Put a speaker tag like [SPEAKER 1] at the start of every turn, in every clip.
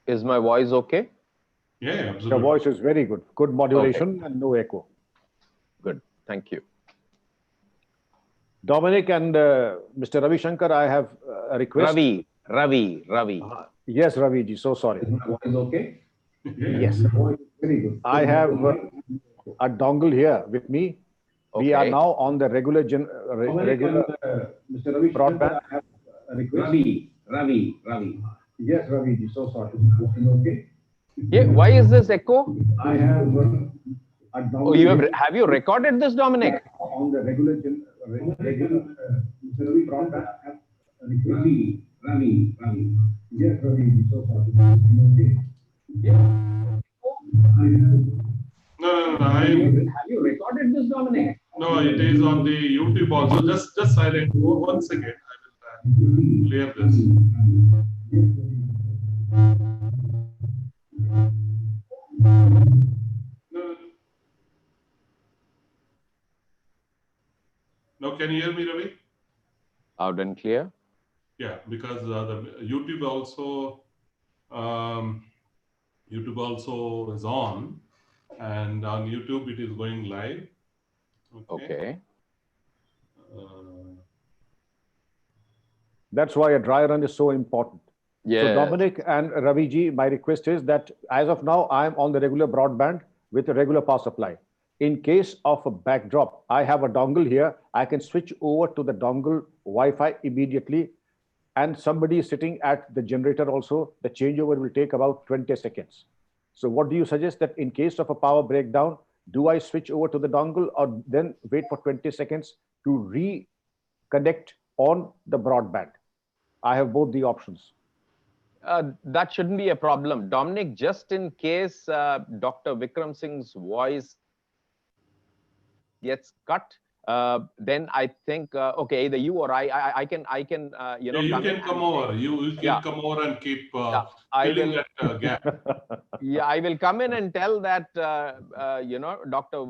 [SPEAKER 1] Is my voice okay?
[SPEAKER 2] Yeah,
[SPEAKER 3] Your
[SPEAKER 2] absolutely.
[SPEAKER 3] voice is very good. Good
[SPEAKER 1] Okay,
[SPEAKER 3] modulation and no echo.
[SPEAKER 1] good. Thank you.
[SPEAKER 3] Dominic and Mr. Ravi Shankar, I have a request.
[SPEAKER 1] Ravi.
[SPEAKER 3] Yes, Ravi ji, so sorry.
[SPEAKER 4] Is my voice okay?
[SPEAKER 2] Yeah,
[SPEAKER 3] Yes,
[SPEAKER 4] The voice is very good.
[SPEAKER 3] I have a dongle here with me. We are
[SPEAKER 1] Okay.
[SPEAKER 3] now on the regular
[SPEAKER 4] Dominic and
[SPEAKER 3] regular
[SPEAKER 4] Mr. Ravi Shankar,
[SPEAKER 3] broadband.
[SPEAKER 4] I have a request. Ravi. Yes, Ravi ji, so sorry. Is it okay?
[SPEAKER 1] Yeah, why is this echo?
[SPEAKER 4] I have a
[SPEAKER 1] Oh,
[SPEAKER 4] dongle here
[SPEAKER 1] have you recorded this, Dominic?
[SPEAKER 4] on the regular Mr. Ravi broadband. I have a request. Ravi. Yes, Ravi ji, so sorry. Is it okay? I have
[SPEAKER 2] no. I'm
[SPEAKER 4] Have you recorded this, Dominic?
[SPEAKER 2] no. It is on the YouTube also. Just silent. One second. I will clear this. No. Now, can you hear me, Ravi?
[SPEAKER 1] Loud and clear.
[SPEAKER 2] Yeah, because the YouTube also is on, and on YouTube it is going live.
[SPEAKER 1] Okay.
[SPEAKER 2] Uh,
[SPEAKER 3] That's why a dry run is so important. So
[SPEAKER 1] Yes.
[SPEAKER 3] Dominic and Ravi ji, my request is that as of now, I'm on the regular broadband with a regular power supply. In case of a backdrop, I have a dongle here. I can switch over to the dongle Wi-Fi immediately. And somebody is sitting at the generator also. The changeover will take about 20 seconds. So what do you suggest that in case of a power breakdown, do I switch over to the dongle or then wait for 20 seconds to reconnect on the broadband? I have both the options.
[SPEAKER 1] That shouldn't be a problem. Dominic, just in case Dr. Vikram Singh's voice gets cut, then I think, okay, either you or I can,
[SPEAKER 2] yeah, you
[SPEAKER 1] come in
[SPEAKER 2] can come
[SPEAKER 1] and
[SPEAKER 2] over. You can
[SPEAKER 1] yeah,
[SPEAKER 2] come over and keep
[SPEAKER 1] yeah, I
[SPEAKER 2] filling
[SPEAKER 1] will,
[SPEAKER 2] that gap.
[SPEAKER 1] yeah, I will come in and tell that, Dr.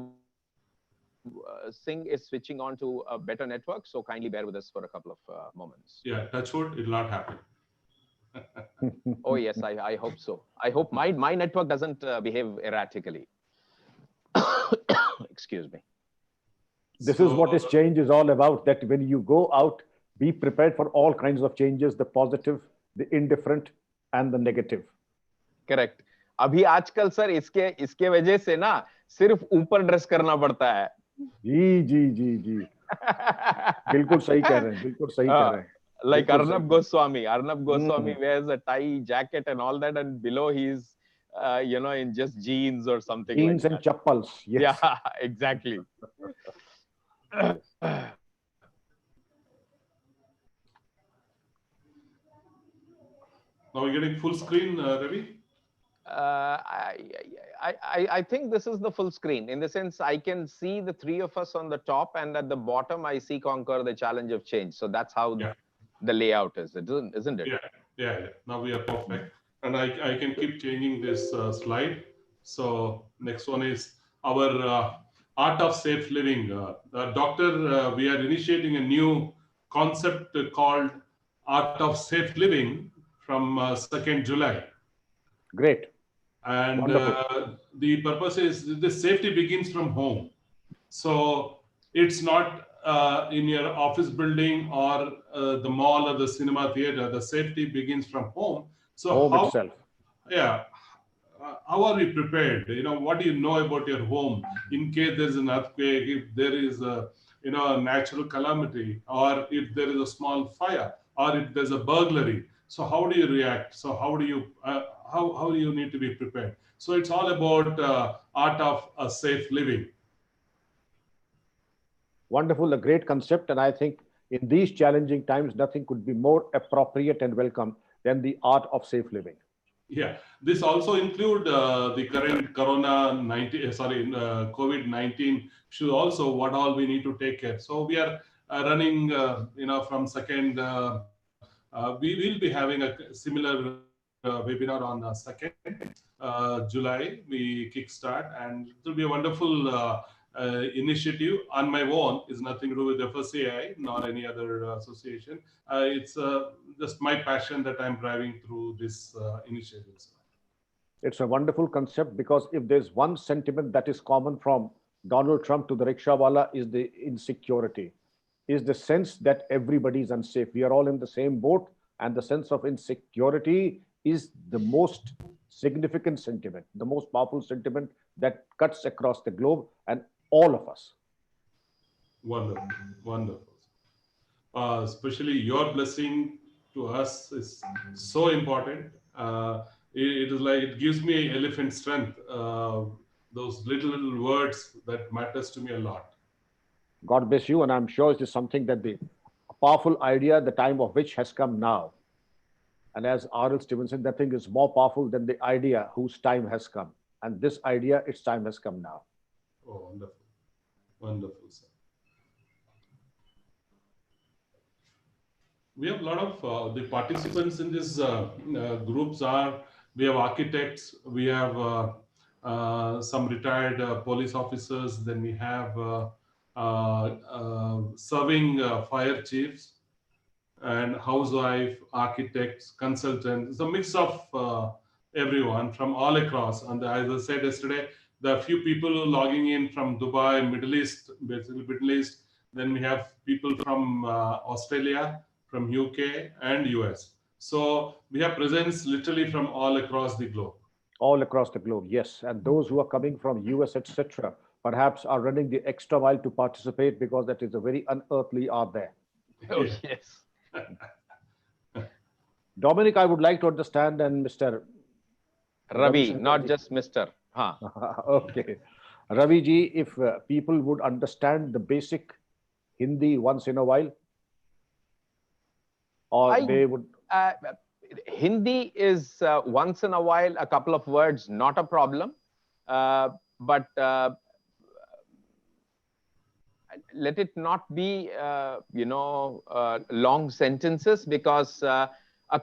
[SPEAKER 1] Singh is switching on to a better network. So kindly bear with us for a couple of moments.
[SPEAKER 2] Yeah, touch wood, it will not happen.
[SPEAKER 1] Oh, yes, I hope so. I hope my network doesn't behave erratically. Excuse me.
[SPEAKER 3] This is what this change is all about, that when you go out, be prepared for all kinds of changes, the positive, the indifferent, and the negative.
[SPEAKER 1] Correct अभी आजकल sir इसके वजह से ना सिर्फ ऊपर dress करना पड़ता है
[SPEAKER 3] जी बिल्कुल सही कह रहे हैं, बिल्कुल सही कह रहे हैं.
[SPEAKER 1] Like Arnab Goswami wears a tie, jacket and all that, and below he's in just jeans or something
[SPEAKER 3] jeans
[SPEAKER 1] like
[SPEAKER 3] and
[SPEAKER 1] that.
[SPEAKER 3] chappals. Yes.
[SPEAKER 1] Yeah, exactly.
[SPEAKER 2] Now we're getting full screen, Ravi?
[SPEAKER 1] I think this is the full screen, in the sense I can see the three of us on the top, and at the bottom I see Conquer the Challenge of Change. So that's how the layout is, isn't it?
[SPEAKER 2] Yeah. Now we are perfect. And I can keep changing this slide. So next one is our Art of Safe Living. Doctor, we are initiating a new concept called Art of Safe Living from 2nd July.
[SPEAKER 3] Great.
[SPEAKER 2] And the purpose is the safety begins from home. So it's not in your office building or the mall or the cinema theater. The safety begins from home. So
[SPEAKER 3] home itself.
[SPEAKER 2] Yeah. How are we prepared? What do you know about your home in case there's an earthquake, if there is a natural calamity, or if there is a small fire, or if there's a burglary? So how do you react? So how do you need to be prepared? So it's all about art of a safe living.
[SPEAKER 3] Wonderful, a great concept, and I think in these challenging times, nothing could be more appropriate and welcome than the art of safe living.
[SPEAKER 2] Yeah, this also include the current COVID-19 issue also, what all we need to take care. So we are running, from second, we will be having a similar webinar on 2nd July. We kickstart, and it will be a wonderful initiative on my own. Is nothing to do with FSCI nor any other association. It's just my passion that I'm driving through this initiatives.
[SPEAKER 3] It's a wonderful concept because if there's one sentiment that is common from Donald Trump to the rickshawala is the insecurity, is the sense that everybody is unsafe. We are all in the same boat, and the sense of insecurity is the most significant sentiment, the most powerful sentiment that cuts across the globe and all of us.
[SPEAKER 2] Wonderful, wonderful. Especially your blessing to us is so important. It is like it gives me elephant strength. Those little words that matters to me a lot.
[SPEAKER 3] God bless you, and I'm sure it is something that the powerful idea, the time of which has come now. And as R.L. Stevenson, that thing is more powerful than the idea whose time has come. And this idea, its time has come now.
[SPEAKER 2] Oh, wonderful, wonderful, sir. We have a lot of the participants in these groups are, we have architects, we have some retired police officers, then we have serving fire chiefs and housewife, architects, consultants. It's a mix of everyone from all across. And as I said yesterday, there are few people logging in from Dubai, Middle East, basically Middle East. Then we have people from Australia, from UK and US. So we have presence literally from all across the globe.
[SPEAKER 3] All across the globe, yes. And those who are coming from US, etc., perhaps are running the extra mile to participate because that is a very unearthly art there.
[SPEAKER 1] Oh, yes.
[SPEAKER 3] Dominic, I would like to understand, and Mr.
[SPEAKER 1] Ravi, not just Mr. Huh.
[SPEAKER 3] Okay. Ravi ji, if people would understand the basic Hindi once in a while, or they would.
[SPEAKER 1] Hindi is once in a while, a couple of words, not a problem. But let it not be, long sentences, because a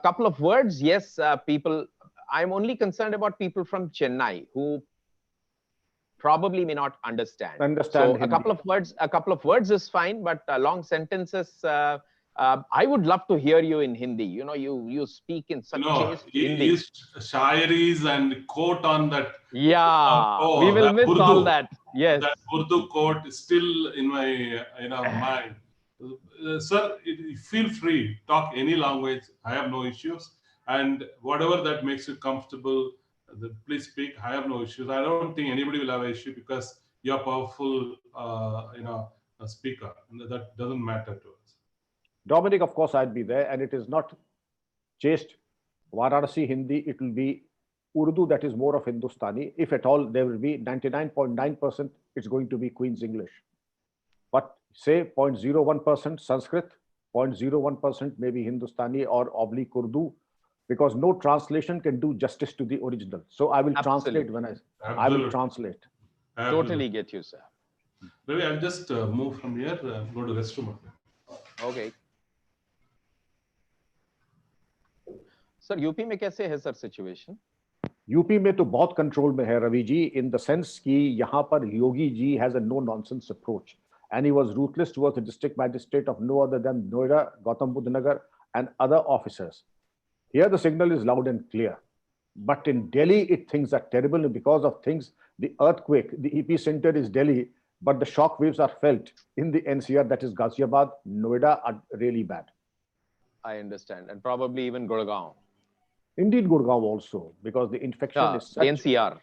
[SPEAKER 1] couple of words, yes, people, I'm only concerned about people from Chennai who probably may not understand. So
[SPEAKER 3] Hindi.
[SPEAKER 1] a couple of words is fine, but long sentences, I would love to hear you in Hindi. You know, you speak in such chaste Hindi.
[SPEAKER 2] His shayaris and quote on that.
[SPEAKER 1] Yeah, we will miss
[SPEAKER 2] Urdu,
[SPEAKER 1] all that. Yes.
[SPEAKER 2] That Urdu quote is still in my mind. Sir, feel free, talk any language. I have no issues. And whatever that makes you comfortable, please speak. I have no issues. I don't think anybody will have an issue because you're a powerful, a speaker. That doesn't matter to us.
[SPEAKER 3] Dominic, of course, I'd be there, and it is not chaste Varanasi Hindi. It will be Urdu, that is more of Hindustani. If at all, there will be 99.9%, it's going to be Queen's English. But say 0.01% Sanskrit, 0.01% maybe Hindustani or oblique Urdu, because no translation can do justice to the original. So I will translate when I will translate.
[SPEAKER 1] Totally get you, sir.
[SPEAKER 2] Maybe I'll just move from here, go to the restroom.
[SPEAKER 1] Okay. Sir UP में कैसे है sir situation?
[SPEAKER 3] UP में तो बहुत control में है Ravi ji, in the sense कि यहाँ पर Yogi ji has a no nonsense approach and he was ruthless towards the district magistrate of no other than Noida, Gautam Budh Nagar and other officers. Here the signal is loud and clear. But in Delhi, things are terrible, and because of things, the earthquake, the epicenter is Delhi, but the shock waves are felt in the NCR, that is Ghaziabad, Noida, are really bad.
[SPEAKER 1] I understand. And probably even Gurgaon.
[SPEAKER 3] Indeed, Gurgaon also, because the infection is such.
[SPEAKER 1] The NCR.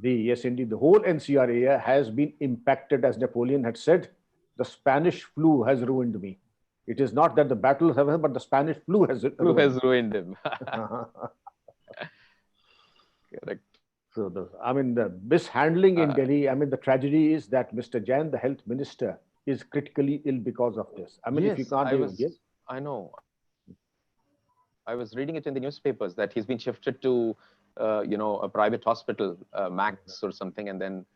[SPEAKER 3] Yes, indeed. The whole NCR area has been impacted, as Napoleon had said. The Spanish flu has ruined me. It is not that the battles have happened, but the Spanish flu has
[SPEAKER 1] ruined him. Correct.
[SPEAKER 3] So, the mishandling in Delhi, the tragedy is that Mr. Jain, the health minister, is critically ill because of this.
[SPEAKER 1] Yes,
[SPEAKER 3] if you can't
[SPEAKER 1] I know. I was reading it in the newspapers that he's been shifted to, a private hospital, Max or something, and then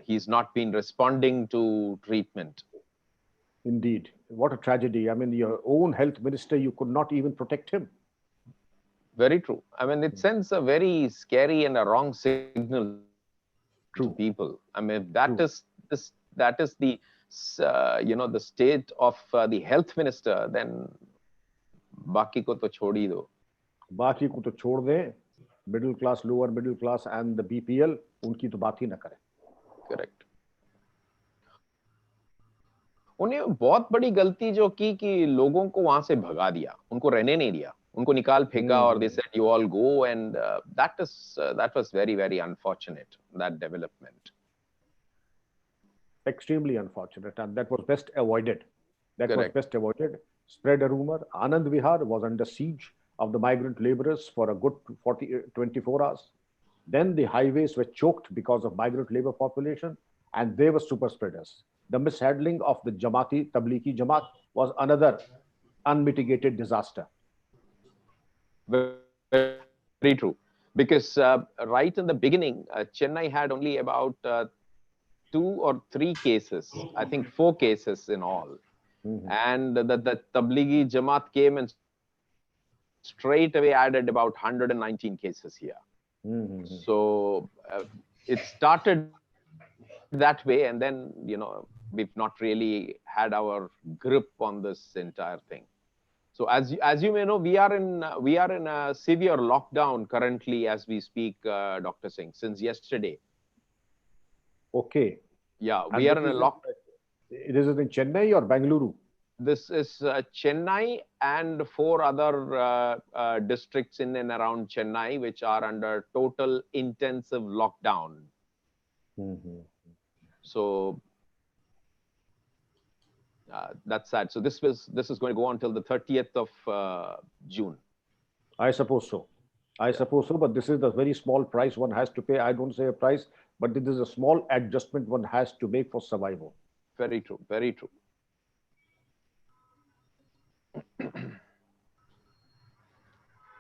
[SPEAKER 1] he's not been responding to treatment.
[SPEAKER 3] Indeed. What a tragedy. Your own health minister, you could not even protect him.
[SPEAKER 1] Very true. It sends a very scary and a wrong signal to people. That is the, the state of the health minister, then बाकी को तो छोड़ ही दो.
[SPEAKER 3] बाकी को तो छोड़ दें. Middle class, lower middle class, and the BPL, उनकी तो बात ही ना करें.
[SPEAKER 1] Correct. उन्हें बहुत बड़ी गलती जो की कि लोगों को वहां से भगा दिया, उनको रहने नहीं दिया, उनको निकाल फेंका और they said you all go, and that was very unfortunate, that development.
[SPEAKER 3] Extremely unfortunate, and that was best avoided. That
[SPEAKER 1] Correct.
[SPEAKER 3] was best avoided. Spread a rumor. Anand Vihar was under siege of the migrant laborers for a good 24 hours. Then the highways were choked because of migrant labor population, and they were super spreaders. The mishandling of the Jamaati, Tablighi Jamaat was another unmitigated disaster.
[SPEAKER 1] Very true. Because right in the beginning, Chennai had only about 2 or 3 cases, I think 4 cases in all. And the Tablighi Jamaat came and straight away added about 119 cases here. So it started that way, and then, you know, we've not really had our grip on this entire thing. So as you may know, we are in a severe lockdown currently as we speak, Dr. Singh, since yesterday.
[SPEAKER 3] Okay.
[SPEAKER 1] Yeah, we are in a lockdown.
[SPEAKER 3] Is it in Chennai or Bengaluru?
[SPEAKER 1] This is Chennai and 4 other districts in and around Chennai, which are under total intensive lockdown. So that's sad. So this is going to go on till the 30th of June.
[SPEAKER 3] I suppose so. I suppose so, but this is the very small price one has to pay. I don't say a price, but this is a small adjustment one has to make for survival.
[SPEAKER 1] Very true. Very true.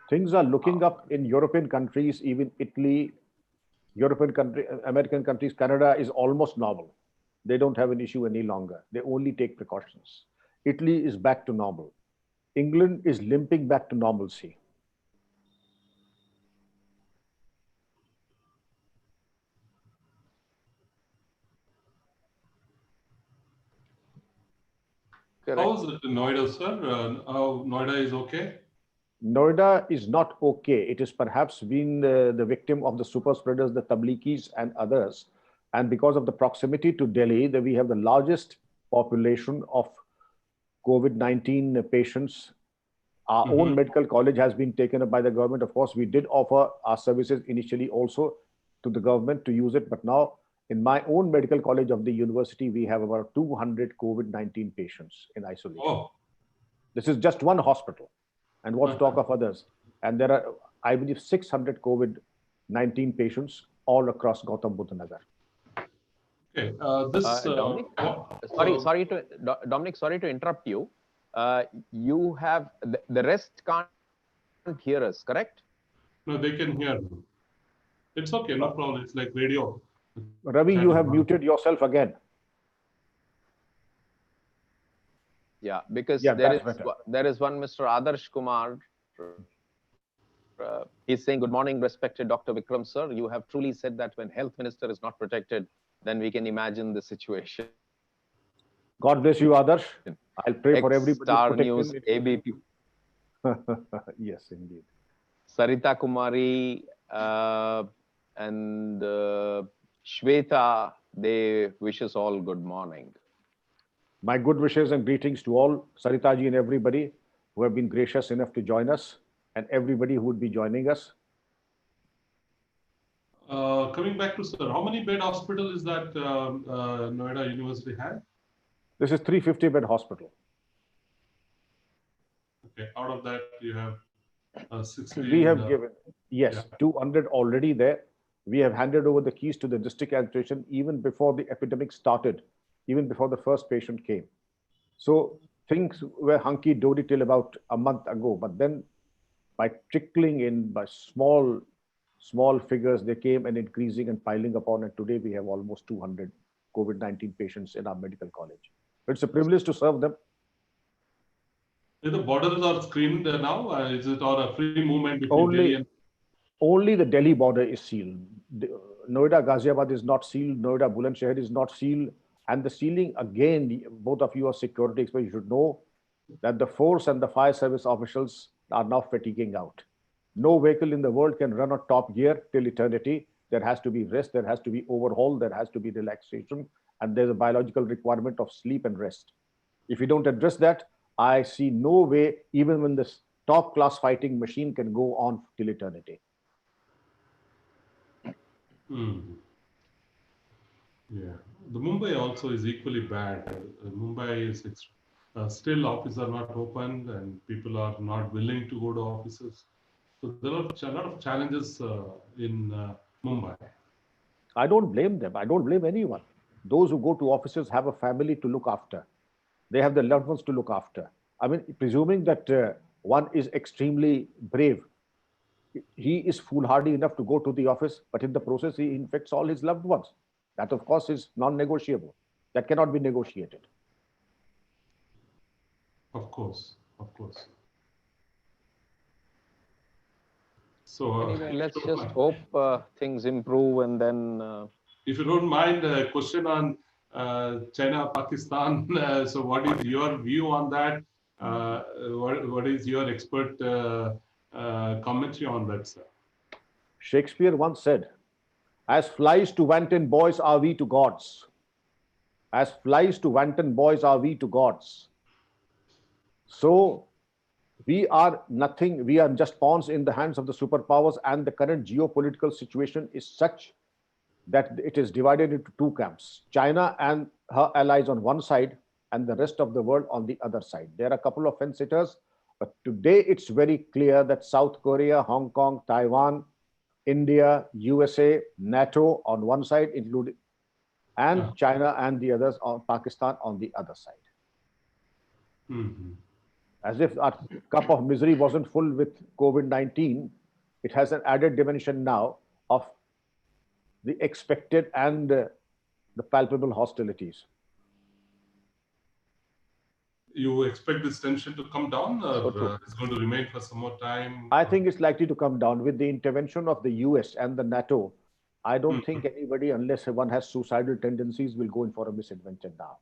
[SPEAKER 3] Things are looking up in European countries, even Italy, American countries. Canada is almost normal. They don't have an issue any longer. They only take precautions. Italy is back to normal. England is limping back to normalcy.
[SPEAKER 1] Correct.
[SPEAKER 2] How is it in Noida, sir? How Noida is okay?
[SPEAKER 3] Noida is not okay. It has perhaps been the victim of the super spreaders, the Tablighis and others. And because of the proximity to Delhi, that we have the largest population of COVID-19 patients. Our own medical college has been taken up by the government. Of course, we did offer our services initially also to the government to use it. But now in my own medical college of the university, we have about 200 COVID-19 patients in isolation.
[SPEAKER 2] Oh.
[SPEAKER 3] This is just one hospital. And what to talk of others? And there are, I believe, 600 COVID-19 patients all across Gautam Buddha Nagar.
[SPEAKER 2] Okay.
[SPEAKER 1] Dominic, Dominic, sorry to interrupt you. You have the rest can't hear us, correct?
[SPEAKER 2] No, they can hear me. It's okay, no problem. It's like radio.
[SPEAKER 3] Ravi, you have muted yourself again.
[SPEAKER 1] Yeah, because
[SPEAKER 3] Yeah,
[SPEAKER 1] there is one Mr. Adarsh Kumar. He's saying, good morning, respected Dr. Vikram, sir. You have truly said that when health minister is not protected, then we can imagine the situation.
[SPEAKER 3] God bless you, Adarsh. I'll pray for everybody.
[SPEAKER 1] Star News, ABP.
[SPEAKER 3] Yes, indeed.
[SPEAKER 1] Sarita Kumari and Shweta, they wish us all good morning.
[SPEAKER 3] My good wishes and greetings to all, Saritaji and everybody who have been gracious enough to join us, and everybody who would be joining us.
[SPEAKER 2] Coming back to sir, how many bed hospital is that Noida University had?
[SPEAKER 3] This is 350-bed hospital.
[SPEAKER 2] Okay, out of that you have 16.
[SPEAKER 3] We have given, yes, 200 already there. We have handed over the keys to the district administration even before the epidemic started, even before the first patient came. So things were hunky-dory till about a month ago, but then by trickling in, by small figures, they came and increasing and piling upon, and today we have almost 200 COVID-19 patients in our medical college. It's a privilege to serve them.
[SPEAKER 2] The borders are screened now? Is it or a free movement between Delhi and...
[SPEAKER 3] Only the Delhi border is sealed. Noida, Ghaziabad is not sealed. Noida, Bulandshahr is not sealed. And the sealing, again, both of you are security experts, you should know that the force and the fire service officials are now fatiguing out. No vehicle in the world can run on top gear till eternity. There has to be rest, there has to be overhaul, there has to be relaxation, and there's a biological requirement of sleep and rest. If you don't address that, I see no way, even when this top class fighting machine can go on till eternity.
[SPEAKER 2] Yeah, the Mumbai also is equally bad. Mumbai is still offices are not open and people are not willing to go to offices. So there are a lot of challenges in Mumbai.
[SPEAKER 3] I don't blame them. I don't blame anyone. Those who go to offices have a family to look after. They have their loved ones to look after. I mean, presuming that one is extremely brave, he is foolhardy enough to go to the office, but in the process, he infects all his loved ones. That, of course, is non negotiable. That cannot be negotiated.
[SPEAKER 2] Of course, of course. So,
[SPEAKER 1] Anyway, let's just hope things improve, and then
[SPEAKER 2] if you don't mind, a question on China, Pakistan. So, what is your view on that? What is your expert commentary on that, sir?
[SPEAKER 3] Shakespeare once said, "As flies to wanton boys are we to gods. As flies to wanton boys are we to gods." So we are nothing, we are just pawns in the hands of the superpowers, and the current geopolitical situation is such that it is divided into two camps: China and her allies on one side, and the rest of the world on the other side. There are a couple of fence sitters, but today it's very clear that South Korea, Hong Kong, Taiwan, India, USA, NATO on one side, including, and China and the others, on Pakistan on the other side. As if our cup of misery wasn't full with COVID-19, it has an added dimension now of the expected and the palpable hostilities.
[SPEAKER 2] You expect this tension to come down, or it's going to remain for some more time?
[SPEAKER 3] I think it's likely to come down with the intervention of the US and the NATO. I don't think anybody, unless one has suicidal tendencies, will go in for a misadventure now.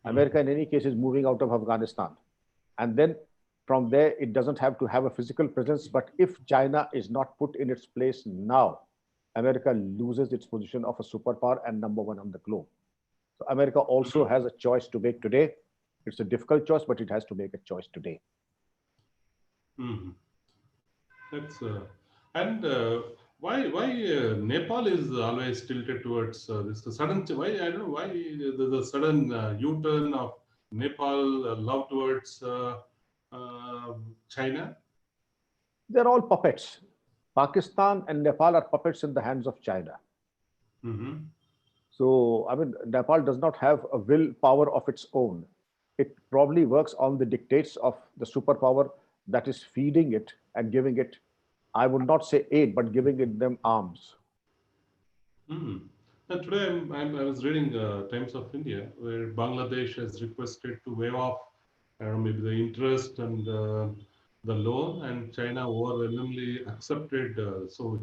[SPEAKER 3] America, in any case, is moving out of Afghanistan. And then from there, it doesn't have to have a physical presence. But if China is not put in its place now, America loses its position of a superpower and number one on the globe. So America also has a choice to make today. It's a difficult choice, but it has to make a choice today.
[SPEAKER 2] That's and why Nepal is always tilted towards this sudden, why I don't know why the sudden U-turn of Nepal love towards China?
[SPEAKER 3] They're all puppets. Pakistan and Nepal are puppets in the hands of China. So, I mean, Nepal does not have a willpower of its own. It probably works on the dictates of the superpower that is feeding it and giving it, I would not say aid, but giving it them arms.
[SPEAKER 2] And today I was reading Times of India, where Bangladesh has requested to waive off, I don't know, maybe the interest and the loan, and China overwhelmingly accepted. So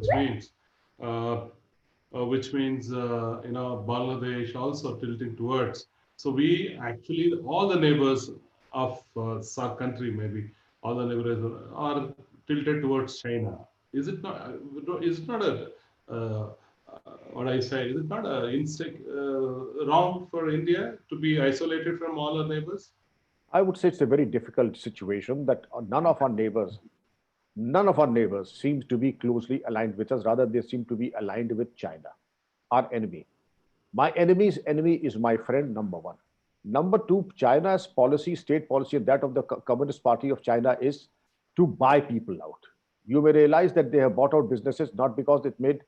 [SPEAKER 2] which means Bangladesh also tilting towards. So we actually, all the neighbors of SAARC country, maybe all the neighbors are tilted towards China. Is it not? Is it not a what I say? Is it not a wrong for India to be isolated from all our neighbors?
[SPEAKER 3] I would say it's a very difficult situation that none of our neighbors seems to be closely aligned with us. Rather, they seem to be aligned with China, our enemy. My enemy's enemy is my friend, number one. Number two, China's policy, state policy, and that of the Communist Party of China is to buy people out. You may realize that they have bought out businesses not because it made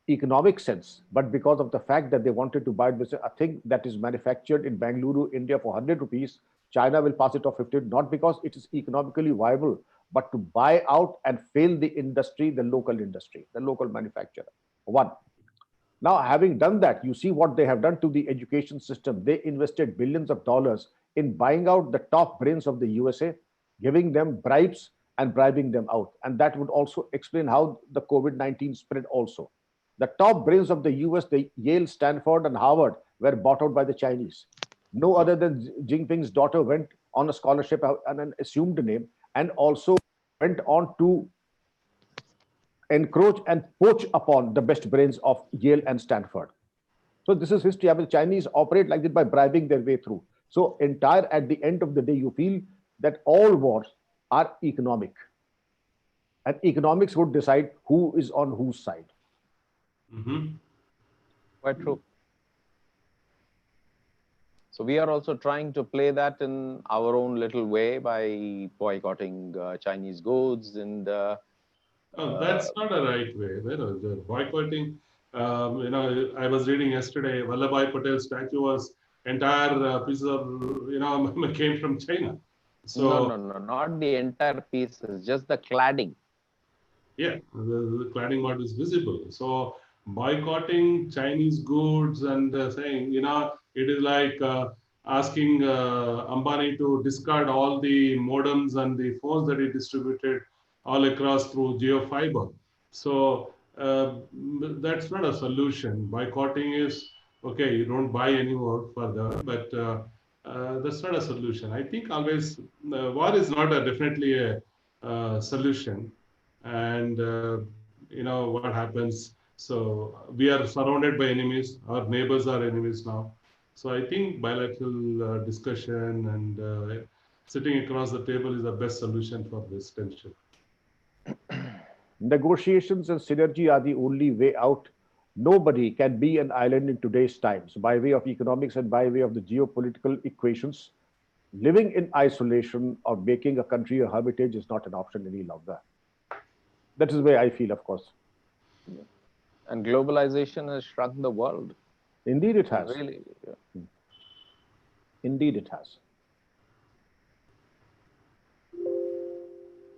[SPEAKER 3] economic sense, but because of the fact that they wanted to buy a thing that is manufactured in Bangalore, India for 100 rupees. China will pass it off 50, not because it is economically viable, but to buy out and fail the industry, the local manufacturer. One. Now, having done that, you see what they have done to the education system. They invested billions of dollars in buying out the top brains of the USA, giving them bribes and bribing them out. And that would also explain how the COVID-19 spread also. The top brains of the US, the Yale, Stanford, and Harvard, were bought out by the Chinese. No other than Xi Jinping's daughter went on a scholarship and an assumed name, and also went on to encroach and poach upon the best brains of Yale and Stanford. So this is history. I mean, Chinese operate like this by bribing their way through. So at the end of the day, you feel that all wars are economic. And economics would decide who is on whose side.
[SPEAKER 1] Quite true. So we are also trying to play that in our own little way by boycotting Chinese goods and.
[SPEAKER 2] That's not a right way. The boycotting. I was reading yesterday. Vallabhbhai Patel statue was entire piece of came from China. So
[SPEAKER 1] No, not the entire piece. It's just the cladding.
[SPEAKER 2] yeah, the cladding mod is visible. So boycotting Chinese goods and saying, it is like asking Ambani to discard all the modems and the phones that he distributed all across through GeoFiber. So that's not a solution. Boycotting is, okay, you don't buy anymore further, but that's not a solution. I think always war is not definitely a solution. And what happens, so we are surrounded by enemies, our neighbors are enemies now. So I think bilateral discussion and sitting across the table is the best solution for this tension.
[SPEAKER 3] Negotiations and synergy are the only way out. Nobody can be an island in today's times by way of economics and by way of the geopolitical equations. Living in isolation or making a country a hermitage is not an option any longer. That is the way I feel, of course.
[SPEAKER 1] Yeah. And globalization has shrunk the world.
[SPEAKER 3] Indeed, it has.
[SPEAKER 1] Really. Yeah.
[SPEAKER 3] Indeed, it has.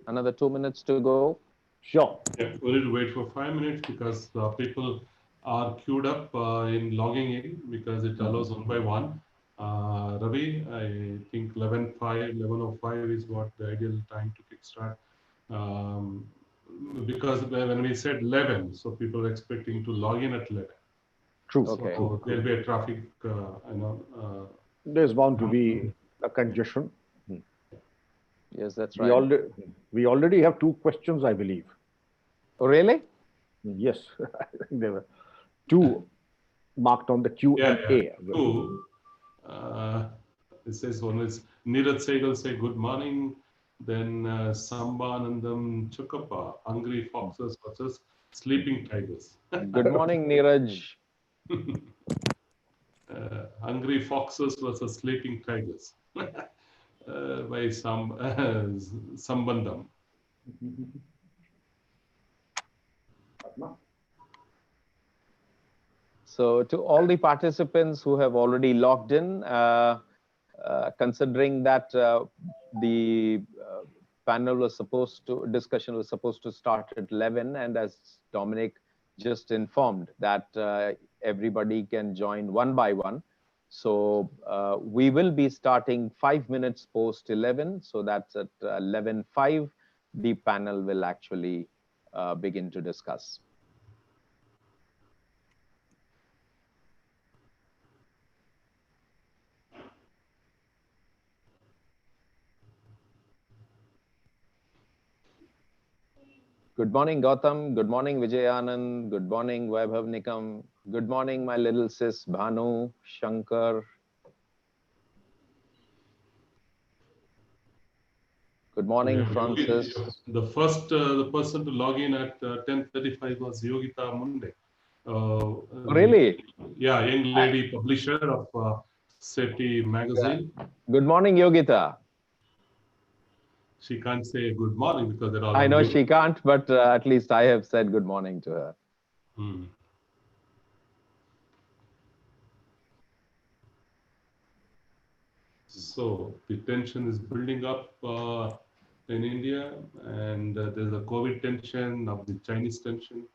[SPEAKER 1] Another 2 minutes to go.
[SPEAKER 3] Sure.
[SPEAKER 2] Yeah, we need to wait for 5 minutes because people are queued up in logging in because it allows one by one. Ravi, I think 11:05 is what the ideal time to kickstart. Because when we said 11, so people are expecting to log in at 11.
[SPEAKER 3] True.
[SPEAKER 1] Okay.
[SPEAKER 2] So there'll be a traffic,
[SPEAKER 3] There's bound to be a congestion.
[SPEAKER 1] Yes, that's right.
[SPEAKER 3] We already have 2 questions, I believe.
[SPEAKER 1] Oh, really?
[SPEAKER 3] Yes, there were 2 marked on the Q&A.
[SPEAKER 2] Yeah. 2. It says one is Neeraj Sehgal say good morning. Then Sambanandam Chukappa, hungry foxes versus sleeping tigers.
[SPEAKER 1] Good morning, Neeraj.
[SPEAKER 2] Hungry foxes versus sleeping tigers by Sambandam.
[SPEAKER 1] So to all the participants who have already logged in, considering that the discussion was supposed to start at 11, and as Dominic just informed that everybody can join one by one. So we will be starting 5 minutes post 11. So that's at 11:05, the panel will actually begin to discuss. Good morning, Gautam. Good morning, Vijayanand. Good morning, Vaibhav Nikam. Good morning, my little sis, Bhanu, Shankar. Good morning, Francis.
[SPEAKER 2] The first the person to log in at 10:35 was Yogita Munde.
[SPEAKER 1] Really?
[SPEAKER 2] Yeah, young lady publisher of SETI magazine.
[SPEAKER 1] Good morning, Yogita.
[SPEAKER 2] She can't say good morning because they're all.
[SPEAKER 1] I know she can't, but at least I have said good morning to her.
[SPEAKER 2] So the tension is building up in India, and there's a COVID tension, of the Chinese tension.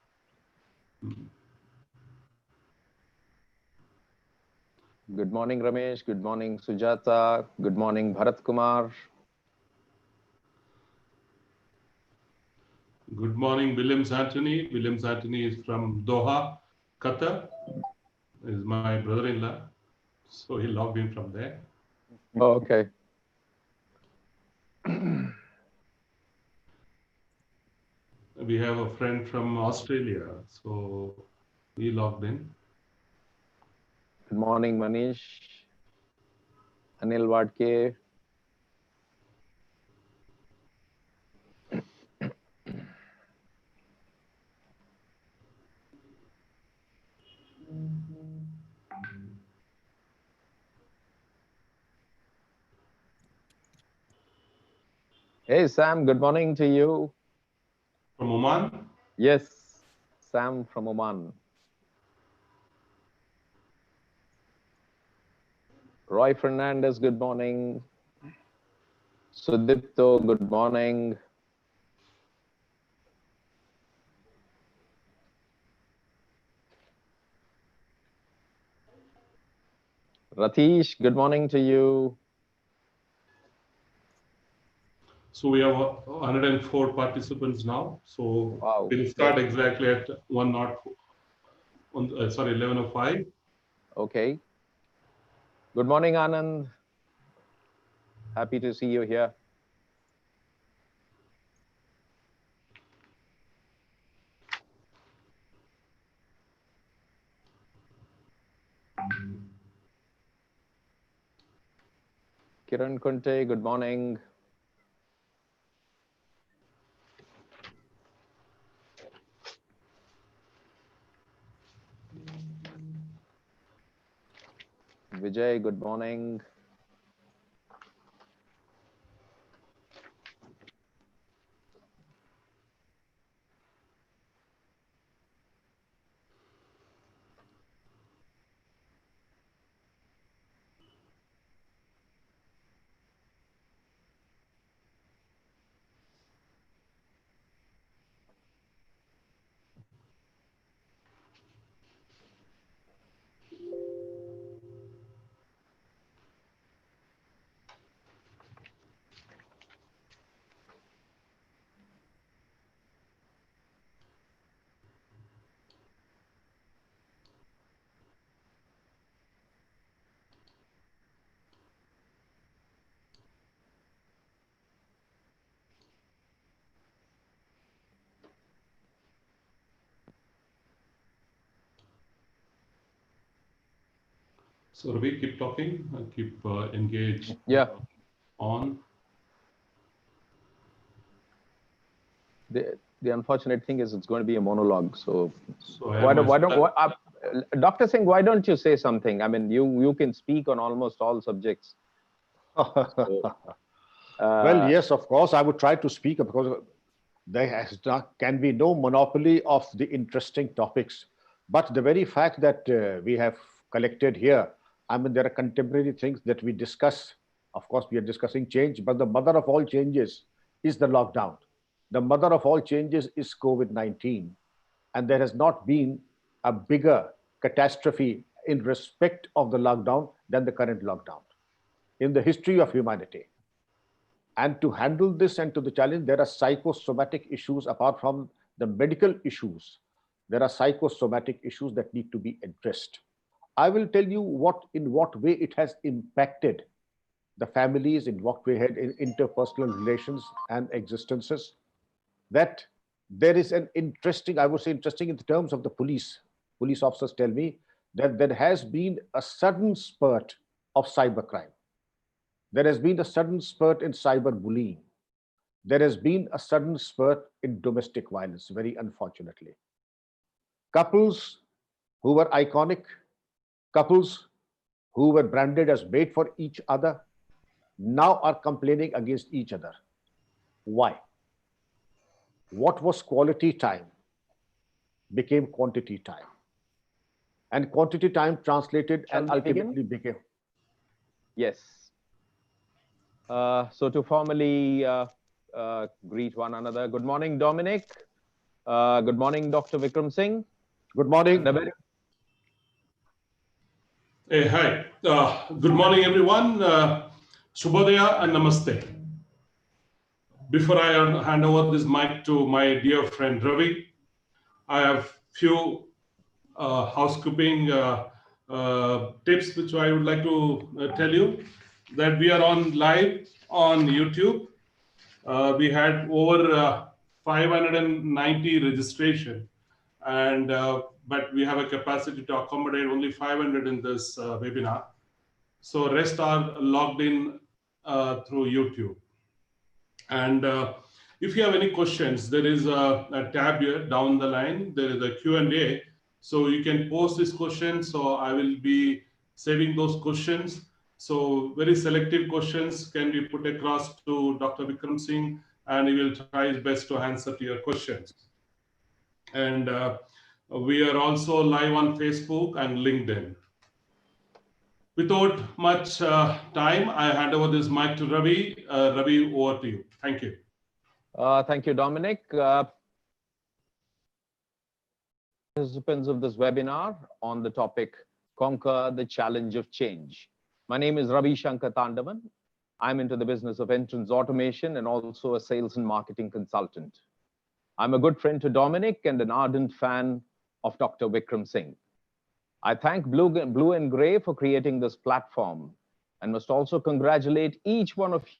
[SPEAKER 1] Good morning, Ramesh. Good morning, Sujata. Good morning, Bharat Kumar.
[SPEAKER 2] Good morning, Williams Anthony. Williams Anthony is from Doha, Qatar. Is my brother-in-law, so he logged in from there.
[SPEAKER 1] Oh, okay.
[SPEAKER 2] We have a friend from Australia, so he logged in.
[SPEAKER 1] Good morning, Manish. Anil Wadke. Hey, Sam, good morning to you.
[SPEAKER 2] From Oman?
[SPEAKER 1] Yes, Sam from Oman. Roy Fernandez, good morning. Sudipto, good morning. Ratish, good morning to you.
[SPEAKER 2] So we have 104 participants now. So
[SPEAKER 1] Wow.
[SPEAKER 2] we'll start exactly at 11:05.
[SPEAKER 1] Okay. Good morning, Anand. Happy to see you here. Kiran Kunte, good morning. Vijay, good morning.
[SPEAKER 2] So Ravi, keep talking, keep engaged.
[SPEAKER 1] Yeah.
[SPEAKER 2] On.
[SPEAKER 1] The unfortunate thing is it's going to be a monologue. So Dr. Singh, why don't you say something? I mean, you can speak on almost all subjects.
[SPEAKER 3] Well, yes, of course, I would try to speak because can be no monopoly of the interesting topics. But the very fact that we have collected here, I mean, there are contemporary things that we discuss. Of course, we are discussing change, but the mother of all changes is the lockdown. The mother of all changes is COVID-19. And there has not been a bigger catastrophe in respect of the lockdown than the current lockdown in the history of humanity. And to handle this and to the challenge, there are psychosomatic issues apart from the medical issues. There are psychosomatic issues that need to be addressed. I will tell you in what way it has impacted the families, in what way had in interpersonal relations and existences. That there is an interesting, I would say interesting in the terms of the police. Police officers tell me that there has been a sudden spurt of cybercrime. There has been a sudden spurt in cyberbullying. There has been a sudden spurt in domestic violence, very unfortunately. Couples who were iconic, couples who were branded as made for each other, now are complaining against each other. Why? What was quality time became quantity time. And quantity time translated and ultimately became.
[SPEAKER 1] Yes. So to formally greet one another, good morning, Dominic. Good morning, Dr. Vikram Singh.
[SPEAKER 3] Good morning.
[SPEAKER 2] Hey, hi. Good morning, everyone. Shubhodaya and Namaste. Before I hand over this mic to my dear friend Ravi, I have few housekeeping tips which I would like to tell you. That we are on live on YouTube. We had over 590 registration, and but we have a capacity to accommodate only 500 in this webinar. So rest are logged in through YouTube. And if you have any questions, there is a tab here down the line. There is a Q&A. So you can post this question. So I will be saving those questions. So very selective questions can be put across to Dr. Vikram Singh, and he will try his best to answer to your questions. And we are also live on Facebook and LinkedIn. Without much time, I hand over this mic to Ravi. Ravi, over to you. Thank you.
[SPEAKER 1] Thank you, Dominic. Participants of this webinar on the topic, Conquer the Challenge of Change. My name is Ravi Shankar Tandavan. I'm into the business of entrance automation and also a sales and marketing consultant. I'm a good friend to Dominic and an ardent fan of Dr. Vikram Singh. I thank Blue and Gray for creating this platform and must also congratulate each one of you.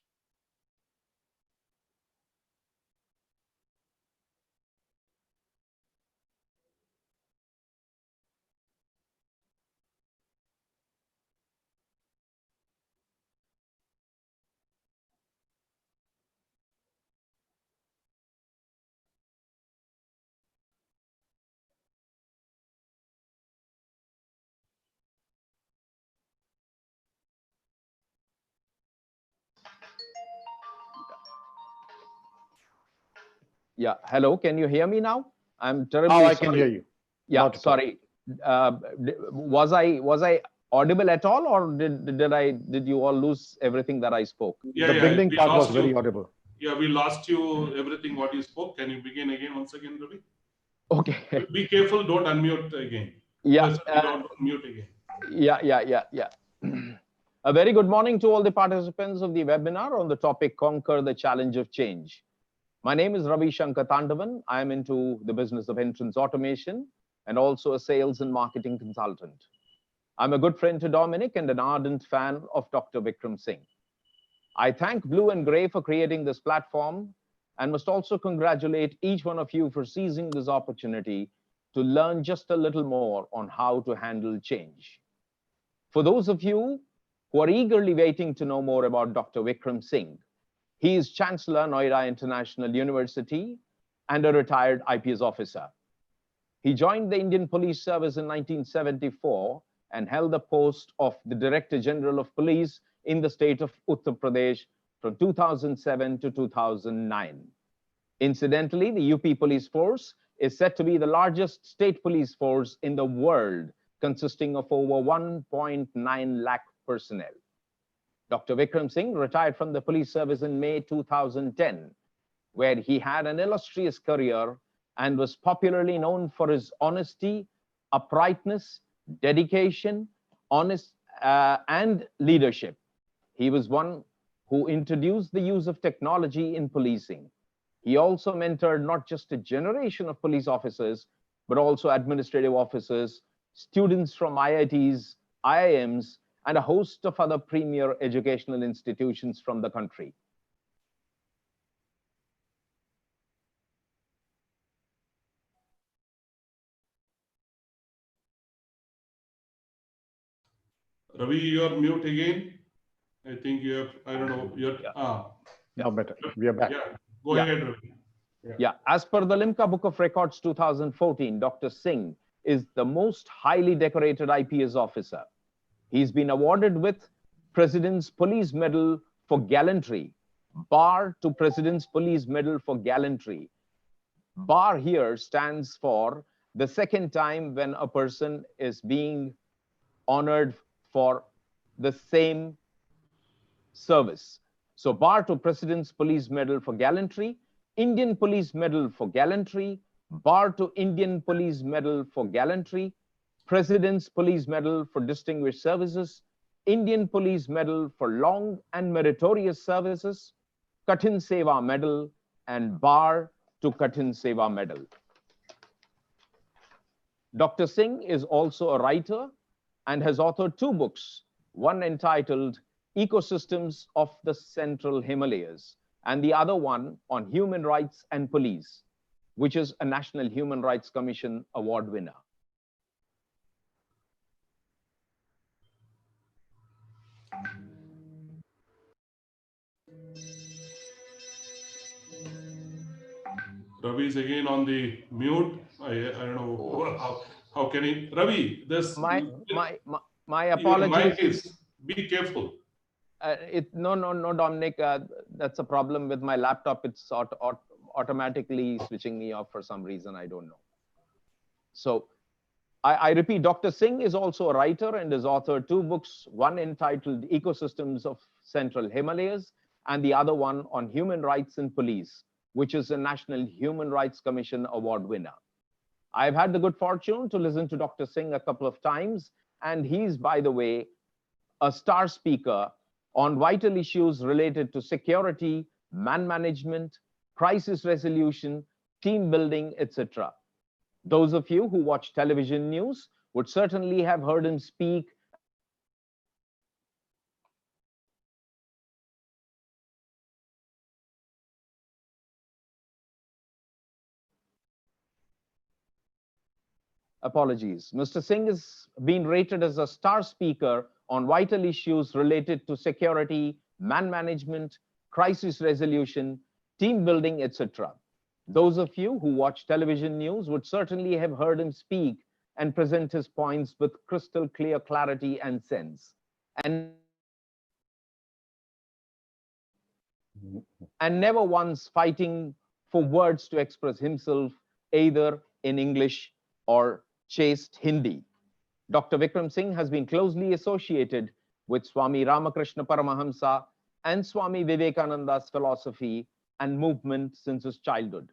[SPEAKER 1] Yeah, hello, can you hear me now? I'm terribly
[SPEAKER 3] Now I
[SPEAKER 1] sorry.
[SPEAKER 3] can hear you.
[SPEAKER 1] Yeah, sorry. Was I audible at all, or did you all lose everything that I spoke?
[SPEAKER 2] Yeah,
[SPEAKER 3] The beginning part was very
[SPEAKER 2] you.
[SPEAKER 3] audible.
[SPEAKER 2] Yeah, we lost you everything what you spoke. Can you begin again once again, Ravi?
[SPEAKER 1] Okay.
[SPEAKER 2] Be careful, don't unmute again.
[SPEAKER 1] Yeah.
[SPEAKER 2] Don't mute again.
[SPEAKER 1] Yeah. A very good morning to all the participants of the webinar on the topic Conquer the Challenge of Change. My name is Ravi Shankar Tandavan. I am into the business of entrance automation and also a sales and marketing consultant. I'm a good friend to Dominic and an ardent fan of Dr. Vikram Singh. I thank Blue and Gray for creating this platform and must also congratulate each one of you for seizing this opportunity to learn just a little more on how to handle change. For those of you who are eagerly waiting to know more about Dr. Vikram Singh, he is Chancellor, Noida International University, and a retired IPS officer. He joined the Indian Police Service in 1974 and held the post of the Director General of Police in the state of Uttar Pradesh from 2007 to 2009. Incidentally, the UP Police Force is said to be the largest state police force in the world, consisting of over 1.9 lakh personnel. Dr. Vikram Singh retired from the police service in May 2010, where he had an illustrious career and was popularly known for his honesty, uprightness, dedication, and leadership. He was one who introduced the use of technology in policing. He also mentored not just a generation of police officers, but also administrative officers, students from IITs, IIMs, and a host of other premier educational institutions from the country.
[SPEAKER 2] Ravi, you're mute again. I think you have, I don't know, you're,
[SPEAKER 3] Now better. We are back.
[SPEAKER 2] Yeah, go ahead, Ravi.
[SPEAKER 1] Yeah, as per the Limca Book of Records 2014, Dr. Singh is the most highly decorated IPS officer. He's been awarded with President's Police Medal for Gallantry, BAR to President's Police Medal for Gallantry. BAR here stands for the second time when a person is being honored for the same service. So BAR to President's Police Medal for Gallantry, Indian Police Medal for Gallantry, BAR to Indian Police Medal for Gallantry, President's Police Medal for Distinguished Services, Indian Police Medal for Long and Meritorious Services, Kathin Seva Medal, and BAR to Kathin Seva Medal. Dr. Singh is also a writer and has authored 2 books, one entitled Ecosystems of the Central Himalayas and the other one on human rights and police, which is a National Human Rights Commission award winner.
[SPEAKER 2] Ravi is again on the mute. I don't know how can he. Ravi, this
[SPEAKER 1] My
[SPEAKER 2] your
[SPEAKER 1] apologies.
[SPEAKER 2] mic is. Be careful.
[SPEAKER 1] No, Dominic. That's a problem with my laptop. It's automatically switching me off for some reason. I don't know. So I repeat, Dr. Singh is also a writer and has authored 2 books, one entitled Ecosystems of Central Himalayas and the other one on human rights and police, which is a National Human Rights Commission award winner. I've had the good fortune to listen to Dr. Singh a couple of times, and he's, by the way, a star speaker on vital issues related to security, man management, crisis resolution, team building, etc. Those of you who watch television news would certainly have heard him speak apologies. Mr. Singh has been rated as a star speaker on vital issues related to security, man management, crisis resolution, team building, etc. Those of you who watch television news would certainly have heard him speak and present his points with crystal clear clarity and sense. And never once fighting for words to express himself either in English or chaste Hindi. Dr. Vikram Singh has been closely associated with Swami Ramakrishna Paramahamsa and Swami Vivekananda's philosophy and movement since his childhood.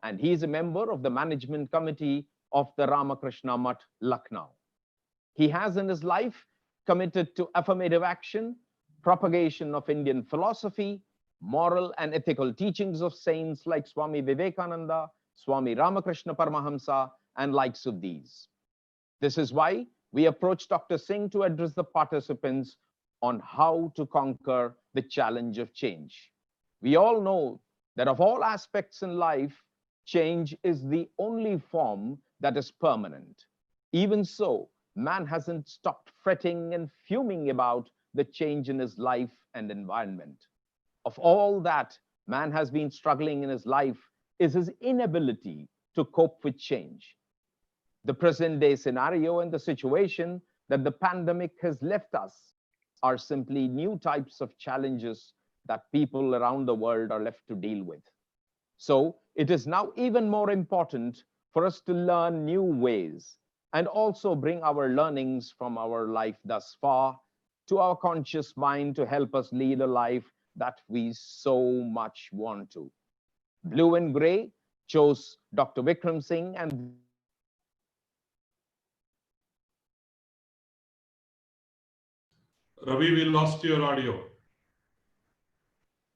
[SPEAKER 1] And he is a member of the management committee of the Ramakrishna Mutt, Lucknow. He has in his life committed to affirmative action, propagation of Indian philosophy, moral and ethical teachings of saints like Swami Vivekananda, Swami Ramakrishna Paramahamsa, and likes of these. This is why we approached Dr. Singh to address the participants on how to conquer the challenge of change. We all know that of all aspects in life, change is the only form that is permanent. Even so, man hasn't stopped fretting and fuming about the change in his life and environment. Of all that man has been struggling in his life is his inability to cope with change. The present day scenario and the situation that the pandemic has left us are simply new types of challenges that people around the world are left to deal with. So it is now even more important for us to learn new ways and also bring our learnings from our life thus far to our conscious mind to help us lead a life that we so much want to. Blue and Grey chose Dr. Vikram Singh and
[SPEAKER 2] Ravi, we lost your audio.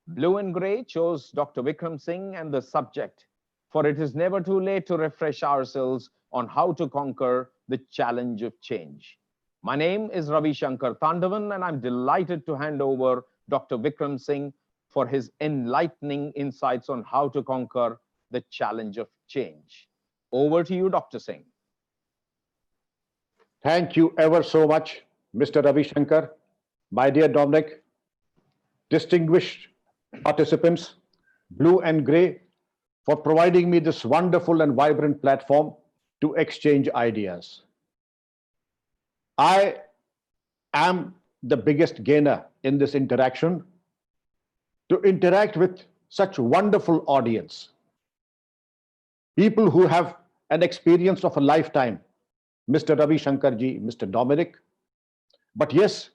[SPEAKER 1] Blue and Grey chose Dr. Vikram Singh and the subject, for it is never too late to refresh ourselves on how to conquer the challenge of change. My name is Ravi Shankar Thandavan, and I'm delighted to hand over Dr. Vikram Singh for his enlightening insights on how to conquer the challenge of change. Over to you, Dr. Singh.
[SPEAKER 3] Thank you ever so much, Mr. Ravi Shankar. My dear Dominic, distinguished participants, Blue and Grey, for providing me this wonderful and vibrant platform to exchange ideas. I am the biggest gainer in this interaction to interact with such wonderful audience. People who have an experience of a lifetime, Mr. Ravi Shankar ji, Mr. Dominic. But yes,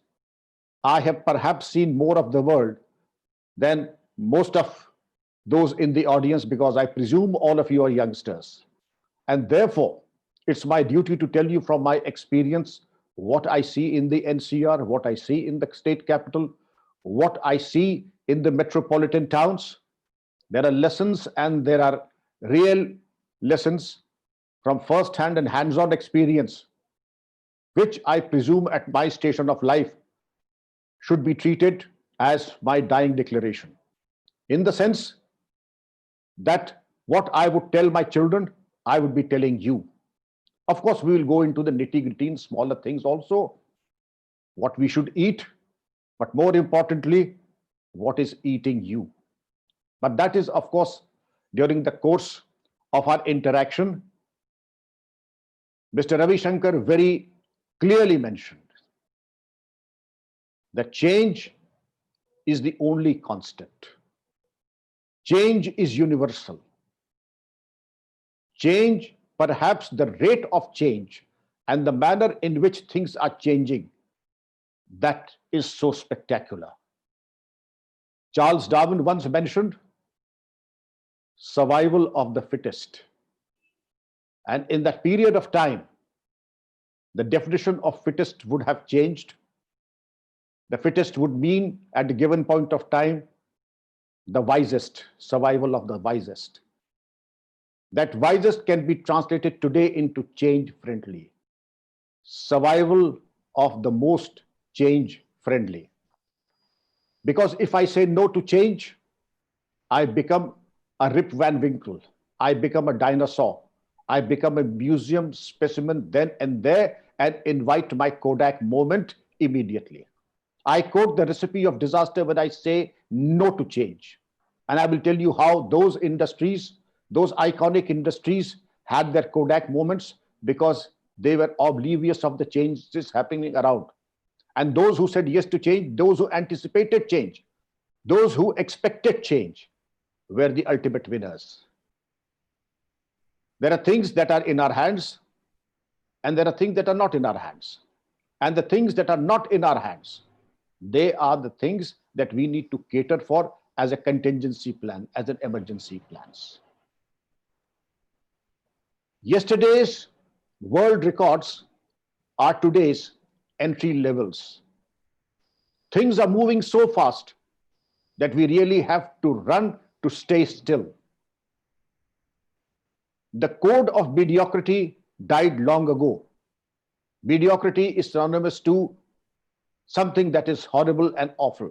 [SPEAKER 3] I have perhaps seen more of the world than most of those in the audience, because I presume all of you are youngsters. And therefore, it's my duty to tell you from my experience what I see in the NCR, what I see in the state capital, what I see in the metropolitan towns. There are lessons, and there are real lessons from first-hand and hands-on experience, which I presume at my station of life should be treated as my dying declaration. in the sense that what I would tell my children, I would be telling you. Of course, we will go into the nitty-gritty and smaller things also, what we should eat, but more importantly, what is eating you. But that is, of course, during the course of our interaction, Mr. Ravi Shankar very clearly mentioned that change is the only constant. Change is universal. Change, perhaps the rate of change and the manner in which things are changing, that is so spectacular. Charles Darwin once mentioned survival of the fittest. And in that period of time, the definition of fittest would have changed. The fittest would mean at a given point of time, the wisest, survival of the wisest. That wisest can be translated today into change friendly. Survival of the most change friendly. Because if I say no to change, I become a Rip Van Winkle. I become a dinosaur. I become a museum specimen then and there and invite my Kodak moment immediately. I quote the recipe of disaster when I say no to change. And I will tell you how those industries, those iconic industries, had their Kodak moments because they were oblivious of the changes happening around. And those who said yes to change, those who anticipated change, those who expected change, were the ultimate winners. There are things that are in our hands, and there are things that are not in our hands. And the things that are not in our hands, they are the things that we need to cater for as a contingency plan, as an emergency plans. Yesterday's world records are today's entry levels. Things are moving so fast that we really have to run to stay still. The code of mediocrity died long ago. Mediocrity is synonymous to something that is horrible and awful.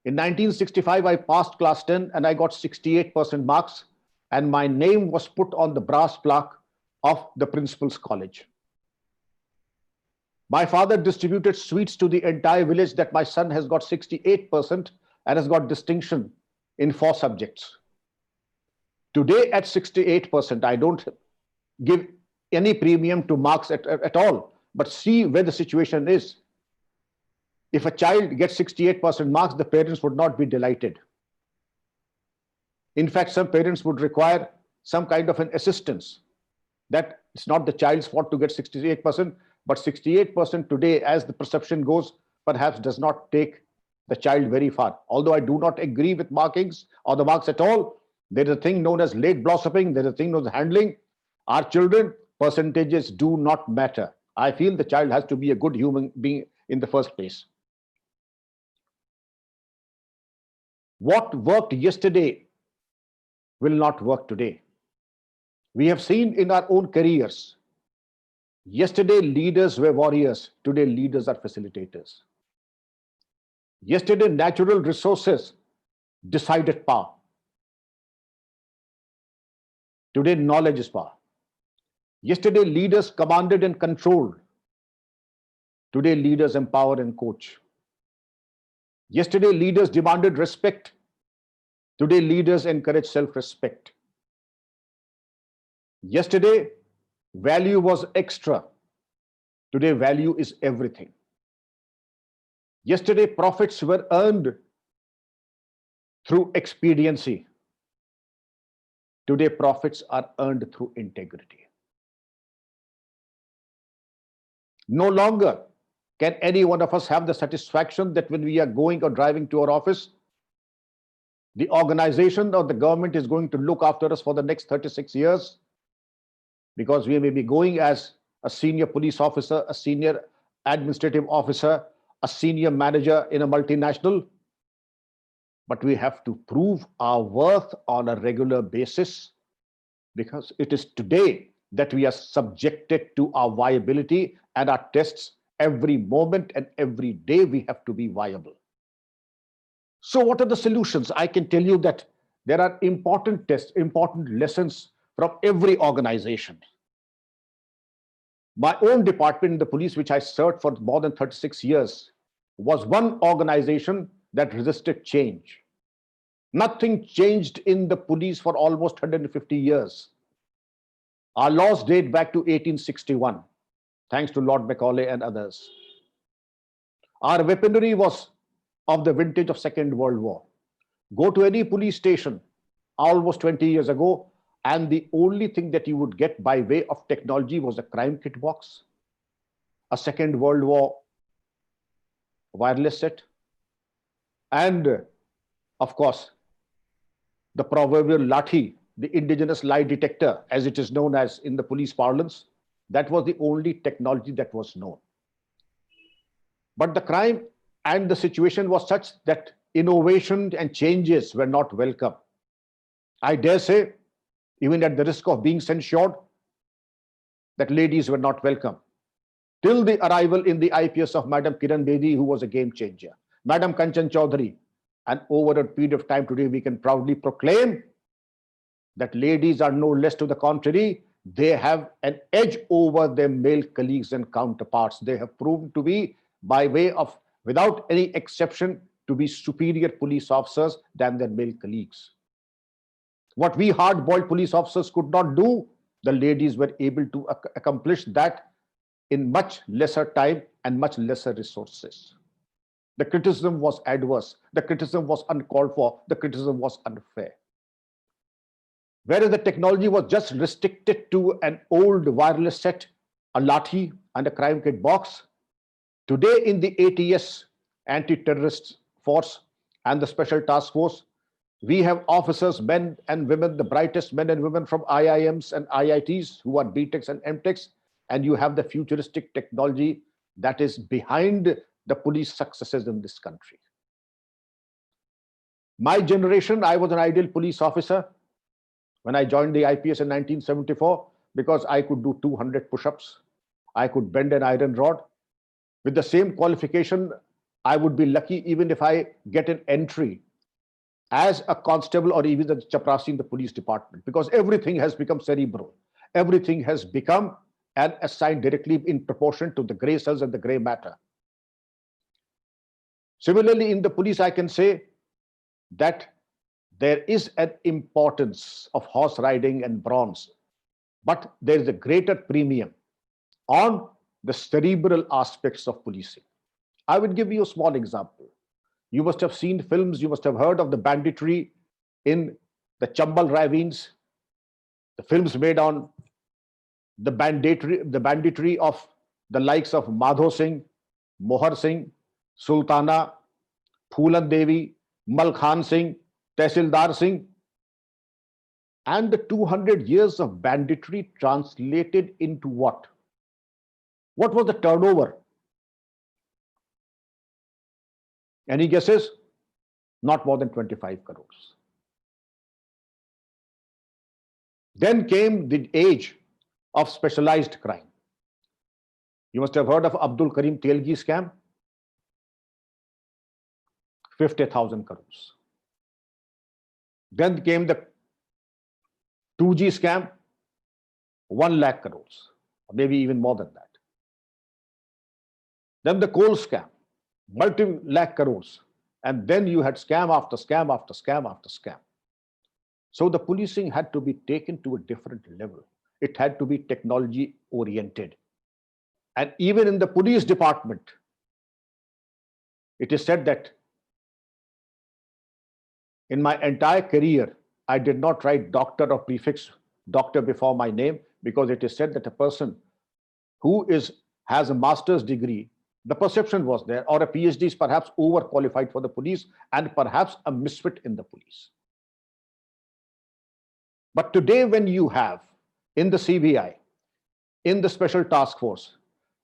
[SPEAKER 3] In 1965, I passed class 10 and I got 68% marks, and my name was put on the brass plaque of the principal's college. My father distributed sweets to the entire village that my son has got 68% and has got distinction in 4 subjects. Today at 68%, I don't give any premium to marks at all, but see where the situation is. If a child gets 68% marks, the parents would not be delighted. In fact, some parents would require some kind of an assistance. That it's not the child's fault to get 68%, but 68% today, as the perception goes, perhaps does not take the child very far. Although I do not agree with markings or the marks at all, there is a thing known as late blossoming, there is a thing known as handling. Our children, percentages do not matter. I feel the child has to be a good human being in the first place. What worked yesterday will not work today. We have seen in our own careers, yesterday leaders were warriors, today leaders are facilitators. Yesterday natural resources decided power. Today knowledge is power. Yesterday leaders commanded and controlled. Today leaders empower and coach. Yesterday leaders demanded respect. Today leaders encourage self-respect. Yesterday value was extra. Today value is everything. Yesterday profits were earned through expediency. Today profits are earned through integrity. No longer can any one of us have the satisfaction that when we are going or driving to our office, the organization or the government is going to look after us for the next 36 years, because we may be going as a senior police officer, a senior administrative officer, a senior manager in a multinational, but we have to prove our worth on a regular basis, because it is today that we are subjected to our viability and our tests every moment and every day. We have to be viable. So what are the solutions? I can tell you that there are important tests, important lessons from every organization. My own department in the police, which I served for more than 36 years, was one organization that resisted change. Nothing changed in the police for almost 150 years. Our laws date back to 1861, thanks to Lord Macaulay and others. Our weaponry was of the vintage of Second World War. Go to any police station almost 20 years ago, and the only thing that you would get by way of technology was a crime kit box, a Second World War wireless set, and of course, the proverbial lathi, the indigenous lie detector, as it is known as in the police parlance. That was the only technology that was known. But the crime and the situation was such that innovation and changes were not welcome. I dare say, even at the risk of being censured, that ladies were not welcome. Till the arrival in the IPS of Madam Kiran Bedi, who was a game changer. Madam Kanchan Chaudhary, and over a period of time today, we can proudly proclaim that ladies are no less to the contrary. They have an edge over their male colleagues and counterparts. They have proven to be, by way of, without any exception, to be superior police officers than their male colleagues. What we hard-boiled police officers could not do, the ladies were able to accomplish that in much lesser time and much lesser resources. The criticism was adverse. The criticism was uncalled for. The criticism was unfair. Whereas the technology was just restricted to an old wireless set, a lathi, and a crime kit box, today in the ATS, Anti-Terrorist Force, and the Special Task Force, we have officers, men and women, the brightest men and women from IIMs and IITs who are BTechs and MTechs, and you have the futuristic technology that is behind the police successes in this country. My generation, I was an ideal police officer when I joined the IPS in 1974 because I could do 200 push-ups. I could bend an iron rod. With the same qualification, I would be lucky even if I get an entry as a constable or even the chaprasi in the police department, because everything has become cerebral. Everything has become and assigned directly in proportion to the gray cells and the gray matter. Similarly, in the police, I can say that there is an importance of horse riding and bronze, but there is a greater premium on the cerebral aspects of policing. I will give you a small example. You must have seen films, you must have heard of the banditry in the Chambal ravines, the films made on the banditry of the likes of Madho Singh, Mohar Singh, Sultana, Phulan Devi, Malkhan Singh, Tehsildar Singh, and the 200 years of banditry translated into what? What was the turnover? Any guesses? Not more than 25 crores. Then came the age of specialized crime. You must have heard of Abdul Karim Telgi scam. 50,000 crores. Then came the 2G scam, 1 lakh crores, or maybe even more than that. Then the coal scam, multi-lakh crores. And then you had scam after scam after scam after scam. So the policing had to be taken to a different level. It had to be technology oriented. And even in the police department, it is said that in my entire career, I did not write doctor or prefix doctor before my name, because it is said that a person who has a master's degree, the perception was there, or a PhD is perhaps overqualified for the police and perhaps a misfit in the police. But today, when you have in the CBI, in the Special Task Force,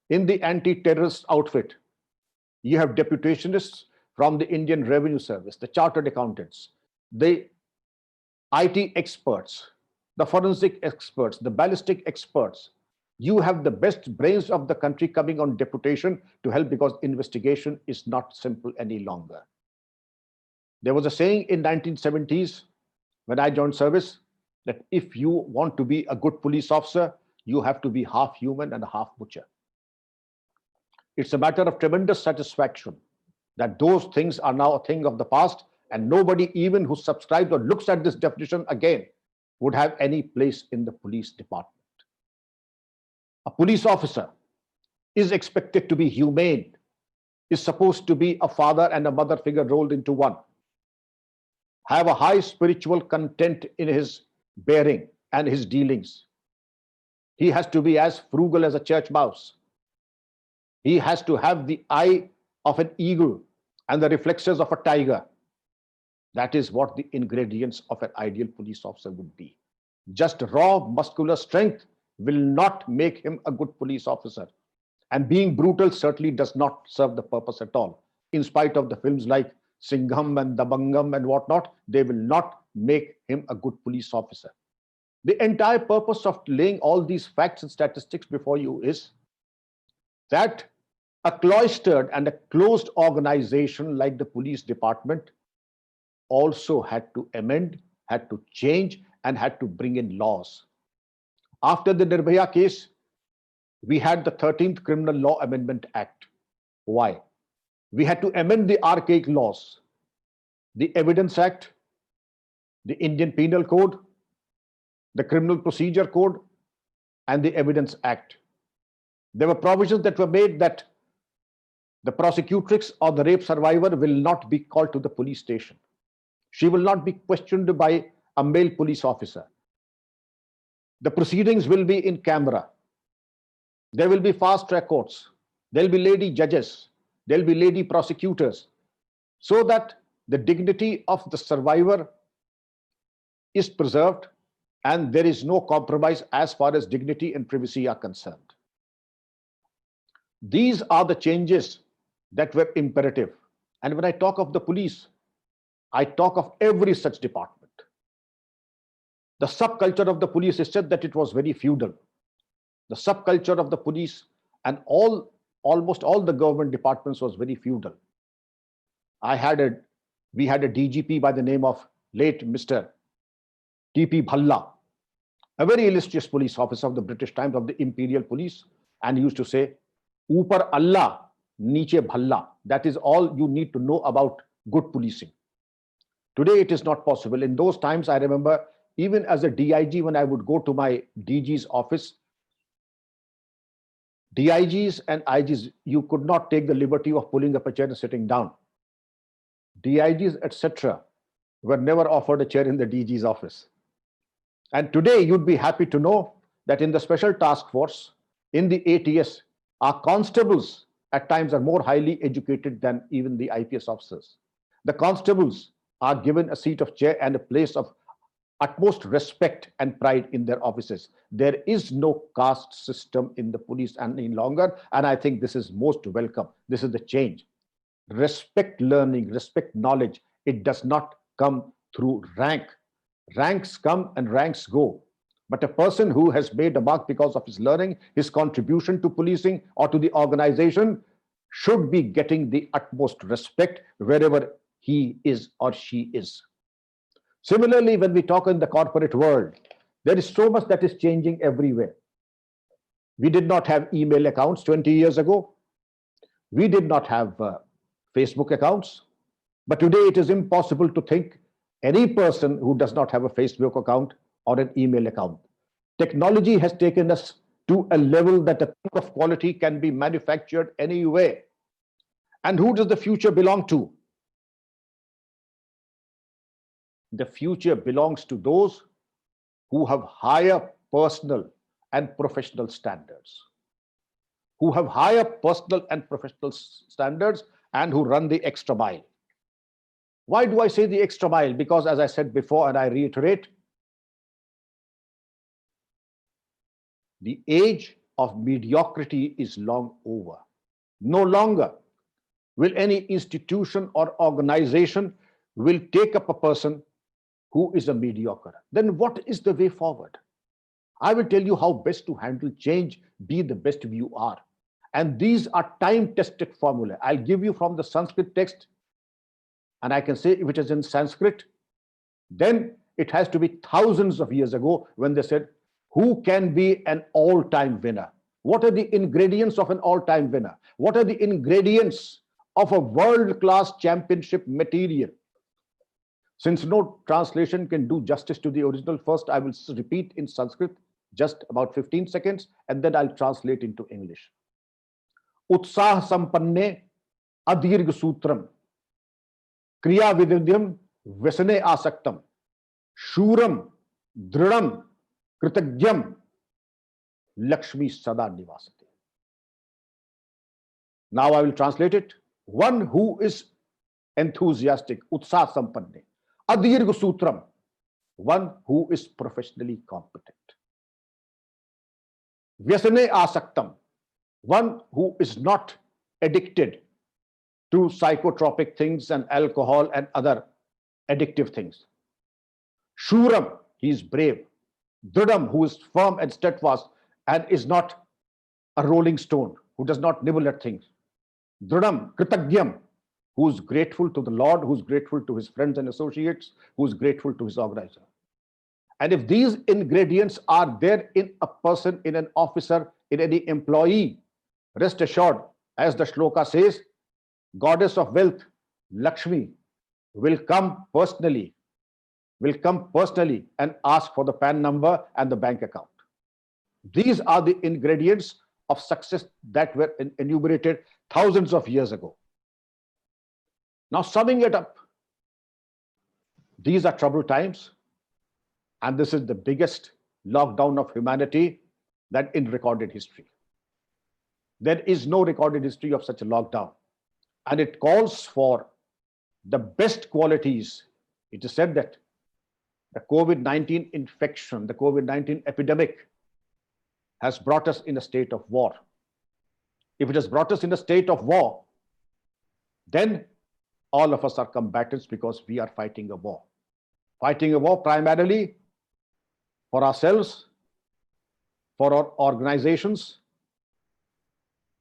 [SPEAKER 3] in the anti-terrorist outfit, you have deputationists from the Indian Revenue Service, the chartered accountants, the IT experts, the forensic experts, the ballistic experts. You have the best brains of the country coming on deputation to help, because investigation is not simple any longer. There was a saying in 1970s when I joined service that if you want to be a good police officer, you have to be half human and half butcher. It's a matter of tremendous satisfaction that those things are now a thing of the past, and nobody even who subscribes or looks at this definition again would have any place in the police department. A police officer is expected to be humane, is supposed to be a father and a mother figure rolled into one, have a high spiritual content in his bearing and his dealings. He has to be as frugal as a church mouse. He has to have the eye of an eagle and the reflexes of a tiger. That is what the ingredients of an ideal police officer would be. Just raw muscular strength will not make him a good police officer. And being brutal certainly does not serve the purpose at all. In spite of the films like Singham and Dabangam and whatnot, they will not make him a good police officer. The entire purpose of laying all these facts and statistics before you is that a cloistered and a closed organization like the police department also had to amend, had to change, and had to bring in laws. After the Nirbhaya case, we had the 13th Criminal Law Amendment Act. Why? We had to amend the archaic laws, the Evidence Act, the Indian Penal Code, the Criminal Procedure Code, and the Evidence Act. There were provisions that were made that the prosecutrix or the rape survivor will not be called to the police station. She will not be questioned by a male police officer. The proceedings will be in camera. There will be fast track courts. There will be lady judges. There will be lady prosecutors, so that the dignity of the survivor is preserved and there is no compromise as far as dignity and privacy are concerned. These are the changes that were imperative. And when I talk of the police, I talk of every such department. The subculture of the police is said that it was very feudal. The subculture of the police and almost all the government departments was very feudal. We had a DGP by the name of late Mr. T.P. Bhalla, a very illustrious police officer of the British Times, of the Imperial Police, and he used to say, Upar Allah, Niche Bhalla. That is all you need to know about good policing. Today it is not possible. In those times, I remember, even as a DIG, when I would go to my DG's office, DIGs and IGs, you could not take the liberty of pulling up a chair and sitting down. DIGs, etc., were never offered a chair in the DG's office. And today you'd be happy to know that in the Special Task Force, in the ATS, our constables at times are more highly educated than even the IPS officers. The constables are given a seat of chair and a place of utmost respect and pride in their offices. There is no caste system in the police any longer, and I think this is most welcome. This is the change. Respect learning, respect knowledge. It does not come through rank. Ranks come and ranks go. But a person who has made a mark because of his learning, his contribution to policing or to the organization, should be getting the utmost respect wherever he is or she is. Similarly, when we talk in the corporate world, there is so much that is changing everywhere. We did not have email accounts 20 years ago. We did not have Facebook accounts. But today it is impossible to think any person who does not have a Facebook account or an email account. Technology has taken us to a level that a thing of quality can be manufactured anywhere. And who does the future belong to? The future belongs to those who have higher personal and professional standards, who have higher personal and professional standards and who run the extra mile. Why do I say the extra mile? Because as I said before, and I reiterate, the age of mediocrity is long over. No longer will any institution or organization will take up a person who is a mediocre. Then what is the way forward? I will tell you how best to handle change, be the best you are. And these are time-tested formulae. I'll give you from the Sanskrit text and I can say if it is in Sanskrit, then it has to be thousands of years ago when they said, who can be an all-time winner? What are the ingredients of an all-time winner? What are the ingredients of a world-class championship material? Since no translation can do justice to the original, first I will repeat in Sanskrit just about 15 seconds, and then I'll translate into English. Utsah sampanne adirg sutram kriya vididyam vyasane asaktam shuram dridam kritagyam Lakshmi sada nivasate. Now I will translate it. One who is enthusiastic, utsah sampanne, adirg sutram, one who is professionally competent. Vyasane asaktam, one who is not addicted to psychotropic things and alcohol and other addictive things. Shuram, he is brave. Dridam, who is firm and steadfast and is not a rolling stone, who does not nibble at things. Dridam, kritagyam, who is grateful to the Lord, who is grateful to his friends and associates, who is grateful to his organizer. And if these ingredients are there in a person, in an officer, in any employee, rest assured, as the shloka says, goddess of wealth, Lakshmi, will come personally and ask for the PAN number and the bank account. These are the ingredients of success that were enumerated thousands of years ago. Now, summing it up, these are troubled times, and this is the biggest lockdown of humanity that in recorded history. There is no recorded history of such a lockdown, and it calls for the best qualities. It is said that the COVID-19 infection, the COVID-19 epidemic has brought us in a state of war. If it has brought us in a state of war, then all of us are combatants because we are fighting a war. Fighting a war primarily for ourselves, for our organizations,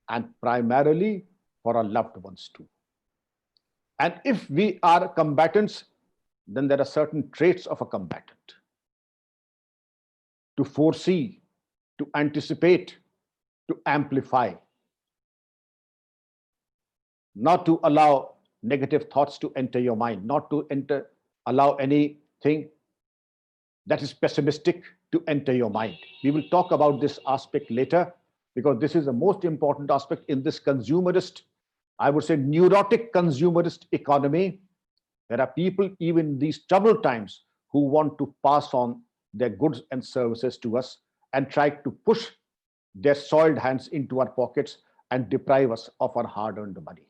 [SPEAKER 3] and primarily for our loved ones too. And if we are combatants, then there are certain traits of a combatant. To foresee, to anticipate, to amplify, not to allow negative thoughts to enter your mind, not to allow anything that is pessimistic to enter your mind. We will talk about this aspect later because this is the most important aspect in this consumerist, I would say neurotic consumerist economy. There are people even in these troubled times who want to pass on their goods and services to us and try to push their soiled hands into our pockets and deprive us of our hard-earned money.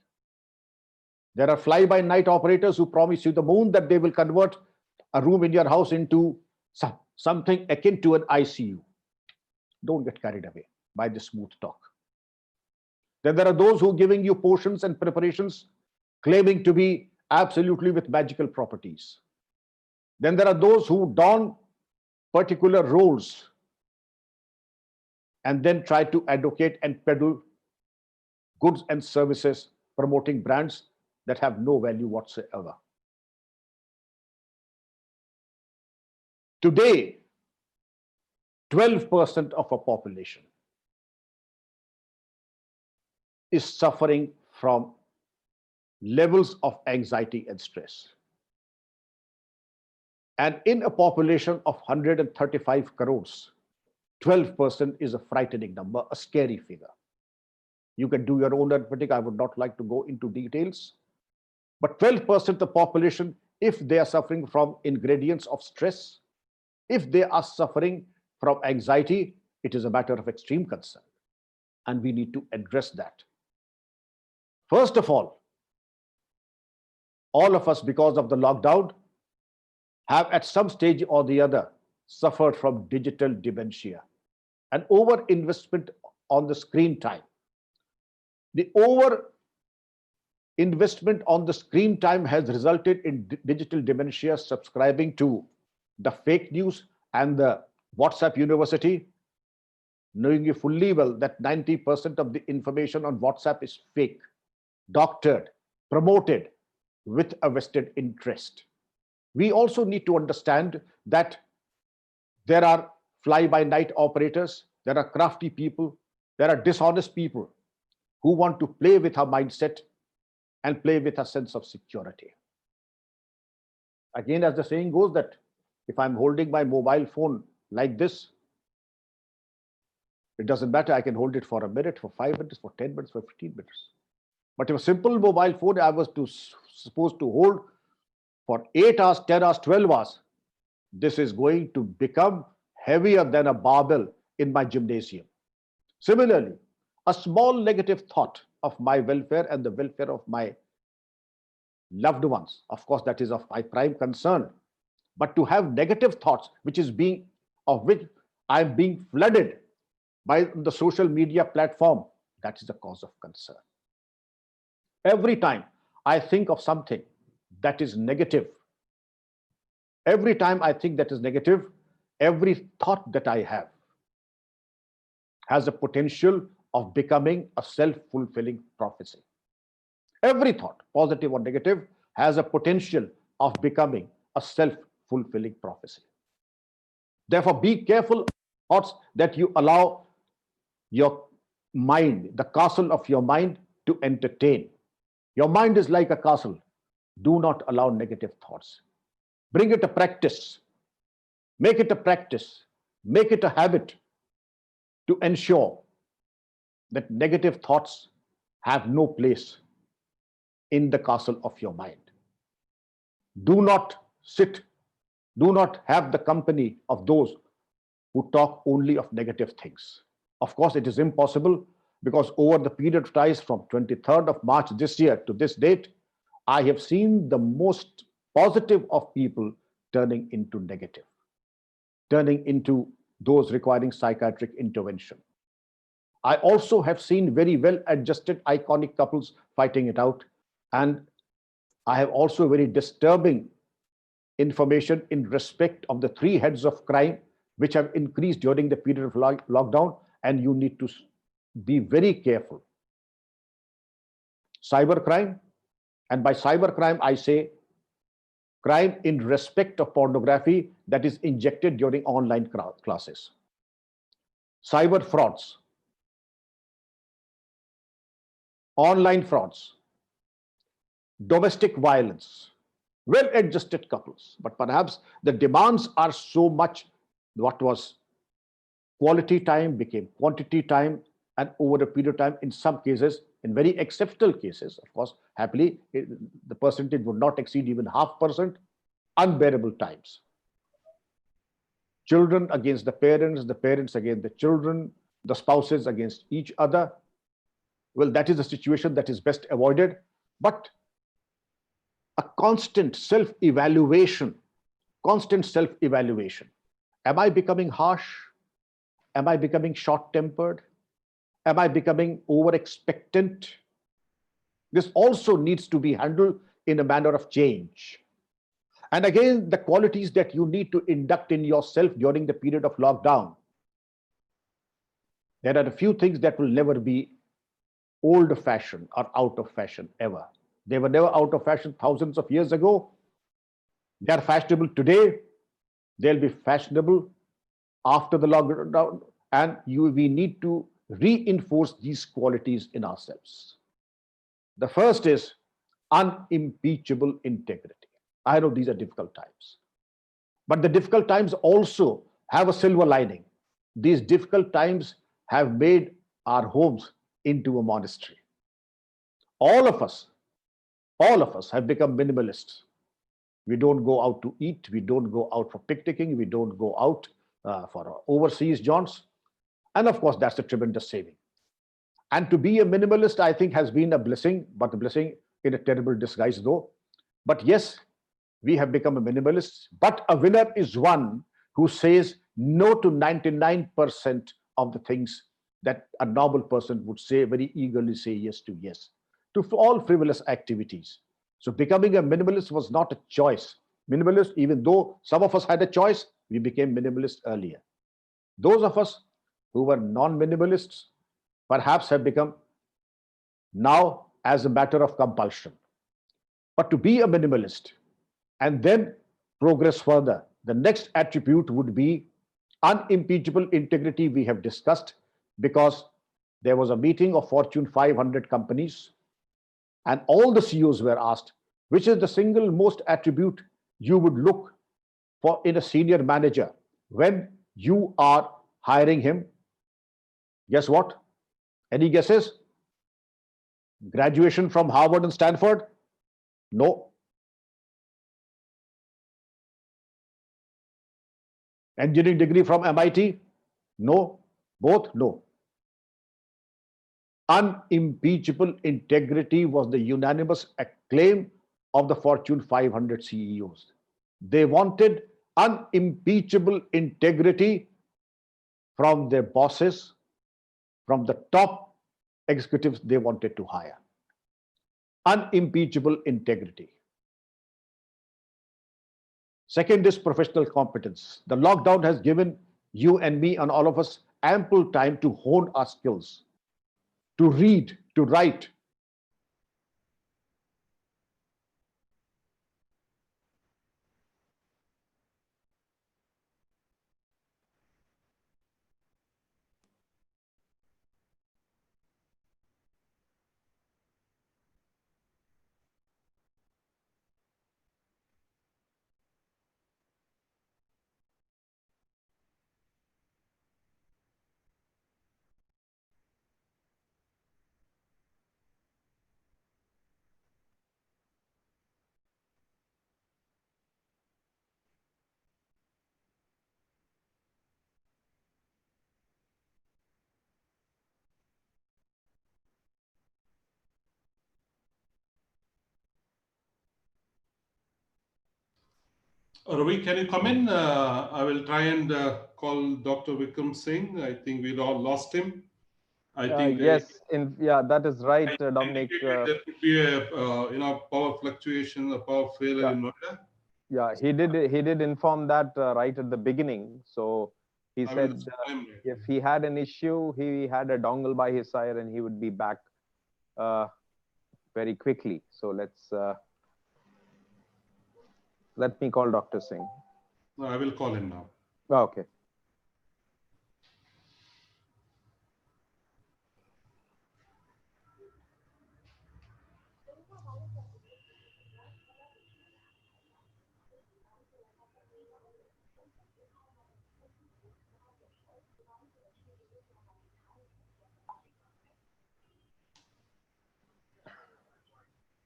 [SPEAKER 3] There are fly-by-night operators who promise you the moon that they will convert a room in your house into something akin to an ICU. Don't get carried away by the smooth talk. Then there are those who are giving you potions and preparations claiming to be absolutely with magical properties. Then there are those who don particular roles and then try to advocate and peddle goods and services promoting brands that have no value whatsoever. Today, 12% of our population is suffering from levels of anxiety and stress. And in a population of 135 crores, 12% is a frightening number, a scary figure. You can do your own arithmetic. I would not like to go into details. But 12% of the population, if they are suffering from ingredients of stress, if they are suffering from anxiety, it is a matter of extreme concern. And we need to address that. First of all of us, because of the lockdown, have at some stage or the other suffered from digital dementia, an over-investment on the screen time. The over-investment on the screen time has resulted in digital dementia, subscribing to the fake news and the WhatsApp University, knowing you fully well that 90% of the information on WhatsApp is fake, doctored, promoted, with a vested interest. We also need to understand that there are fly-by-night operators, there are crafty people, there are dishonest people who want to play with our mindset and play with a sense of security. Again, as the saying goes, that if I'm holding my mobile phone like this, it doesn't matter. I can hold it for a minute, for 5 minutes, for 10 minutes, for 15 minutes. But if a simple mobile phone I was supposed to hold for 8 hours, 10 hours, 12 hours, this is going to become heavier than a barbell in my gymnasium. Similarly, a small negative thought of my welfare and the welfare of my loved ones, of course, that is of my prime concern. But to have negative thoughts, which I'm being flooded by the social media platform, that is the cause of concern. Every time I think of something that is negative, every time I think that is negative, every thought that I have has a potential of becoming a self-fulfilling prophecy. Every thought, positive or negative, has a potential of becoming a self-fulfilling prophecy. Therefore, be careful of thoughts that you allow your mind, the castle of your mind, to entertain. Your mind is like a castle. Do not allow negative thoughts. Bring it a practice. Make it a practice. Make it a habit to ensure that negative thoughts have no place in the castle of your mind. Do not have the company of those who talk only of negative things. Of course, it is impossible, because over the period of time from 23rd of March this year to this date, I have seen the most positive of people turning into negative, turning into those requiring psychiatric intervention. I also have seen very well-adjusted, iconic couples fighting it out. And I have also very disturbing information in respect of the 3 heads of crime, which have increased during the period of lockdown, and you need to be very careful. Cybercrime, and by cybercrime I say crime in respect of pornography that is injected during online classes. Cyber frauds, online frauds, domestic violence, well-adjusted couples, but perhaps the demands are so much. What was quality time became quantity time, and over a period of time, in some cases, in very exceptional cases, of course, happily, the percentage would not exceed even 0.5%, unbearable times. Children against the parents against the children, the spouses against each other. Well, that is a situation that is best avoided, but a constant self-evaluation. Am I becoming harsh? Am I becoming short-tempered? Am I becoming over-expectant? This also needs to be handled in a manner of change. And again, the qualities that you need to induct in yourself during the period of lockdown. There are a few things that will never be old-fashioned or out of fashion ever. They were never out of fashion thousands of years ago. They are fashionable today. They'll be fashionable after the lockdown. And we need to reinforce these qualities in ourselves. The first is unimpeachable integrity. I know these are difficult times, but the difficult times also have a silver lining. These difficult times have made our homes into a monastery. All of us have become minimalists. We don't go out to eat. We don't go out for picnicking. We don't go out for overseas jaunts. And of course, that's a tremendous saving. And to be a minimalist, I think, has been a blessing, but a blessing in a terrible disguise though. But yes, we have become a minimalist, but a winner is one who says no to 99% of the things that a normal person would say, very eagerly say yes to all frivolous activities. So becoming a minimalist was not a choice. Minimalist, even though some of us had a choice, we became minimalist earlier. Those of us who were non-minimalists perhaps have become now as a matter of compulsion. But to be a minimalist and then progress further, the next attribute would be unimpeachable integrity. We have discussed, because there was a meeting of Fortune 500 companies and all the CEOs were asked, which is the single most attribute you would look for in a senior manager when you are hiring him? Guess what? Any guesses? Graduation from Harvard and Stanford? No. Engineering degree from MIT? No. Both? No. Unimpeachable integrity was the unanimous acclaim of the Fortune 500 CEOs. They wanted unimpeachable integrity from their bosses, from the top executives they wanted to hire. Unimpeachable integrity. Second is professional competence. The lockdown has given you and me and all of us ample time to hone our skills, to read, to write.
[SPEAKER 2] Ravi, can you come in? I will try and call Dr. Vikram Singh. I think we all lost him. I think
[SPEAKER 1] yes, that is right,
[SPEAKER 2] I
[SPEAKER 1] Dominic.
[SPEAKER 2] indicated there could be a power fluctuation, a power failure
[SPEAKER 1] Yeah.
[SPEAKER 2] in Noida.
[SPEAKER 1] Yeah, he did inform that right at the beginning. So he
[SPEAKER 2] I
[SPEAKER 1] said
[SPEAKER 2] will call him later.
[SPEAKER 1] if he had an issue, he had a dongle by his side and he would be back very quickly. So let me call Dr. Singh.
[SPEAKER 2] No, I will call him now.
[SPEAKER 1] Okay.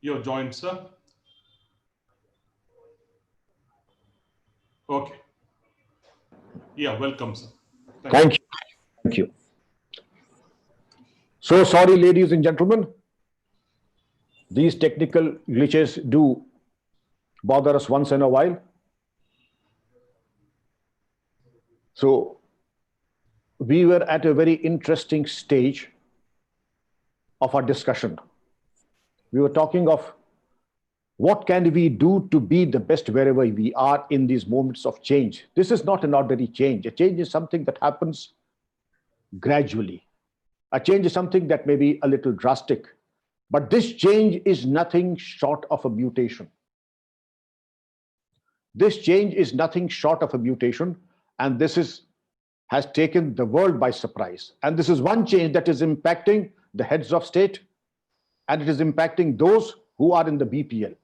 [SPEAKER 2] You're joined, sir. Okay. Yeah, welcome, sir.
[SPEAKER 3] Thank you. Thank you. So sorry, ladies and gentlemen. These technical glitches do bother us once in a while. So we were at a very interesting stage of our discussion. We were talking of what can we do to be the best wherever we are in these moments of change. This is not an ordinary change. A change is something that happens gradually. A change is something that may be a little drastic, but this change is nothing short of a mutation. This change is nothing short of a mutation, and has taken the world by surprise. And this is one change that is impacting the heads of state, and it is impacting those who are in the BPL.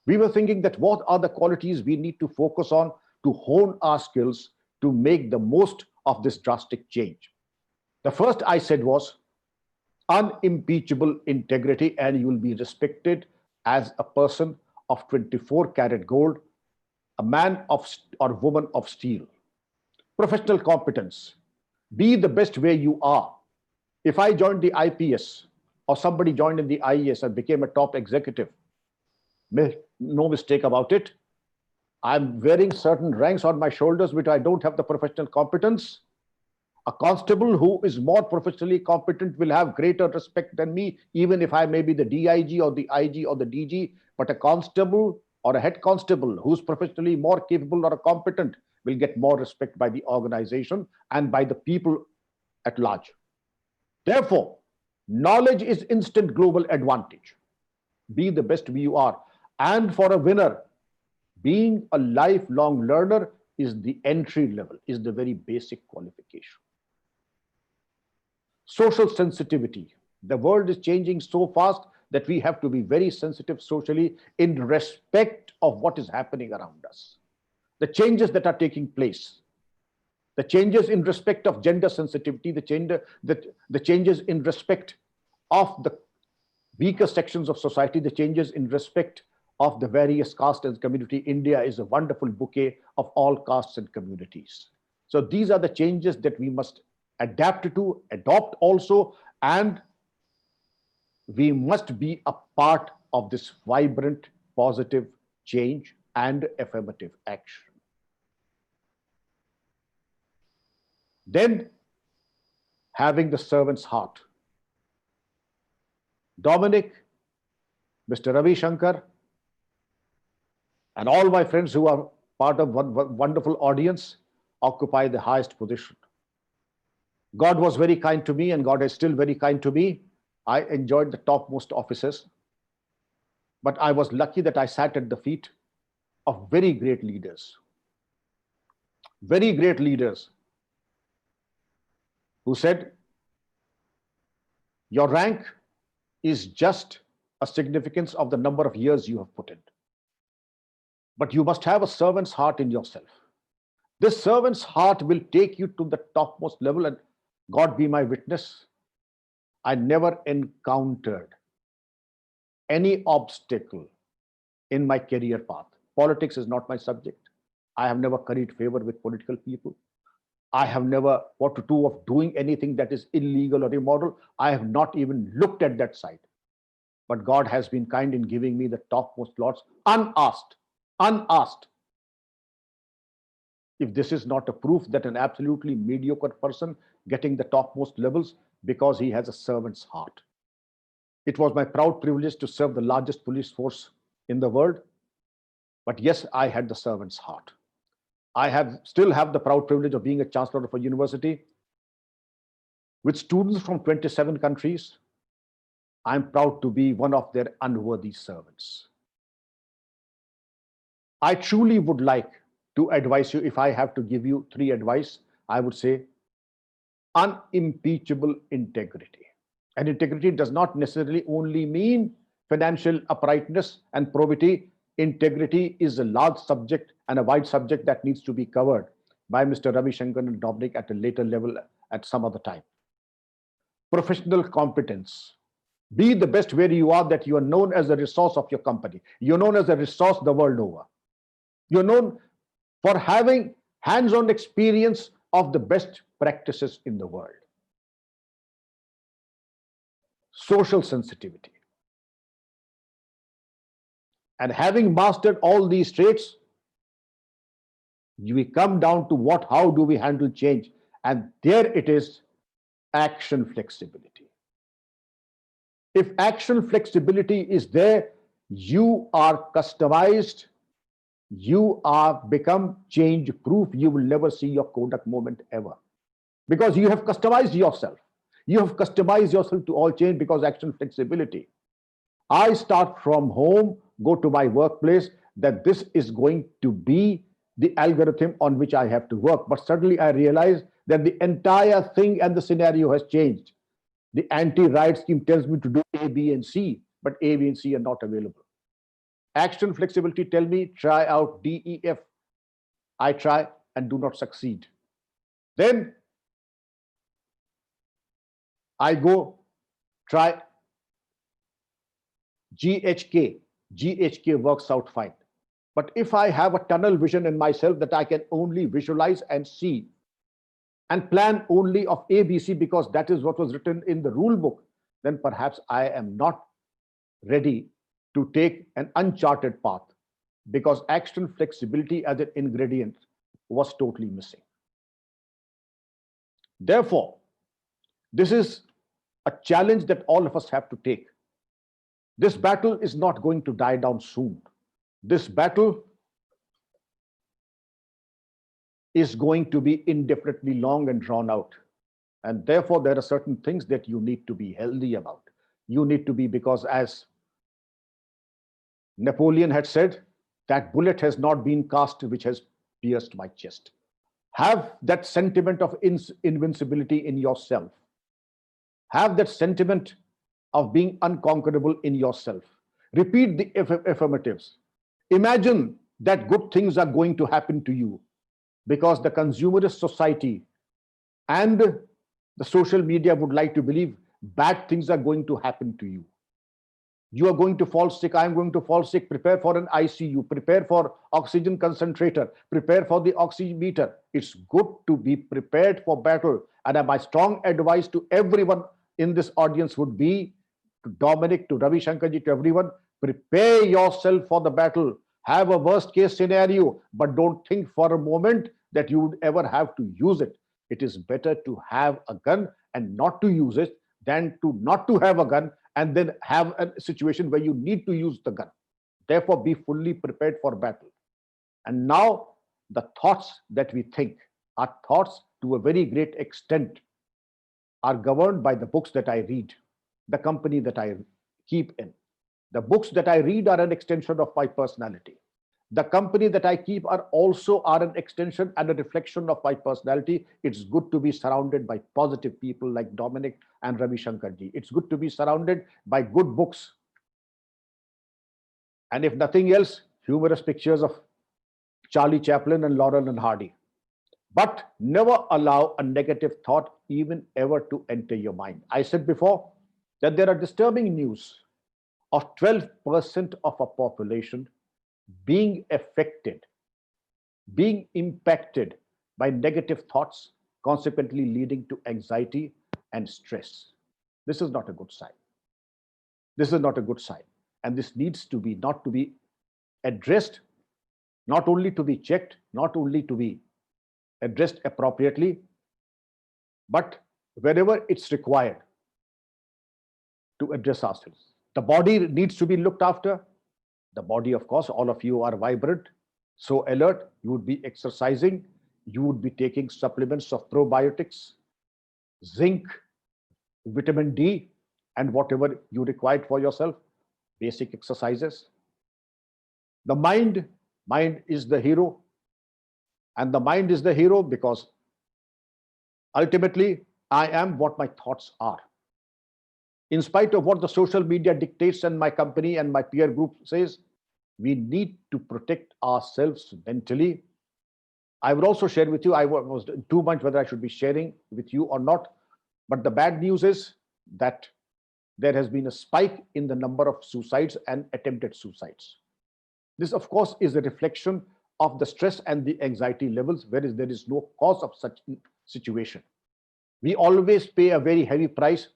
[SPEAKER 3] We were thinking that what are the qualities we need to focus on to hone our skills to make the most of this drastic change. The first I said was unimpeachable integrity, and you will be respected as a person of 24 karat gold, a man of or woman of steel. Professional competence. Be the best where you are. If I joined the IPS or somebody joined in the IES and became a top executive, no mistake about it, I'm wearing certain ranks on my shoulders which I don't have the professional competence. A constable who is more professionally competent will have greater respect than me, even if I may be the DIG or the IG or the DG. But a constable or a head constable who's professionally more capable or competent will get more respect by the organization and by the people at large. Therefore, knowledge is instant global advantage. Be the best you are. And for a winner, being a lifelong learner is the entry level, is the very basic qualification. Social sensitivity. The world is changing so fast that we have to be very sensitive socially in respect of what is happening around us. The changes that are taking place, the changes in respect of gender sensitivity, the changes in respect of the weaker sections of society, the changes in respect of the various castes and community. India is a wonderful bouquet of all castes and communities. So these are the changes that we must adapt to, adopt also, and we must be a part of this vibrant, positive change and affirmative action. Then, having the servant's heart. Dominic, Mr. Ravi Shankar, and all my friends who are part of one wonderful audience occupy the highest position. God was very kind to me, and God is still very kind to me. I enjoyed the topmost offices, but I was lucky that I sat at the feet of very great leaders who said, your rank is just a significance of the number of years you have put in. But you must have a servant's heart in yourself. This servant's heart will take you to the topmost level, and God be my witness, I never encountered any obstacle in my career path. Politics is not my subject. I have never curried favor with political people. I have never thought to do of doing anything that is illegal or immoral. I have not even looked at that side. But God has been kind in giving me the topmost lots unasked. If this is not a proof that an absolutely mediocre person getting the topmost levels because he has a servant's heart. It was my proud privilege to serve the largest police force in the world. But yes, I had the servant's heart. I still have the proud privilege of being a chancellor of a university with students from 27 countries. I'm proud to be one of their unworthy servants. I truly would like to advise you, if I have to give you 3 advice, I would say unimpeachable integrity. And integrity does not necessarily only mean financial uprightness and probity. Integrity is a large subject and a wide subject that needs to be covered by Mr. Ravi Shankar and Dominic at a later level at some other time. Professional competence. Be the best where you are, that you are known as a resource of your company. You're known as a resource the world over. You're known for having hands-on experience of the best practices in the world. Social sensitivity. And having mastered all these traits, we come down to how do we handle change? And there it is, action flexibility. If action flexibility is there, you are customized, you are become change proof. You will never see your Kodak moment ever, because you have customized yourself. You have customized yourself to all change because action flexibility. I start from home, go to my workplace, that this is going to be the algorithm on which I have to work. But suddenly I realize that the entire thing and the scenario has changed. The anti-riot scheme tells me to do A, B, and C, but A, B, and C are not available. Action flexibility tell me try out D, E, F. I try and do not succeed. Then I go try GHK. GHK works out fine. But if I have a tunnel vision in myself that I can only visualize and see and plan only of ABC because that is what was written in the rule book, then perhaps I am not ready to take an uncharted path, because action flexibility as an ingredient was totally missing. Therefore, this is a challenge that all of us have to take. This battle is not going to die down soon. This battle is going to be indefinitely long and drawn out. And therefore, there are certain things that you need to be healthy about. You need to be, because as Napoleon had said, that bullet has not been cast which has pierced my chest. Have that sentiment of invincibility in yourself. Have that sentiment of being unconquerable in yourself. Repeat the affirmatives. Imagine that good things are going to happen to you, because the consumerist society and the social media would like to believe bad things are going to happen to you. You are going to fall sick. I am going to fall sick. Prepare for an ICU. Prepare for oxygen concentrator. Prepare for the oximeter. It's good to be prepared for battle. And my strong advice to everyone in this audience would be, to Dominic, to Ravi Shankarji, to everyone, prepare yourself for the battle. Have a worst case scenario, but don't think for a moment that you would ever have to use it. It is better to have a gun and not to use it than to not to have a gun and then have a situation where you need to use the gun. Therefore, be fully prepared for battle. And now, the thoughts that we think, our thoughts to a very great extent are governed by the books that I read, the company that I keep in. The books that I read are an extension of my personality. The company that I keep are an extension and a reflection of my personality. It's good to be surrounded by positive people like Dominic and Ravi Shankarji. It's good to be surrounded by good books. And if nothing else, humorous pictures of Charlie Chaplin and Laurel and Hardy. But never allow a negative thought even ever to enter your mind. I said before that there are disturbing news of 12% of a population being affected, being impacted by negative thoughts, consequently leading to anxiety and stress. This is not a good sign. This is not a good sign. And this needs to be not to be addressed, not only to be checked, not only to be addressed appropriately, but wherever it's required to address ourselves. The body needs to be looked after. The body, of course, all of you are vibrant, so alert. You would be exercising. You would be taking supplements of probiotics, zinc, vitamin D, and whatever you require for yourself, basic exercises. The mind is the hero. And the mind is the hero because ultimately I am what my thoughts are. In spite of what the social media dictates and my company and my peer group says, we need to protect ourselves mentally. I would also share with you, I was too much whether I should be sharing with you or not, but the bad news is that there has been a spike in the number of suicides and attempted suicides. This, of course, is a reflection of the stress and the anxiety levels, whereas there is no cause of such situation. We always pay a very heavy price.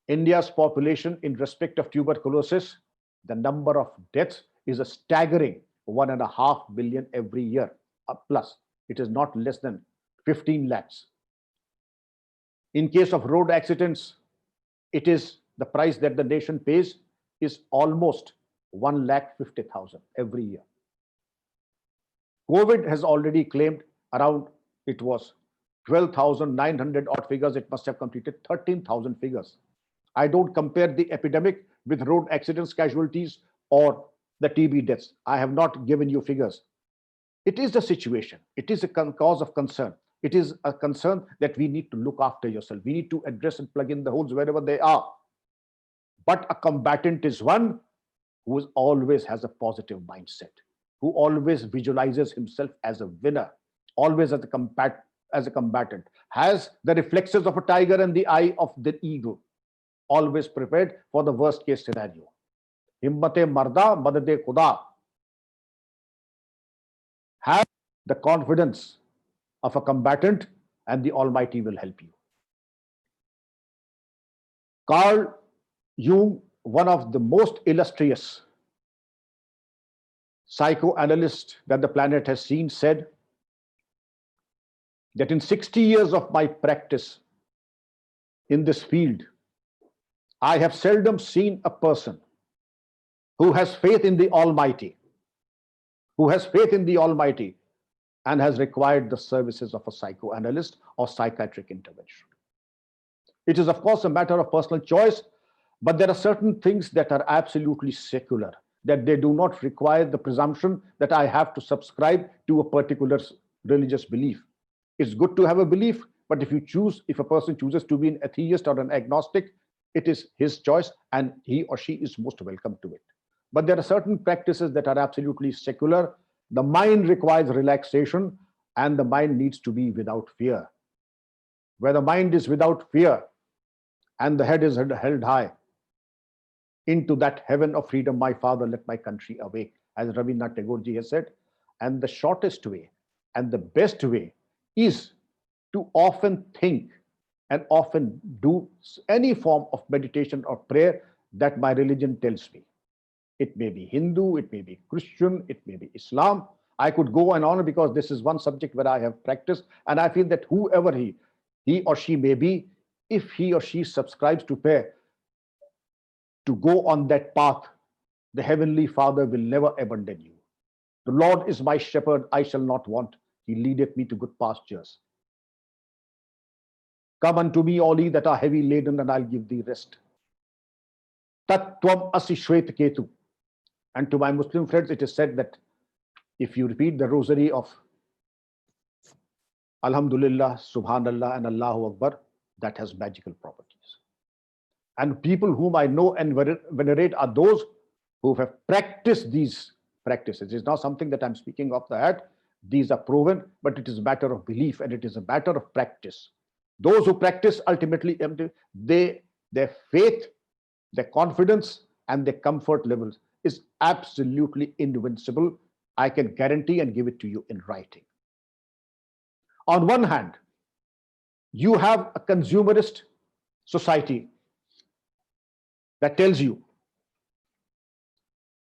[SPEAKER 3] India's population in respect of tuberculosis, the number of deaths is a staggering 1.5 billion every year, plus. It is not less than 15 lakhs. In case of road accidents, it is the price that the nation pays is almost 1,50,000 every year. COVID has already claimed around, it was 12,900 odd figures, it must have completed 13,000 figures. I don't compare the epidemic with road accidents, casualties, or the TB deaths. I have not given you figures. It is a situation. It is a cause of concern. It is a concern that we need to look after yourself. We need to address and plug in the holes wherever they are. But a combatant is one who always has a positive mindset, who always visualizes himself as a winner, always as a combatant, has the reflexes of a tiger and the eye of the eagle, always prepared for the worst case scenario. Himmate marda, madade khuda. Have the confidence of a combatant and the Almighty will help you. Carl Jung, one of the most illustrious psychoanalysts that the planet has seen, said that in 60 years of my practice in this field, I have seldom seen a person who has faith in the Almighty, and has required the services of a psychoanalyst or psychiatric intervention. It is, of course, a matter of personal choice, but there are certain things that are absolutely secular, that they do not require the presumption that I have to subscribe to a particular religious belief. It's good to have a belief, but if a person chooses to be an atheist or an agnostic, it is his choice and he or she is most welcome to it. But there are certain practices that are absolutely secular. The mind requires relaxation and the mind needs to be without fear. Where the mind is without fear and the head is held high, into that heaven of freedom, my father, let my country awake, as Rabindranath Tagore ji has said. And the shortest way and the best way is to often think and often do any form of meditation or prayer that my religion tells me. It may be Hindu, it may be Christian, it may be Islam. I could go on because this is one subject where I have practiced, and I feel that whoever he or she may be, if he or she subscribes to prayer, to go on that path, the Heavenly Father will never abandon you. The Lord is my shepherd, I shall not want. He leadeth me to good pastures. Come unto me, all ye that are heavy laden, and I'll give thee rest. Tat tvam asi shwet ketu. And to my Muslim friends, it is said that if you repeat the rosary of Alhamdulillah, Subhanallah, and Allahu Akbar, that has magical properties. And people whom I know and venerate are those who have practiced these practices. It's not something that I'm speaking off the hat. These are proven, but it is a matter of belief and it is a matter of practice. Those who practice ultimately, their faith, their confidence, and their comfort levels is absolutely invincible. I can guarantee and give it to you in writing. On one hand, you have a consumerist society that tells you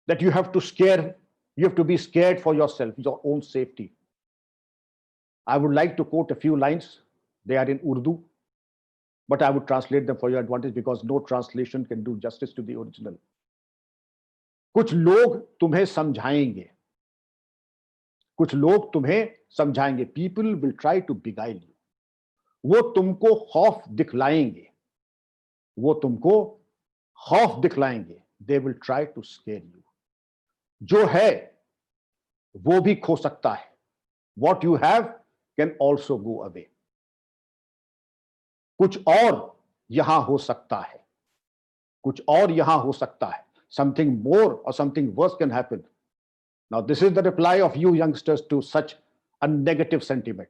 [SPEAKER 3] that you have to be scared for yourself, your own safety. I would like to quote a few lines. They are in Urdu, but I would translate them for your advantage because no translation can do justice to the original. कुछ लोग तुम्हें समझाएंगे, कुछ लोग तुम्हें समझाएंगे. People will try to beguile you. वो तुमको खौफ दिखलाएंगे, वो तुमको खौफ दिखलाएंगे. They will try to scare you. जो है वो भी खो सकता है. What you have can also go away. कुछ और यहां हो सकता है, कुछ और यहां हो सकता है. Something more or something worse can happen. Now, this is the reply of you youngsters to such a negative sentiment.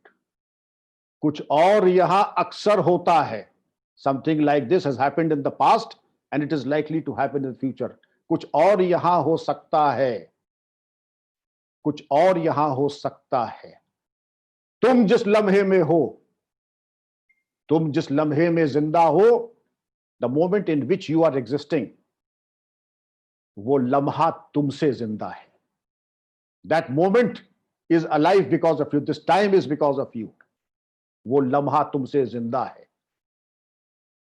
[SPEAKER 3] कुछ और यहां अक्सर होता है. Something like this has happened in the past and it is likely to happen in the future. कुछ और यहां हो सकता है, कुछ और यहां हो सकता है. तुम जिस लम्हे में हो, तुम जिस लम्हे में जिंदा हो, the moment in which you are existing, वो लम्हा तुमसे जिंदा है. That moment is alive because of you. This time is because of you. वो लम्हा तुमसे जिंदा है.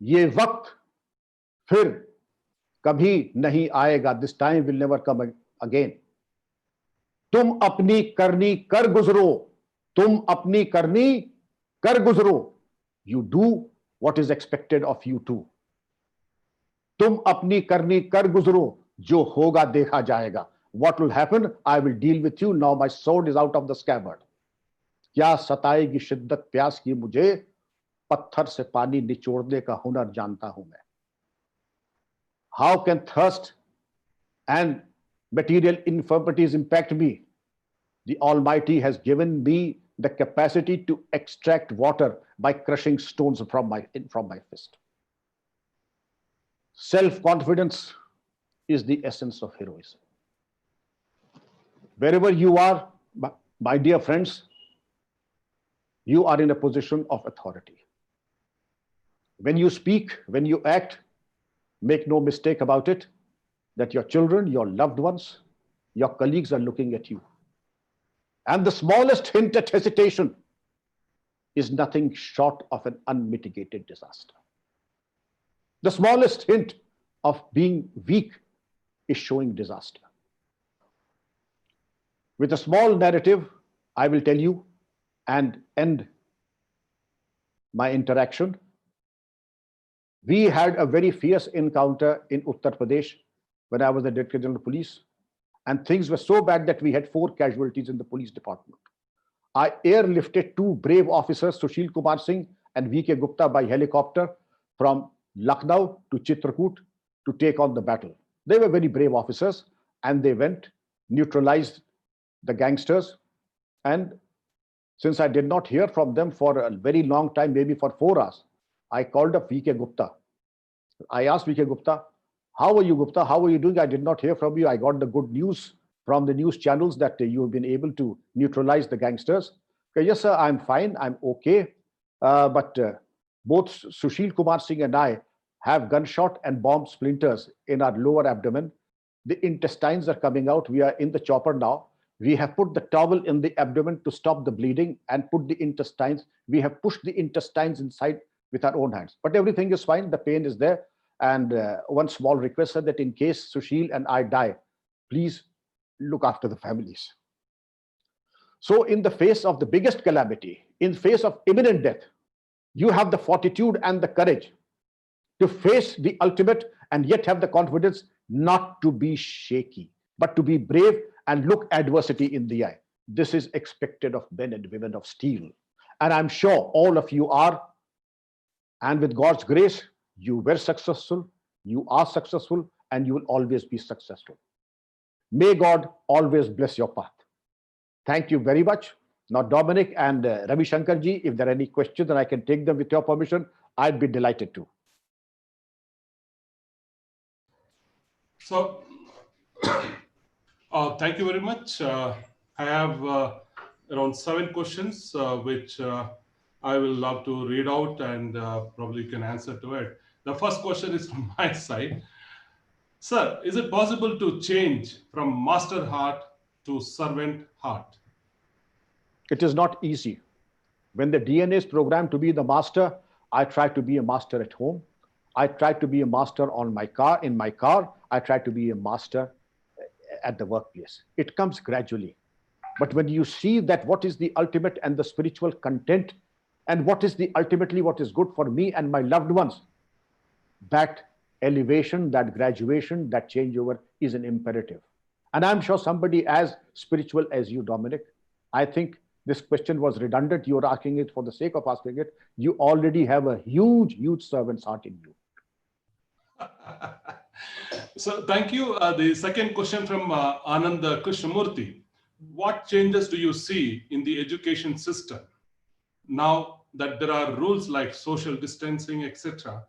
[SPEAKER 3] ये वक्त फिर कभी नहीं आएगा. This time will never come again. तुम अपनी करनी कर गुजरो, तुम अपनी करनी कर गुजरो. You do what is expected of you too. तुम अपनी करनी कर गुजरो, जो होगा देखा जाएगा. What will happen? I will deal with you. Now my sword is out of the scabbard. क्या सताएगी शिद्दत प्यास की मुझे, पत्थर से पानी निचोड़ने का हुनर जानता हूं मैं. How can thirst and material infirmities impact me? The Almighty has given me the capacity to extract water by crushing stones from my fist. Self-confidence is the essence of heroism. Wherever you are, my dear friends, you are in a position of authority. When you speak, when you act, make no mistake about it, that your children, your loved ones, your colleagues are looking at you. And the smallest hint at hesitation is nothing short of an unmitigated disaster. The smallest hint of being weak is showing disaster. With a small narrative, I will tell you and end my interaction. We had a very fierce encounter in Uttar Pradesh when I was the Director General of Police. and things were so bad that we had 4 casualties in the police department. I airlifted 2 brave officers, Sushil Kumar Singh and V.K. Gupta, by helicopter from Lucknow to Chitrakoot to take on the battle. They were very brave officers, and they went, neutralized the gangsters. And since I did not hear from them for a very long time, maybe for 4 hours, I called up V.K. Gupta. I asked V.K. Gupta, how are you, Gupta? How are you doing? I did not hear from you. I got the good news from the news channels that you have been able to neutralize the gangsters. Okay, yes, sir, I'm fine. I'm okay. But both Sushil Kumar Singh and I have gunshot and bomb splinters in our lower abdomen. The intestines are coming out. We are in the chopper now. We have put the towel in the abdomen to stop the bleeding and put the intestines. We have pushed the intestines inside with our own hands. But everything is fine. The pain is there. And one small request, sir, that in case Sushil and I die, please look after the families. So in the face of the biggest calamity, in face of imminent death, you have the fortitude and the courage to face the ultimate and yet have the confidence not to be shaky, but to be brave and look adversity in the eye. This is expected of men and women of steel. And I'm sure all of you are. And with God's grace, you were successful, you are successful, and you will always be successful. May God always bless your path. Thank you very much. Now, Dominic and Ravi Shankar ji, if there are any questions and I can take them with your permission, I'd be delighted to.
[SPEAKER 2] So, thank you very much. I have around 7 questions, which I will love to read out, and probably you can answer to it. The first question is from my side. Sir, is it possible to change from master heart to servant heart?
[SPEAKER 3] It is not easy. When the DNA is programmed to be the master, I try to be a master at home. I try to be a master in my car. I try to be a master at the workplace. It comes gradually. But when you see that what is the ultimate and the spiritual content, and what is the ultimately what is good for me and my loved ones, that elevation, that graduation, that changeover is an imperative. And I'm sure somebody as spiritual as you, Dominic, I think this question was redundant. You're asking it for the sake of asking it. You already have a huge, huge servant's heart in you.
[SPEAKER 2] So thank you. The second question from Anand Krishnamurthy. What changes do you see in the education system now that there are rules like social distancing, etc.?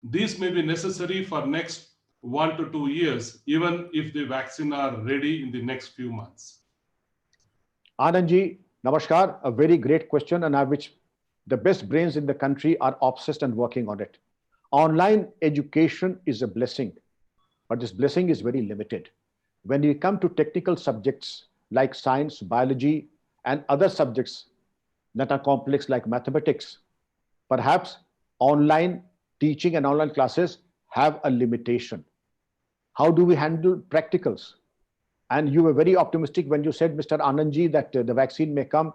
[SPEAKER 2] These may be necessary for next 1 to 2 years, even if the vaccine are ready in the next few months.
[SPEAKER 3] Anandji, namaskar. A very great question, and which the best brains in the country are obsessed and working on it. Online education is a blessing, but this blessing is very limited. When you come to technical subjects like science, biology, and other subjects that are complex like mathematics, perhaps online teaching and online classes have a limitation. How do we handle practicals? And you were very optimistic when you said, Mr. Anandji, that the vaccine may come.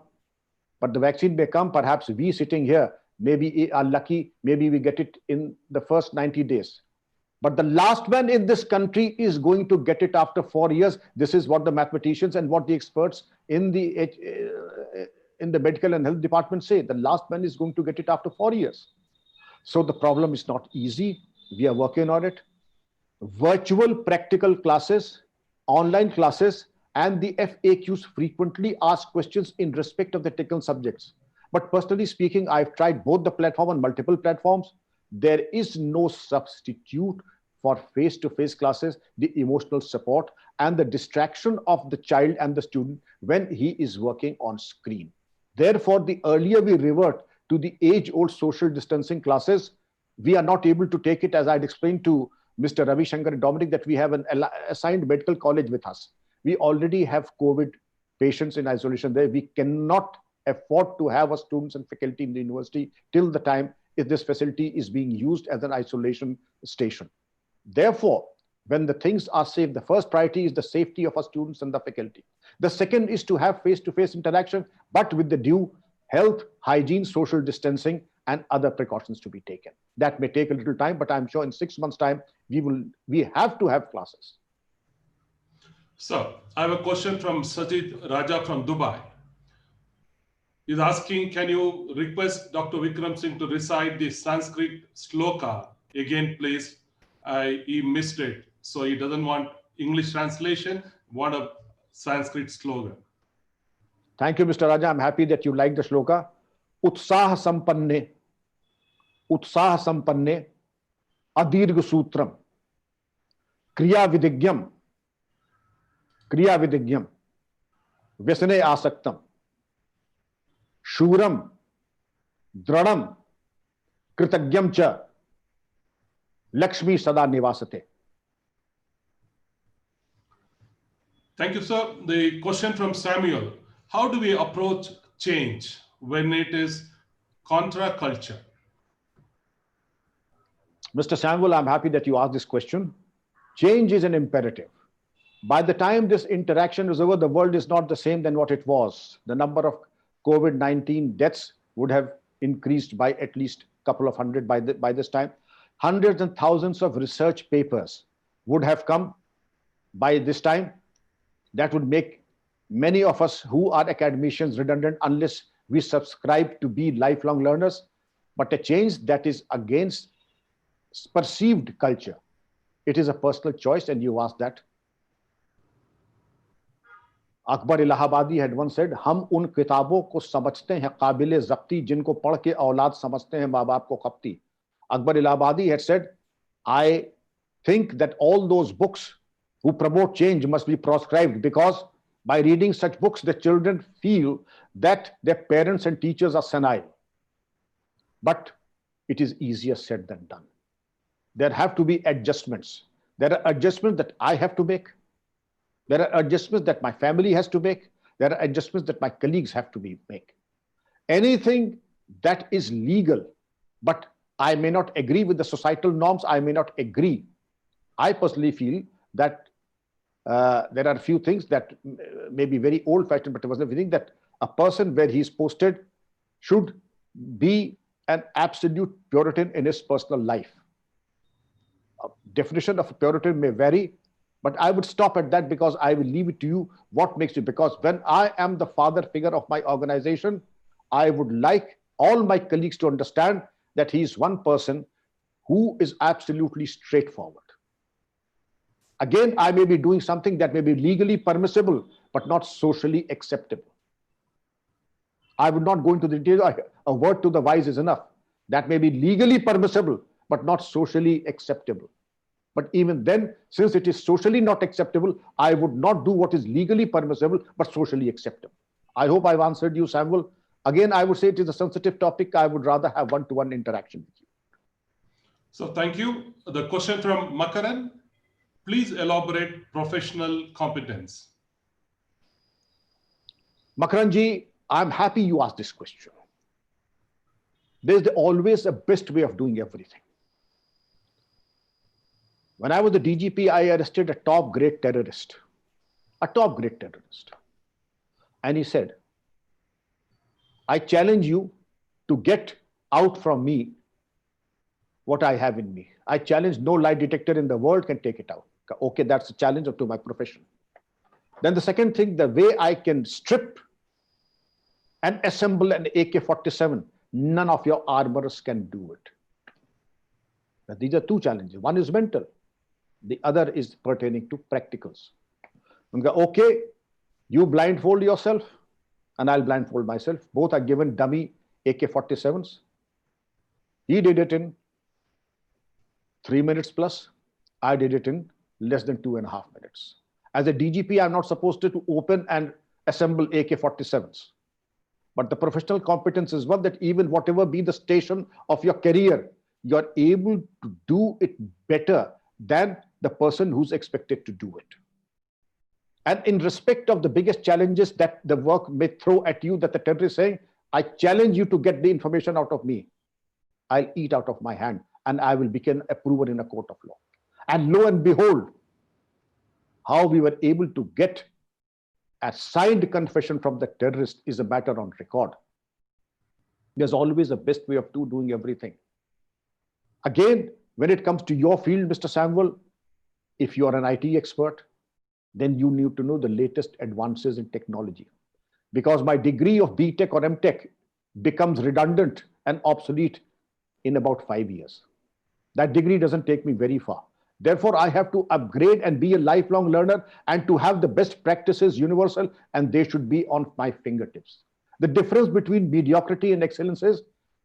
[SPEAKER 3] But the vaccine may come, perhaps we sitting here, maybe are lucky, maybe we get it in the first 90 days. But the last man in this country is going to get it after 4 years. This is what the mathematicians and what the experts in the medical and health department say. The last man is going to get it after 4 years. So the problem is not easy. We are working on it. Virtual practical classes, online classes, and the FAQs frequently ask questions in respect of the technical subjects. But personally speaking, I've tried both the platform on multiple platforms. There is no substitute for face-to-face classes, the emotional support, and the distraction of the child and the student when he is working on screen. Therefore, the earlier we revert to the age-old social distancing classes, we are not able to take it, as I'd explained to Mr. Ravi Shankar and Dominic, that we have an assigned medical college with us. We already have COVID patients in isolation there. We cannot afford to have our students and faculty in the university till the time if this facility is being used as an isolation station. Therefore, when the things are safe, the first priority is the safety of our students and the faculty. The second is to have face-to-face interaction, but with the due health, hygiene, social distancing, and other precautions to be taken. That may take a little time, but I'm sure in 6 months' time, we have to have classes.
[SPEAKER 2] So I have a question from Sajid Raja from Dubai. He's asking, can you request Dr. Vikram Singh to recite the Sanskrit sloka again, please? He missed it. So he doesn't want English translation, want a Sanskrit slogan.
[SPEAKER 3] Thank you, Mr. Raja. I'm happy that you like the shloka. Utsah sampanne, adirgha sutram, kriya vidigyam, vyasane asaktam, shuram, dradam, kritagyam cha, lakshmi sada nivasate.
[SPEAKER 2] Thank you, sir. The question from Samuel. How do we approach change when it is contra culture?
[SPEAKER 3] Mr. Samuel, I'm happy that you asked this question. Change is an imperative. By the time this interaction is over, the world is not the same than what it was. The number of COVID-19 deaths would have increased by at least a couple of hundred by this time. Hundreds and thousands of research papers would have come by this time. That would make many of us who are academicians redundant unless we subscribe to be lifelong learners. But a change that is against perceived culture, it is a personal choice, and you asked that. Akbar Allahabadi had once said, "Hum un kitabo ko samajhte hain qabile zabti, jinko padh ke aulad samajhte hain maa baap ko khapti." Akbar Allahabadi had said, "I think that all those books who promote change must be proscribed, because by reading such books, the children feel that their parents and teachers are senile." But it is easier said than done. There have to be adjustments. There are adjustments that I have to make. There are adjustments that my family has to make. There are adjustments that my colleagues have to make. Anything that is legal, but I may not agree with the societal norms, I may not agree. I personally feel that there are a few things that may be very old-fashioned, but there was everything that a person where he's posted should be an absolute Puritan in his personal life. A definition of a Puritan may vary, but I would stop at that, because I will leave it to you what makes you. Because when I am the father figure of my organization, I would like all my colleagues to understand that he is one person who is absolutely straightforward. Again, I may be doing something that may be legally permissible, but not socially acceptable. I would not go into the details. A word to the wise is enough. That may be legally permissible, but not socially acceptable. But even then, since it is socially not acceptable, I would not do what is legally permissible, but socially acceptable. I hope I've answered you, Samuel. Again, I would say it is a sensitive topic. I would rather have one-to-one interaction with you.
[SPEAKER 2] So thank you. The question from Makaran. Please elaborate professional competence.
[SPEAKER 3] Makaranji, I'm happy you asked this question. There's always a best way of doing everything. When I was the DGP, I arrested a top-grade terrorist. And he said, "I challenge you to get out from me what I have in me. I challenge no lie detector in the world can take it out." Okay, that's a challenge to my profession. Then the second thing, the way I can strip and assemble an AK-47, none of your armorers can do it. Now, these are two challenges. One is mental. The other is pertaining to practicals. Okay, you blindfold yourself and I'll blindfold myself. Both are given dummy AK-47s. He did it in 3 minutes plus. I did it in less than 2.5 minutes. As a DGP, I'm not supposed to open and assemble AK-47s. But the professional competence is one that even whatever be the station of your career, you're able to do it better than the person who's expected to do it. And in respect of the biggest challenges that the work may throw at you, that the terrorist is saying, I challenge you to get the information out of me. I'll eat out of my hand and I will become a prover in a court of law. And lo and behold, how we were able to get a signed confession from the terrorist is a matter on record. There's always a best way of doing everything. Again, when it comes to your field, Mr. Samuel, if you are an IT expert, then you need to know the latest advances in technology. Because my degree of BTech or MTech becomes redundant and obsolete in about 5 years. That degree doesn't take me very far. Therefore, I have to upgrade and be a lifelong learner and to have the best practices universal, and they should be on my fingertips. The difference between mediocrity and excellence is,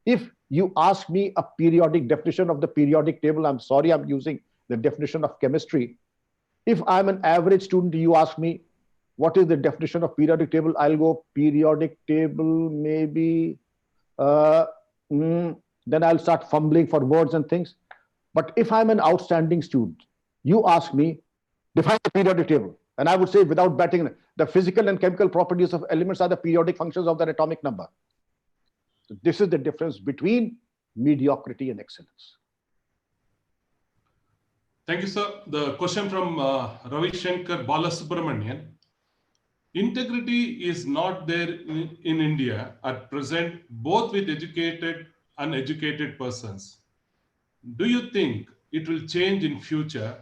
[SPEAKER 3] if you ask me a periodic definition of the periodic table, I'm sorry, I'm using the definition of chemistry. If I'm an average student, you ask me, what is the definition of periodic table? I'll go periodic table, maybe. Then I'll start fumbling for words and things. But if I'm an outstanding student, you ask me, define the periodic table. And I would say, without batting, the physical and chemical properties of elements are the periodic functions of their atomic number. So this is the difference between mediocrity and excellence.
[SPEAKER 2] Thank you, sir. The question from Ravi Shankar Balasubramanian. Integrity is not there in India at present, both with educated and uneducated persons. Do you think it will change in future?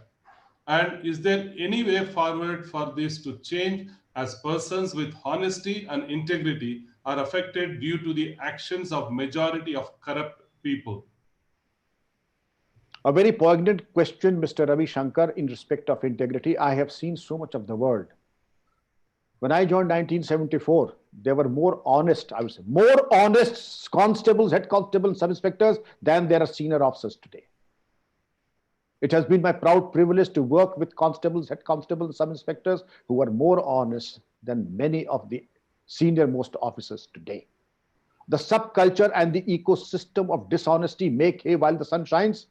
[SPEAKER 2] And is there any way forward for this to change, as persons with honesty and integrity are affected due to the actions of majority of corrupt people?
[SPEAKER 3] A very poignant question, Mr. Ravi Shankar, in respect of integrity. I have seen so much of the world. When I joined 1974, there were more honest, I would say, more honest constables, head constables, and sub-inspectors than there are senior officers today. It has been my proud privilege to work with constables, head constables, and sub-inspectors who are more honest than many of the senior-most officers today. The subculture and the ecosystem of dishonesty, make hay while the sun shines,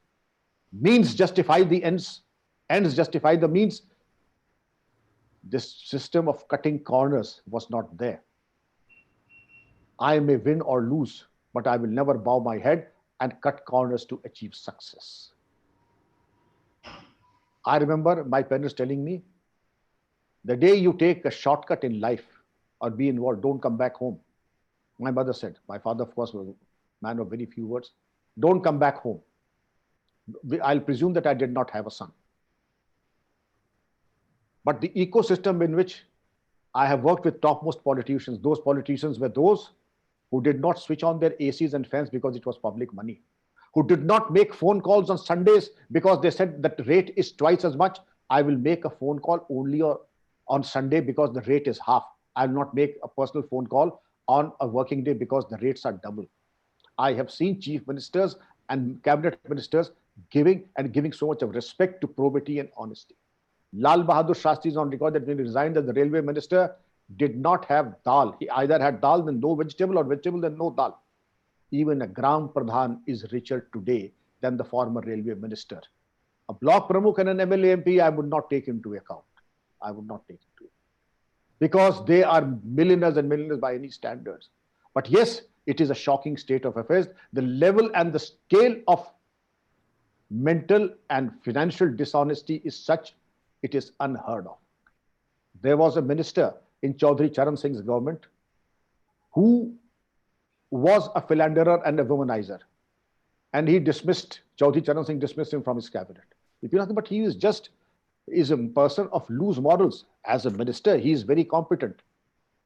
[SPEAKER 3] means justify the ends, ends justify the means. This system of cutting corners was not there. I may win or lose, but I will never bow my head and cut corners to achieve success. I remember my parents telling me, the day you take a shortcut in life or be involved, don't come back home. My mother said, my father, of course, was a man of very few words, don't come back home. I'll presume that I did not have a son. But the ecosystem in which I have worked with topmost politicians, those politicians were those who did not switch on their ACs and fans because it was public money, who did not make phone calls on Sundays because they said that the rate is twice as much. I will make a phone call only on Sunday because the rate is half. I will not make a personal phone call on a working day because the rates are double. I have seen chief ministers and cabinet ministers giving so much of respect to probity and honesty. Lal Bahadur Shastri is on record that when he resigned as the railway minister, did not have dal. He either had dal, then no vegetable, or vegetable, then no dal. Even a Gram Pradhan is richer today than the former railway minister. A block pramukh and an MLA MP, I would not take into account. I would not take into account. Because they are millionaires and millionaires by any standards. But yes, it is a shocking state of affairs. The level and the scale of mental and financial dishonesty is such, it is unheard of. There was a minister in Chaudhry Charan Singh's government who was a philanderer and a womanizer. And he dismissed, Chaudhry Charan Singh dismissed him from his cabinet. If you know, but he is a person of loose morals. As a minister, he is very competent.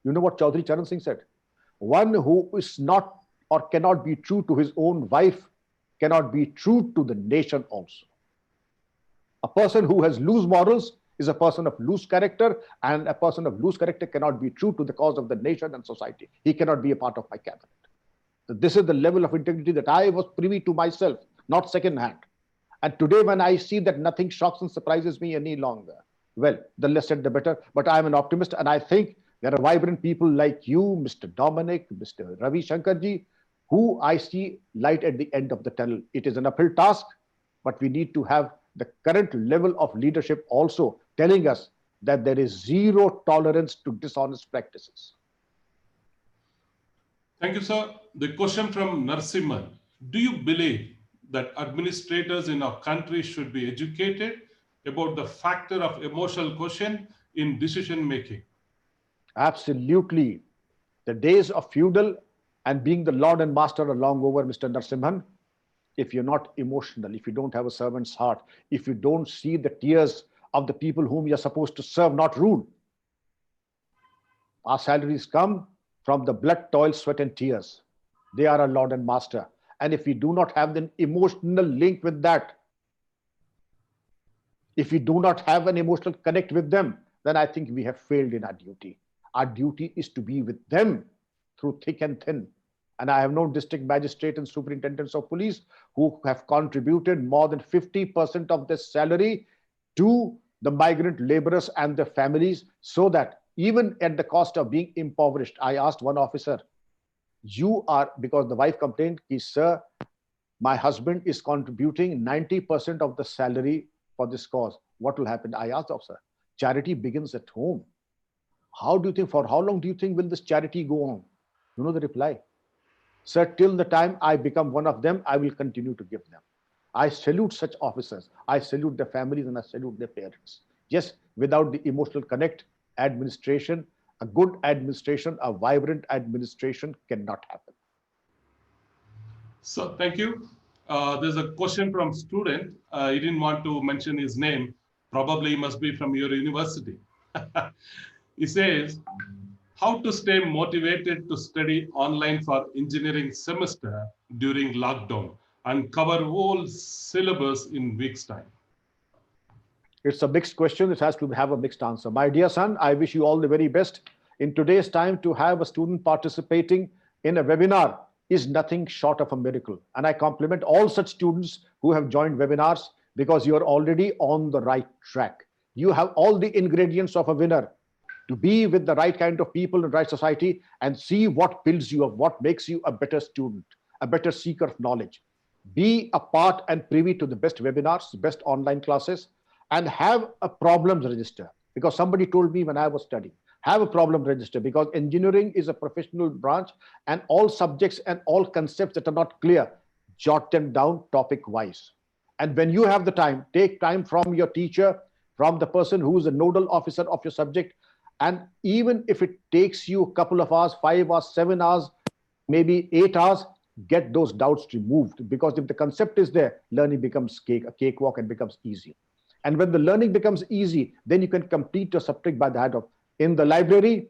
[SPEAKER 3] You know what Chaudhry Charan Singh said? One who is not or cannot be true to his own wife cannot be true to the nation also. A person who has loose morals is a person of loose character, and a person of loose character cannot be true to the cause of the nation and society. He cannot be a part of my cabinet. So this is the level of integrity that I was privy to myself, not second-hand. And today when I see that nothing shocks and surprises me any longer, well, the less said the better, but I'm an optimist, and I think there are vibrant people like you, Mr. Dominic, Mr. Ravi Shankarji, who I see light at the end of the tunnel. It is an uphill task, but we need to have the current level of leadership also telling us that there is zero tolerance to dishonest practices.
[SPEAKER 2] Thank you, sir. The question from Narsimhan. Do you believe that administrators in our country should be educated about the factor of emotional quotient in decision making?
[SPEAKER 3] Absolutely. The days of feudal and being the lord and master are long over, Mr. Narsimhan. If you're not emotional, if you don't have a servant's heart, if you don't see the tears of the people whom you're supposed to serve, not rule. Our salaries come from the blood, toil, sweat, and tears. They are our Lord and Master. And if we do not have an emotional link with that, if we do not have an emotional connect with them, then I think we have failed in our duty. Our duty is to be with them through thick and thin. And I have known district magistrate and superintendents of police who have contributed more than 50% of their salary to the migrant laborers and their families, so that even at the cost of being impoverished, I asked one officer, you are, because the wife complained, sir, my husband is contributing 90% of the salary for this cause. What will happen? I asked the officer, charity begins at home. How do you think, for how long do you think will this charity go on? You know the reply? Sir, till the time I become one of them, I will continue to give them. I salute such officers. I salute their families and I salute their parents. Yes, without the emotional connect, administration, a good administration, a vibrant administration cannot happen.
[SPEAKER 2] So thank you. There's a question from student. He didn't want to mention his name. Probably must be from your university. He says, how to stay motivated to study online for engineering semester during lockdown and cover whole syllabus in weeks' time?
[SPEAKER 3] It's a mixed question. It has to have a mixed answer. My dear son, I wish you all the very best. In today's time, to have a student participating in a webinar is nothing short of a miracle. And I compliment all such students who have joined webinars, because you are already on the right track. You have all the ingredients of a winner to be with the right kind of people in the right society and see what builds you up, what makes you a better student, a better seeker of knowledge. Be a part and privy to the best webinars, best online classes, and have a problems register. Because somebody told me when I was studying, have a problem register, because engineering is a professional branch and all subjects and all concepts that are not clear, jot them down topic wise. And when you have the time, take time from your teacher, from the person who is a nodal officer of your subject. And even if it takes you a couple of hours, 5 hours, 7 hours, maybe 8 hours, get those doubts removed. Because if the concept is there, learning becomes a cakewalk and becomes easy. And when the learning becomes easy, then you can complete your subject by the hand of, in the library,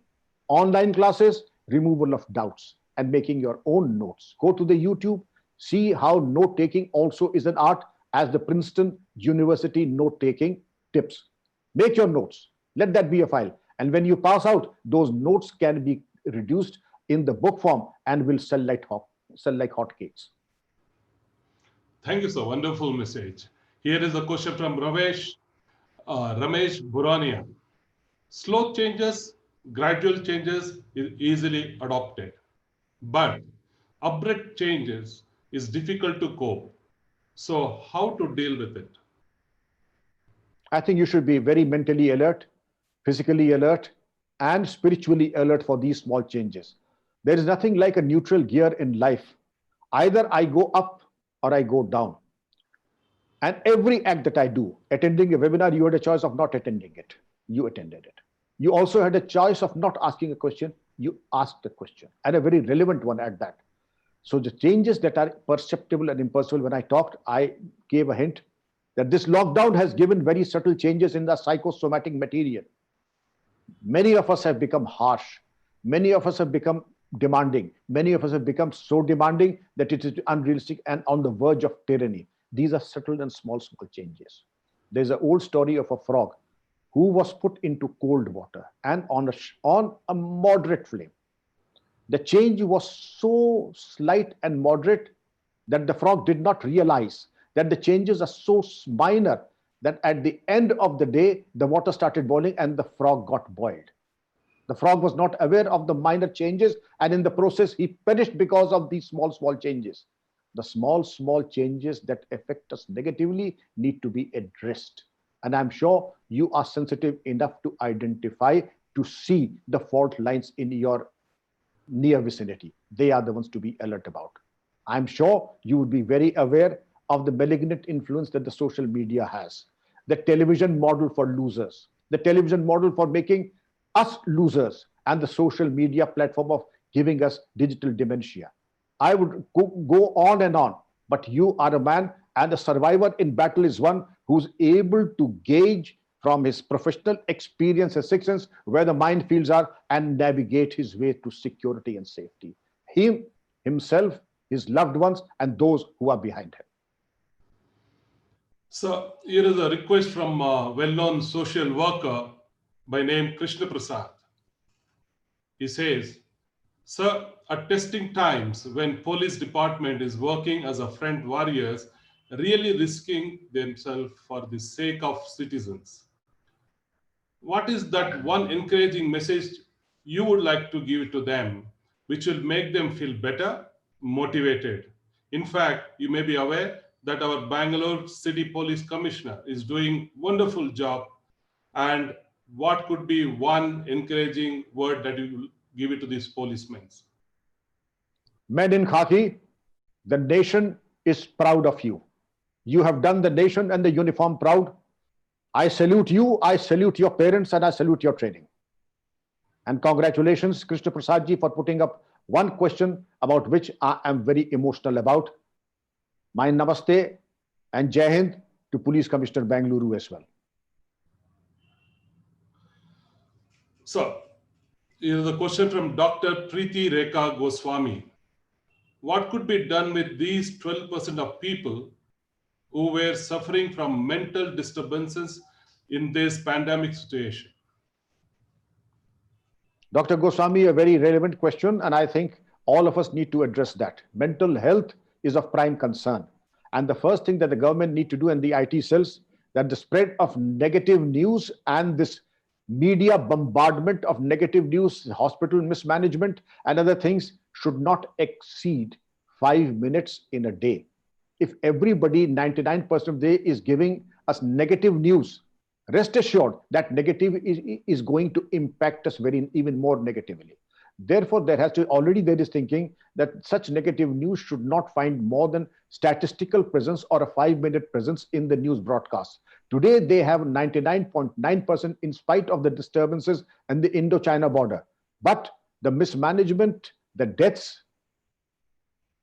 [SPEAKER 3] online classes, removal of doubts and making your own notes. Go to the YouTube, see how note taking also is an art, as the Princeton University note taking tips. Make your notes, let that be a file. And when you pass out, those notes can be reduced in the book form and will sell like hotcakes.
[SPEAKER 2] Thank you, sir. Wonderful message. Here is a question from Ramesh Burania. Slow changes, gradual changes is easily adopted, but abrupt changes is difficult to cope. So how to deal with it?
[SPEAKER 3] I think you should be very mentally alert, physically alert, and spiritually alert for these small changes. There is nothing like a neutral gear in life. Either I go up or I go down. And every act that I do, attending a webinar, you had a choice of not attending it. You attended it. You also had a choice of not asking a question. You asked a question, and a very relevant one at that. So the changes that are perceptible and imperceptible, when I talked, I gave a hint that this lockdown has given very subtle changes in the psychosomatic material. Many of us have become harsh. Many of us have become demanding. Many of us have become so demanding that it is unrealistic and on the verge of tyranny. These are subtle and small changes. There's an old story of a frog who was put into cold water and on a moderate flame. The change was so slight and moderate that the frog did not realize that the changes are so minor that at the end of the day, the water started boiling and the frog got boiled. The frog was not aware of the minor changes, and in the process, he perished because of these small changes. The small changes that affect us negatively need to be addressed. And I'm sure you are sensitive enough to identify, to see the fault lines in your near vicinity. They are the ones to be alert about. I'm sure you would be very aware of the malignant influence that the social media has. The television model for losers, the television model for making us losers, and the social media platform of giving us digital dementia. I would go on and on, but you are a man, and the survivor in battle is one who's able to gauge from his professional experience and sections where the minefields are and navigate his way to security and safety. Him, himself, his loved ones, and those who are behind him.
[SPEAKER 2] So here is a request from a well-known social worker by name Krishna Prasad. He says, "Sir, at testing times when police department is working as a front warriors, really risking themselves for the sake of citizens, what is that one encouraging message you would like to give to them, which will make them feel better, motivated? In fact, you may be aware that our Bangalore City Police Commissioner is doing wonderful job. And what could be one encouraging word that you will give it to these policemen?"
[SPEAKER 3] Men in khaki, the nation is proud of you. You have done the nation and the uniform proud. I salute you, I salute your parents, and I salute your training. And congratulations, Krishna Prasad ji, for putting up one question about which I am very emotional about. My namaste and Jai Hind to Police Commissioner Bangalore as well.
[SPEAKER 2] So, here is a question from Dr. Preeti Rekha Goswami. What could be done with these 12% of people who were suffering from mental disturbances in this pandemic situation?
[SPEAKER 3] Dr. Goswami, a very relevant question, and I think all of us need to address that. Mental health is of prime concern. And the first thing that the government need to do, and the IT cells, that the spread of negative news and this media bombardment of negative news, hospital mismanagement, and other things should not exceed 5 minutes in a day. If everybody, 99% of the day, is giving us negative news, rest assured that negative is going to impact us even more negatively. Therefore, there is thinking that such negative news should not find more than statistical presence or a 5-minute presence in the news broadcast. Today, they have 99.9% in spite of the disturbances and the Indo-China border. But the mismanagement, the deaths,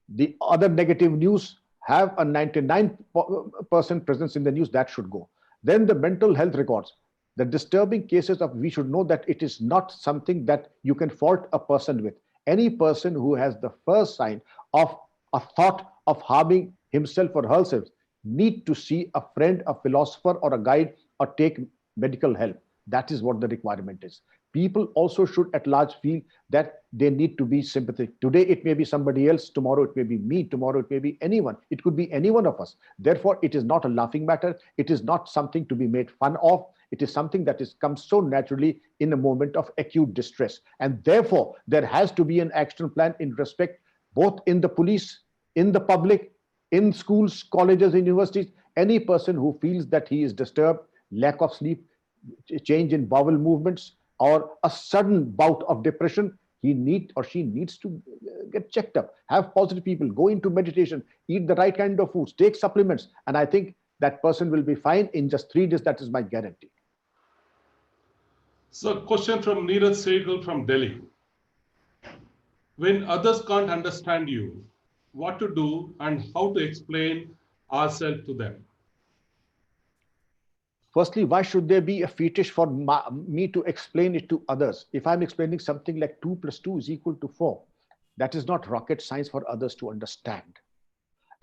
[SPEAKER 3] the other negative news have a 99% presence in the news. That should go. Then the mental health records. The disturbing cases of, we should know that it is not something that you can fault a person with. Any person who has the first sign of a thought of harming himself or herself need to see a friend, a philosopher, or a guide, or take medical help. That is what the requirement is. People also should at large feel that they need to be sympathetic. Today it may be somebody else, tomorrow it may be me, tomorrow it may be anyone. It could be any one of us. Therefore, it is not a laughing matter. It is not something to be made fun of. It is something that comes so naturally in a moment of acute distress. And therefore, there has to be an action plan in respect, both in the police, in the public, in schools, colleges, and universities. Any person who feels that he is disturbed, lack of sleep, change in bowel movements, or a sudden bout of depression, he or she needs to get checked up, have positive people, go into meditation, eat the right kind of foods, take supplements. And I think that person will be fine in just 3 days. That is my guarantee.
[SPEAKER 2] So, question from Neeraj Sehgal from Delhi. When others can't understand you, what to do and how to explain ourselves to them?
[SPEAKER 3] Firstly, why should there be a fetish for me to explain it to others? If I'm explaining something like 2 + 2 = 4, that is not rocket science for others to understand.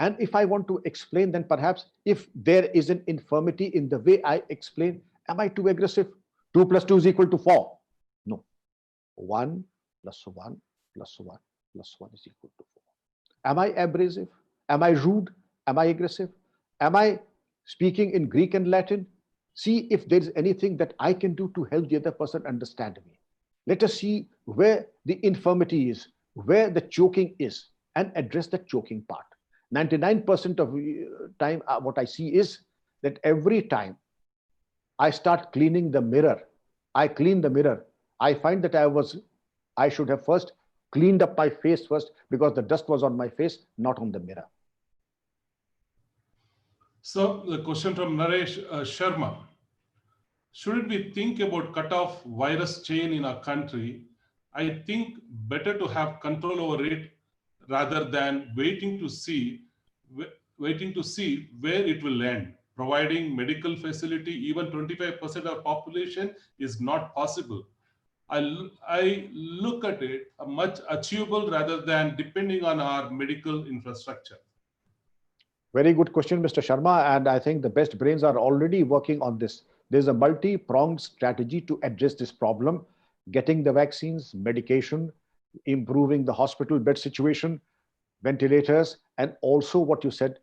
[SPEAKER 3] And if I want to explain, then perhaps if there is an infirmity in the way I explain, am I too aggressive? 2 + 2 = 4. No. 1 + 1 + 1 + 1 = 4. Am I abrasive? Am I rude? Am I aggressive? Am I speaking in Greek and Latin? See if there is anything that I can do to help the other person understand me. Let us see where the infirmity is, where the choking is, and address the choking part. 99% of time, what I see is that every time I start cleaning the mirror, I clean the mirror, I find that I should have first cleaned up my face first, because the dust was on my face, not on the mirror.
[SPEAKER 2] So the question from Naresh Sharma. Shouldn't we think about cut off virus chain in our country? I think better to have control over it rather than waiting to see where it will end. providing medical facility, even 25% of population is not possible. I look at it much achievable rather than depending on our medical infrastructure.
[SPEAKER 3] Very good question, Mr. Sharma. And I think the best brains are already working on this. There's a multi-pronged strategy to address this problem: getting the vaccines, medication, improving the hospital bed situation, ventilators, and also what you said,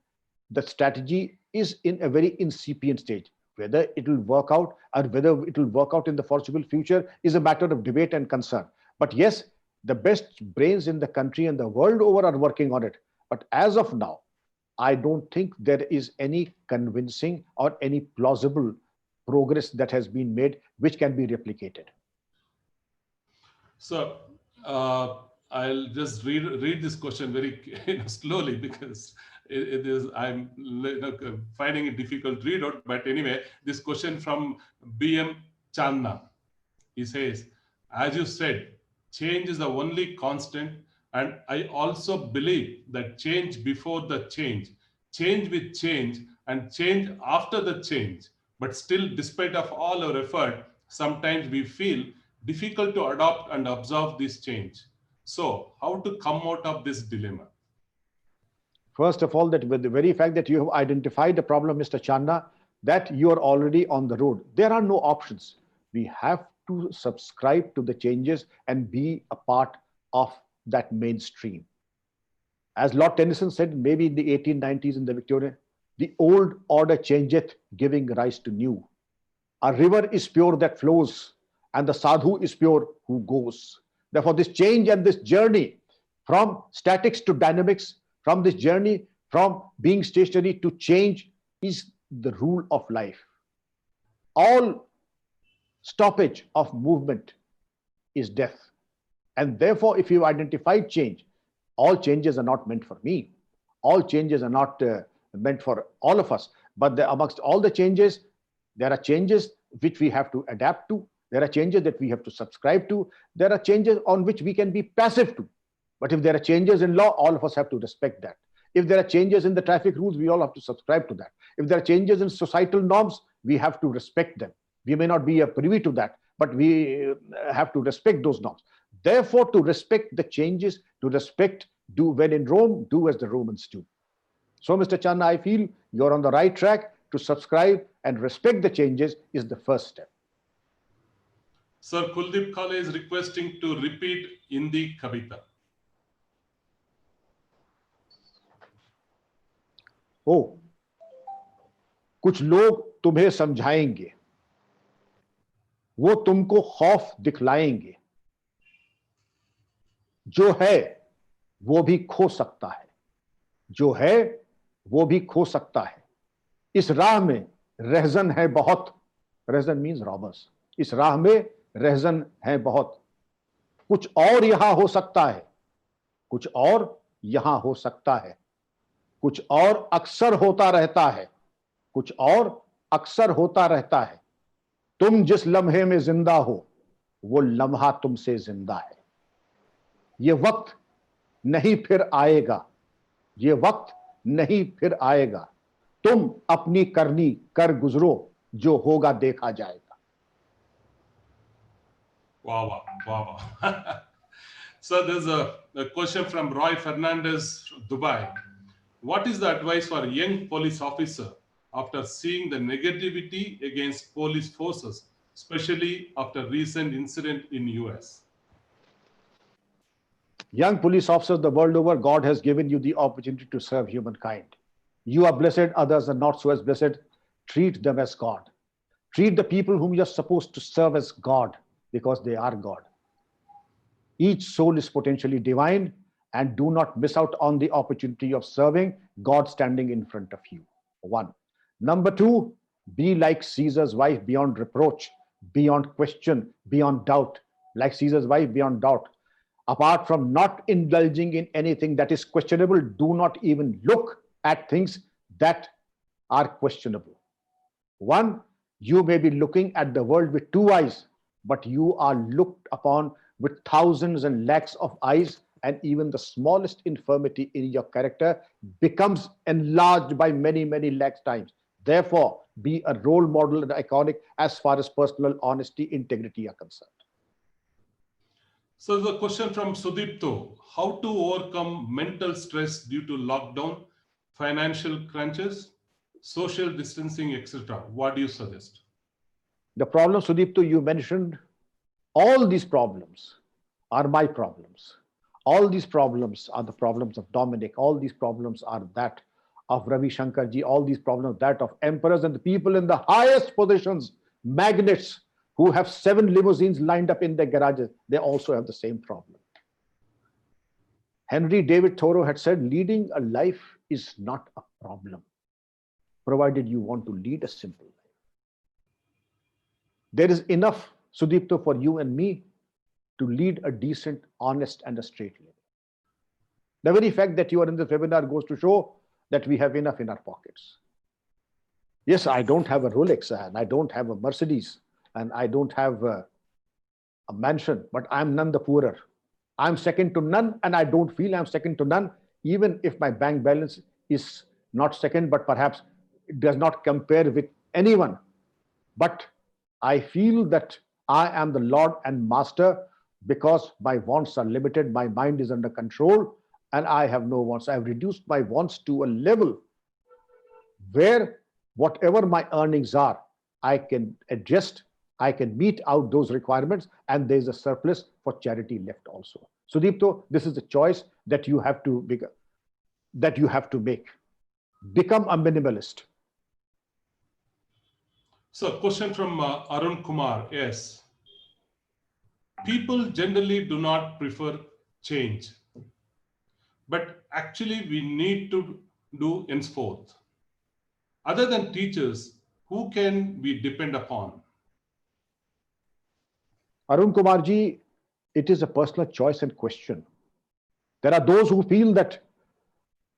[SPEAKER 3] the strategy is in a very incipient stage. Whether it will work out or whether it will work out in the foreseeable future is a matter of debate and concern. But yes, the best brains in the country and the world over are working on it. But as of now, I don't think there is any convincing or any plausible progress that has been made which can be replicated.
[SPEAKER 2] So I'll just read this question very slowly because it is I'm finding it difficult to read out. But anyway, this question from BM Channa. He says, as you said, change is the only constant, and I also believe that change before the change with change, and change after the change. But still, despite of all our effort, sometimes we feel difficult to adopt and absorb this change. So, how to come out of this dilemma?
[SPEAKER 3] First of all, that with the very fact that you have identified the problem, Mr. Channa, that you are already on the road. There are no options. We have to subscribe to the changes and be a part of that mainstream. As Lord Tennyson said, maybe in the 1890s in the Victorian, the old order changeth, giving rise to new. A river is pure that flows, and the sadhu is pure who goes. Therefore, this change and this journey from statics to dynamics, from this journey from being stationary to change, is the rule of life. All stoppage of movement is death. And therefore, if you identify change, all changes are not meant for me. All changes are not meant for all of us. But amongst all the changes, there are changes which we have to adapt to. There are changes that we have to subscribe to. There are changes on which we can be passive to. But if there are changes in law, all of us have to respect that. If there are changes in the traffic rules, we all have to subscribe to that. If there are changes in societal norms, we have to respect them. We may not be privy to that, but we have to respect those norms. Therefore, to respect the changes, to respect, do when in Rome, do as the Romans do. So, Mr. Channa, I feel you're on the right track. To subscribe and respect the changes is the first step.
[SPEAKER 2] Sir, Kuldeep Kale is requesting to repeat Hindi Kavita.
[SPEAKER 3] ओ, कुछ लोग तुम्हें समझाएंगे, वो तुमको खौफ दिखलाएंगे, जो है वो भी खो सकता है, जो है वो भी खो सकता है, इस राह में रहजन है बहुत, रहजन मीन्स रॉबर्स, इस राह में रहजन है बहुत, कुछ और यहां हो सकता है, कुछ और यहां हो सकता है, कुछ और अक्सर होता रहता है, कुछ और अक्सर होता रहता है, तुम जिस लम्हे में जिंदा हो वो लम्हा तुमसे जिंदा है, ये वक्त नहीं फिर आएगा, ये वक्त नहीं फिर आएगा, तुम अपनी करनी कर गुजरो, जो होगा देखा जाएगा.
[SPEAKER 2] Wow, wow, wow. So there's a question from Roy Fernandez, Dubai. What is the advice for a young police officer after seeing the negativity against police forces, especially after recent incident in US?
[SPEAKER 3] Young police officers the world over, God has given you the opportunity to serve humankind. You are blessed, others are not so as blessed. Treat them as God. Treat the people whom you are supposed to serve as God, because they are God. Each soul is potentially divine, and do not miss out on the opportunity of serving God standing in front of you. One. Number two, be like Caesar's wife, beyond reproach, beyond question, beyond doubt. Like Caesar's wife, beyond doubt. Apart from not indulging in anything that is questionable, do not even look at things that are questionable. One, you may be looking at the world with two eyes, but you are looked upon with thousands and lakhs of eyes, and even the smallest infirmity in your character becomes enlarged by many, many lakhs times. Therefore, be a role model and iconic as far as personal honesty, integrity are concerned.
[SPEAKER 2] So the question from Sudipto, how to overcome mental stress due to lockdown, financial crunches, social distancing, etc. What do you suggest?
[SPEAKER 3] The problem, Sudipto, you mentioned, all these problems are my problems. All these problems are the problems of Dominic. All these problems are that of Ravi Shankarji. All these problems that of emperors and the people in the highest positions, magnates who have 7 limousines lined up in their garages. They also have the same problem. Henry David Thoreau had said, leading a life is not a problem, provided you want to lead a simple life. There is enough, Sudipto, for you and me to lead a decent, honest, and a straight living. The very fact that you are in this webinar goes to show that we have enough in our pockets. Yes, I don't have a Rolex, and I don't have a Mercedes, and I don't have a mansion, but I'm none the poorer. I'm second to none, and I don't feel I'm second to none, even if my bank balance is not second, but perhaps it does not compare with anyone. But I feel that I am the Lord and Master because my wants are limited, my mind is under control, and I have no wants. I have reduced my wants to a level where whatever my earnings are, I can adjust, I can meet out those requirements, and there's a surplus for charity left also. Sudipto, this is the choice that you have to make. Become a minimalist.
[SPEAKER 2] So, question from Arun Kumar. Yes. People generally do not prefer change, but actually we need to do henceforth. Other than teachers, who can we depend upon?
[SPEAKER 3] Arun Kumarji, it is a personal choice and question. There are those who feel that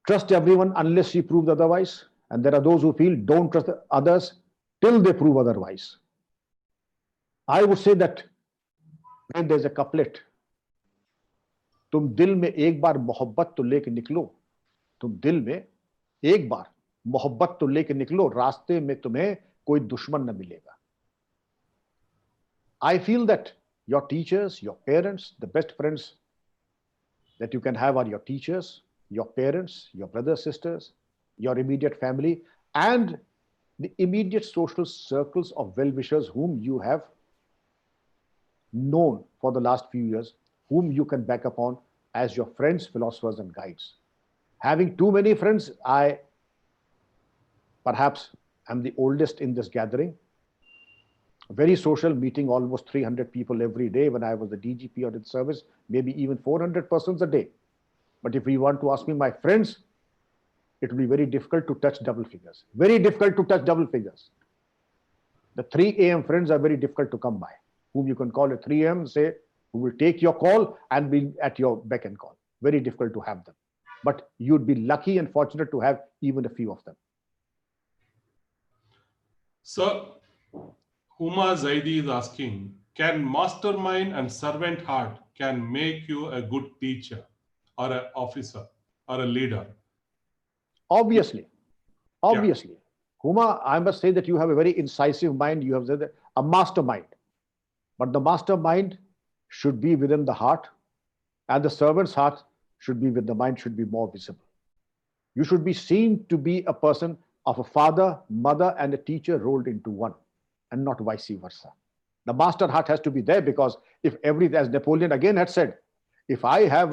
[SPEAKER 3] trust everyone unless you prove otherwise, and there are those who feel don't trust others till they prove otherwise. I would say that when there's a couplet, तुम दिल में एक बार मोहब्बत तो लेके निकलो, तुम दिल में एक बार मोहब्बत तो लेके निकलो, रास्ते में तुम्हें कोई दुश्मन न मिलेगा. I feel that your teachers, your parents, the best friends that you can have are your teachers, your parents, your brothers, sisters, your immediate family, and the immediate social circles of well-wishers whom you have known for the last few years, whom you can back upon as your friends, philosophers, and guides. Having too many friends, I perhaps am the oldest in this gathering. Very social, meeting almost 300 people every day when I was the DGP audit service, maybe even 400 persons a day. But if you want to ask me my friends, it will be very difficult to touch double figures. Very difficult to touch double figures. The 3 a.m. friends are very difficult to come by, whom you can call at 3 a.m., say, who will take your call and be at your beck and call. Very difficult to have them. But you'd be lucky and fortunate to have even a few of them.
[SPEAKER 2] So, Huma Zaidi is asking, can mastermind and servant heart can make you a good teacher or an officer or a leader?
[SPEAKER 3] Obviously. Yeah. Huma, I must say that you have a very incisive mind. You have said that a mastermind. But the mastermind should be within the heart, and the servant's heart should be with the mind, should be more visible. You should be seen to be a person of a father, mother, and a teacher rolled into one, and not vice versa. The master heart has to be there, because if as Napoleon again had said, if I have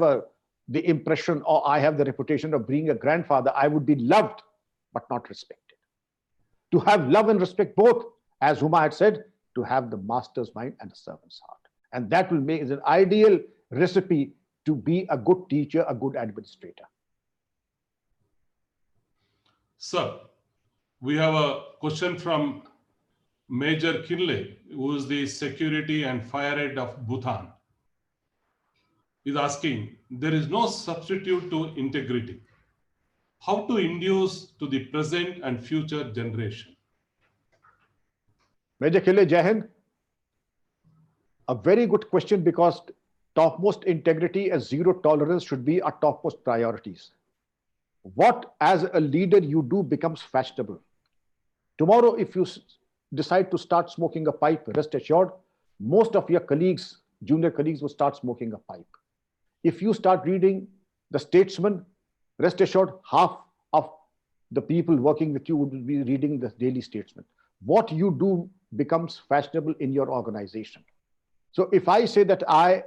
[SPEAKER 3] the impression or I have the reputation of being a grandfather, I would be loved but not respected. To have love and respect both, as Huma had said, to have the master's mind and the servant's heart. And that will make is an ideal recipe to be a good teacher, a good administrator.
[SPEAKER 2] Sir, we have a question from Major Kinley, who is the security and fire head of Bhutan. Is asking, there is no substitute to integrity. How to induce to the present and future generation?
[SPEAKER 3] Major Kinley, Jai Hind. A very good question, because topmost integrity and zero tolerance should be our topmost priorities. What as a leader you do becomes fashionable. Tomorrow, if you decide to start smoking a pipe, rest assured, most of your colleagues, junior colleagues, will start smoking a pipe. If you start reading The Statesman, rest assured, half of the people working with you would be reading the Daily Statesman. What you do becomes fashionable in your organization. So if I say that I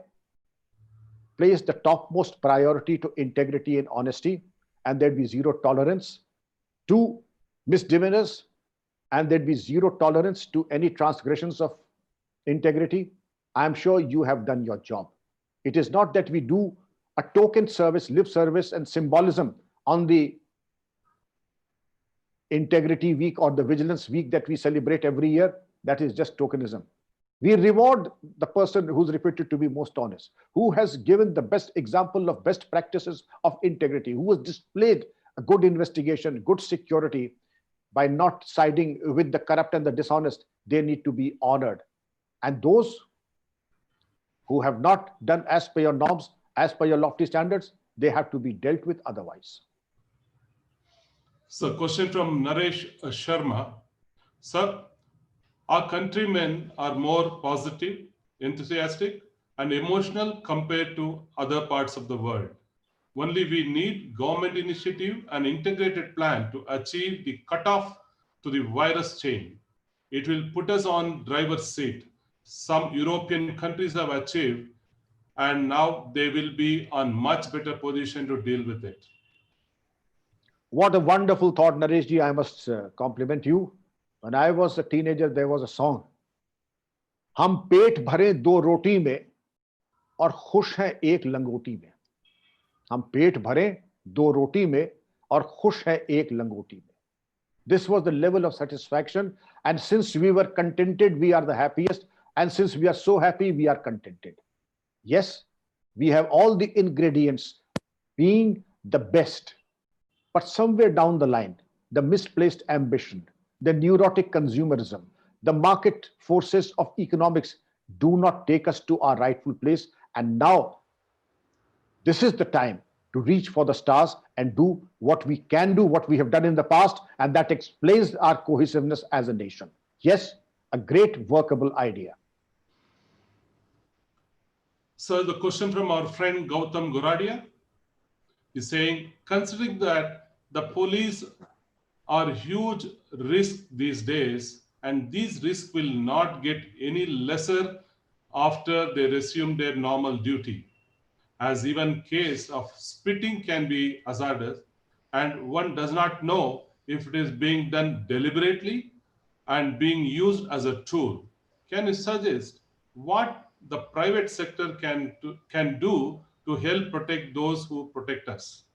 [SPEAKER 3] place the topmost priority to integrity and honesty, and there'd be zero tolerance to misdemeanors, and there'd be zero tolerance to any transgressions of integrity, I'm sure you have done your job. It is not that we do a token service, lip service, and symbolism on the Integrity Week or the Vigilance Week that we celebrate every year. That is just tokenism. We reward the person who's reputed to be most honest, who has given the best example of best practices of integrity, who has displayed a good investigation, good security. By not siding with the corrupt and the dishonest, they need to be honored. And those who have not done as per your norms, as per your lofty standards, they have to be dealt with otherwise.
[SPEAKER 2] So, question from Naresh Sharma. Sir, our countrymen are more positive, enthusiastic, and emotional compared to other parts of the world. Only we need government initiative and integrated plan to achieve the cutoff to the virus chain. It will put us on driver's seat. Some European countries have achieved, and now they will be on much better position to deal with it.
[SPEAKER 3] What a wonderful thought, Nareshji. I must compliment you. When I was a teenager, there was a song. हम पेट भरे दो रोटी में और खुश हैं एक लंगोटी में. हम पेट भरे दो रोटी में और खुश हैं एक लंगोटी में. This was the level of satisfaction. And since we were contented, we are the happiest. And since we are so happy, we are contented. Yes, we have all the ingredients being the best. But somewhere down the line, the misplaced ambition, the neurotic consumerism, the market forces of economics do not take us to our rightful place. And now, this is the time to reach for the stars and do what we can do, what we have done in the past, and that explains our cohesiveness as a nation. Yes, a great workable idea.
[SPEAKER 2] So the question from our friend Gautam Goradia is saying, considering that the police are huge risk these days, and these risks will not get any lesser after they resume their normal duty, as even case of spitting can be hazardous, and one does not know if it is being done deliberately and being used as a tool. Can you suggest what the private sector can do to help protect those who protect us?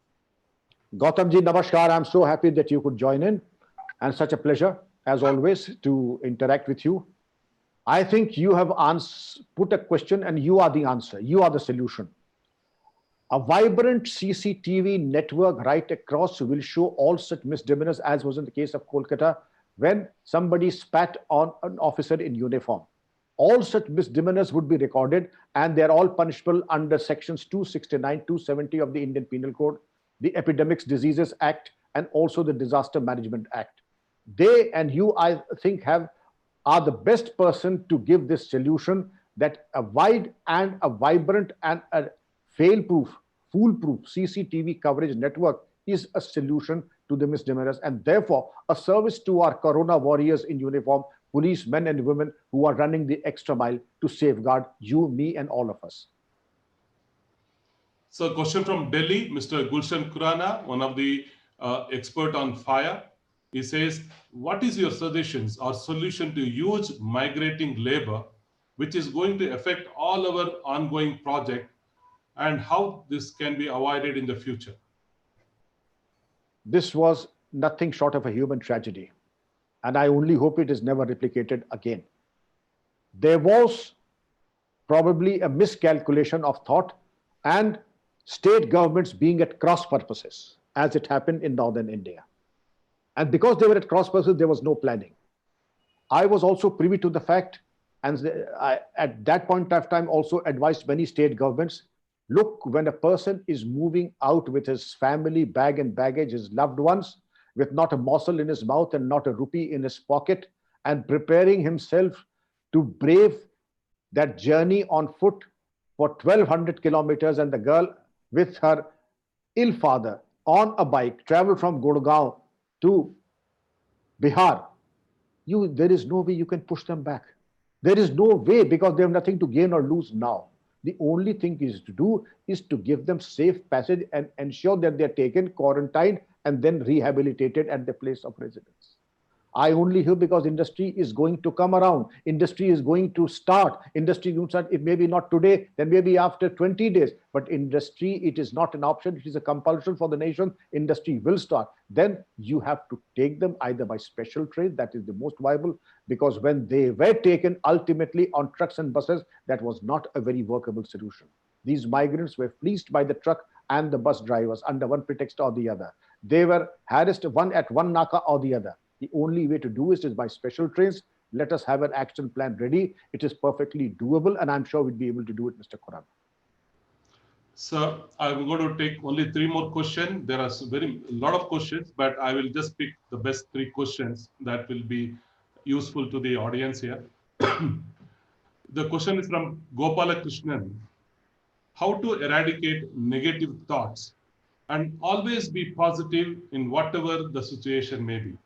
[SPEAKER 3] Gautam ji, namaskar. I'm so happy that you could join in, and such a pleasure, as always, to interact with you. I think you have put a question and you are the answer. You are the solution. A vibrant CCTV network right across will show all such misdemeanors, as was in the case of Kolkata, when somebody spat on an officer in uniform. All such misdemeanors would be recorded, and they're all punishable under sections 269, 270 of the Indian Penal Code, the Epidemics Diseases Act, and also the Disaster Management Act. They and you, I think, are the best person to give this solution, that a wide and a vibrant and a fail-proof, foolproof CCTV coverage network is a solution to the misdemeanors, and therefore a service to our corona warriors in uniform, police men and women who are running the extra mile to safeguard you, me, and all of us.
[SPEAKER 2] So, a question from Delhi, Mr. Gulshan Kurana, one of the expert on fire. He says, what is your suggestions or solution to huge migrating labor, which is going to affect all our ongoing project, and how this can be avoided in the future?
[SPEAKER 3] This was nothing short of a human tragedy, and I only hope it is never replicated again. There was probably a miscalculation of thought and state governments being at cross purposes, as it happened in northern India. And because they were at cross purposes, there was no planning. I was also privy to the fact, and I, at that point of time, also advised many state governments, look, when a person is moving out with his family, bag and baggage, his loved ones, with not a morsel in his mouth and not a rupee in his pocket, and preparing himself to brave that journey on foot for 1200 kilometers, and the girl with her ill father on a bike travel from Gurgaon to Bihar, there is no way you can push them back. There is no way, because they have nothing to gain or lose now. The only thing is to do is to give them safe passage and ensure that they are taken, quarantined, and then rehabilitated at the place of residence. I only hear because industry is going to come around. Industry is going to start. Industry will start, if maybe not today, then maybe after 20 days. But industry, it is not an option. It is a compulsion for the nation. Industry will start. Then you have to take them either by special train. That is the most viable, because when they were taken ultimately on trucks and buses, that was not a very workable solution. These migrants were fleeced by the truck and the bus drivers under one pretext or the other. They were harassed one at one naka or the other. The only way to do it is by special trains. Let us have an action plan ready. It is perfectly doable, and I'm sure we'd be able to do it, Mr. Khurana.
[SPEAKER 2] Sir, I'm going to take only 3 more questions. There are a lot of questions, but I will just pick the best 3 questions that will be useful to the audience here. The question is from Gopala Krishnan. How to eradicate negative thoughts and always be positive in whatever the situation may be?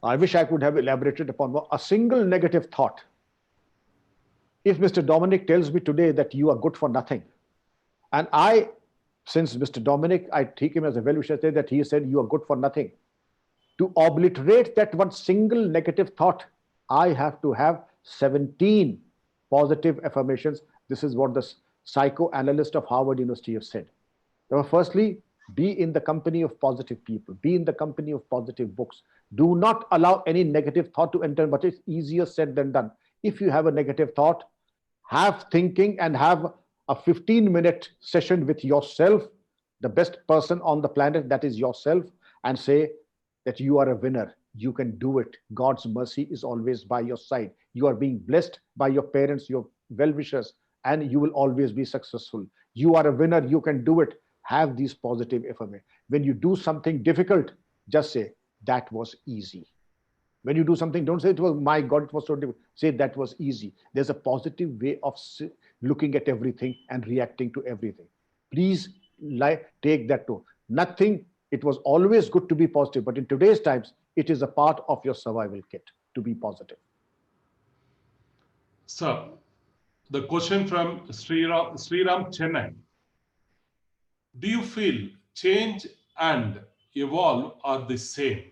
[SPEAKER 3] I wish I could have elaborated upon a single negative thought. If Mr. Dominic tells me today that you are good for nothing, and since Mr. Dominic, I take him as a well-wisher, say that he said you are good for nothing. To obliterate that one single negative thought, I have to have 17 positive affirmations. This is what the psychoanalyst of Harvard University has said. Now, firstly, be in the company of positive people. Be in the company of positive books. Do not allow any negative thought to enter, but it's easier said than done. If you have a negative thought, have thinking and have a 15-minute session with yourself, the best person on the planet, that is yourself, and say that you are a winner. You can do it. God's mercy is always by your side. You are being blessed by your parents, your well-wishers, and you will always be successful. You are a winner. You can do it. Have these positive affirmations. When you do something difficult, just say, that was easy. When you do something, don't say it was, my God, it was so difficult. Say that was easy. There's a positive way of looking at everything and reacting to everything. Please take that tone. Nothing, it was always good to be positive, but in today's times, it is a part of your survival kit to be positive.
[SPEAKER 2] Sir, the question from Sriram Chennai. Do you feel change and evolve are the same?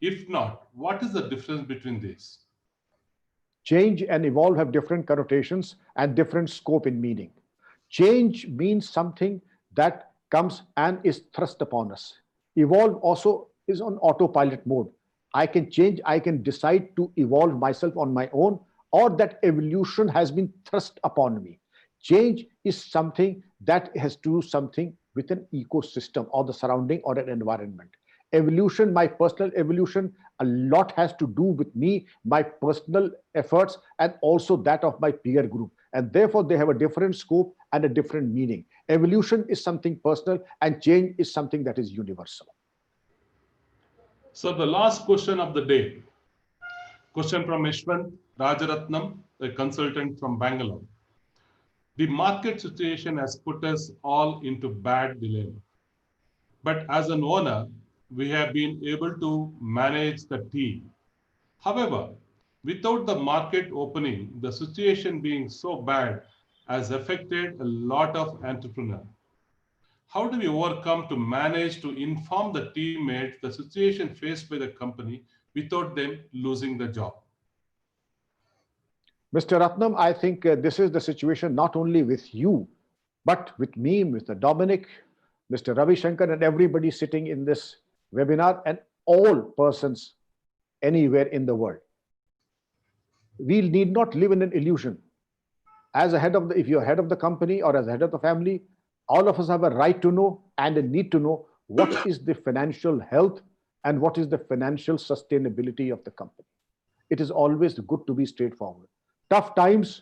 [SPEAKER 2] If not, what is the difference between these?
[SPEAKER 3] Change and evolve have different connotations and different scope in meaning. Change means something that comes and is thrust upon us. Evolve also is on autopilot mode. I can change, I can decide to evolve myself on my own, or that evolution has been thrust upon me. Change is something that has to do something with an ecosystem or the surrounding or an environment. Evolution, my personal evolution, a lot has to do with me, my personal efforts, and also that of my peer group. And therefore, they have a different scope and a different meaning. Evolution is something personal, and change is something that is universal.
[SPEAKER 2] So the last question of the day, question from Ishwant Rajaratnam, a consultant from Bangalore. The market situation has put us all into bad dilemma. But as an owner, we have been able to manage the team. However, without the market opening, the situation being so bad has affected a lot of entrepreneurs. How do we overcome to manage to inform the teammates the situation faced by the company without them losing the job?
[SPEAKER 3] Mr. Ratnam, I think this is the situation not only with you, but with me, Mr. Dominic, Mr. Ravi Shankar, and everybody sitting in this webinar, and all persons anywhere in the world. We need not live in an illusion. As a head of if you're head of the company or as a head of the family, all of us have a right to know and a need to know what is the financial health and what is the financial sustainability of the company. It is always good to be straightforward. Tough times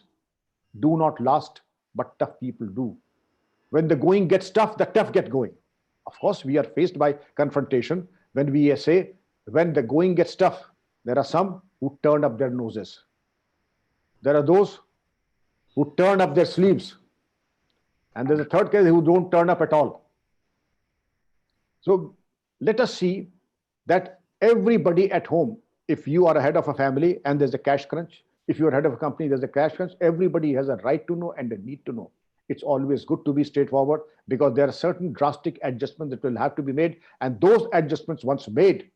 [SPEAKER 3] do not last, but tough people do. When the going gets tough, the tough get going. Of course, we are faced by confrontation, When we say, when the going gets tough, there are some who turn up their noses. There are those who turn up their sleeves. And there's a third case who don't turn up at all. So let us see that everybody at home, if you are a head of a family and there's a cash crunch, if you're head of a company, there's a cash crunch, everybody has a right to know and a need to know. It's always good to be straightforward because there are certain drastic adjustments that will have to be made. And those adjustments, once made,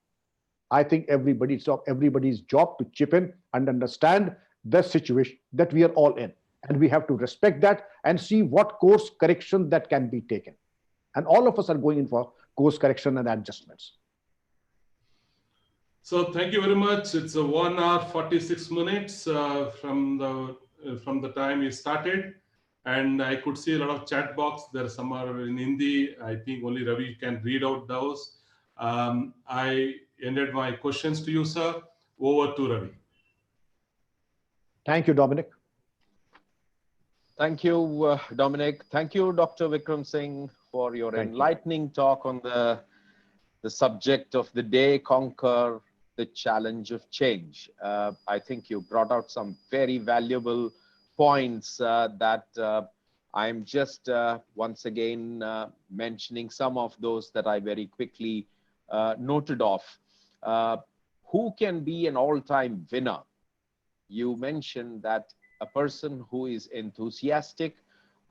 [SPEAKER 3] I think everybody's job to chip in and understand the situation that we are all in. And we have to respect that and see what course correction that can be taken. And all of us are going in for course correction and adjustments.
[SPEAKER 2] So thank you very much. It's a 1 hour 46 minutes from the time we started, and I could see a lot of chat box. There are some are in Hindi. I think only Ravi can read out those. I ended my questions to you, sir. Over to Ravi.
[SPEAKER 3] Thank you, Dominic.
[SPEAKER 1] Thank you, Dominic. Thank you, Dr. Vikram Singh, for your enlightening talk on the subject of the day, conquer the challenge of change. I think you brought out some very valuable points that I'm just once again mentioning some of those that I very quickly noted off. Who can be an all-time winner? You mentioned that a person who is enthusiastic,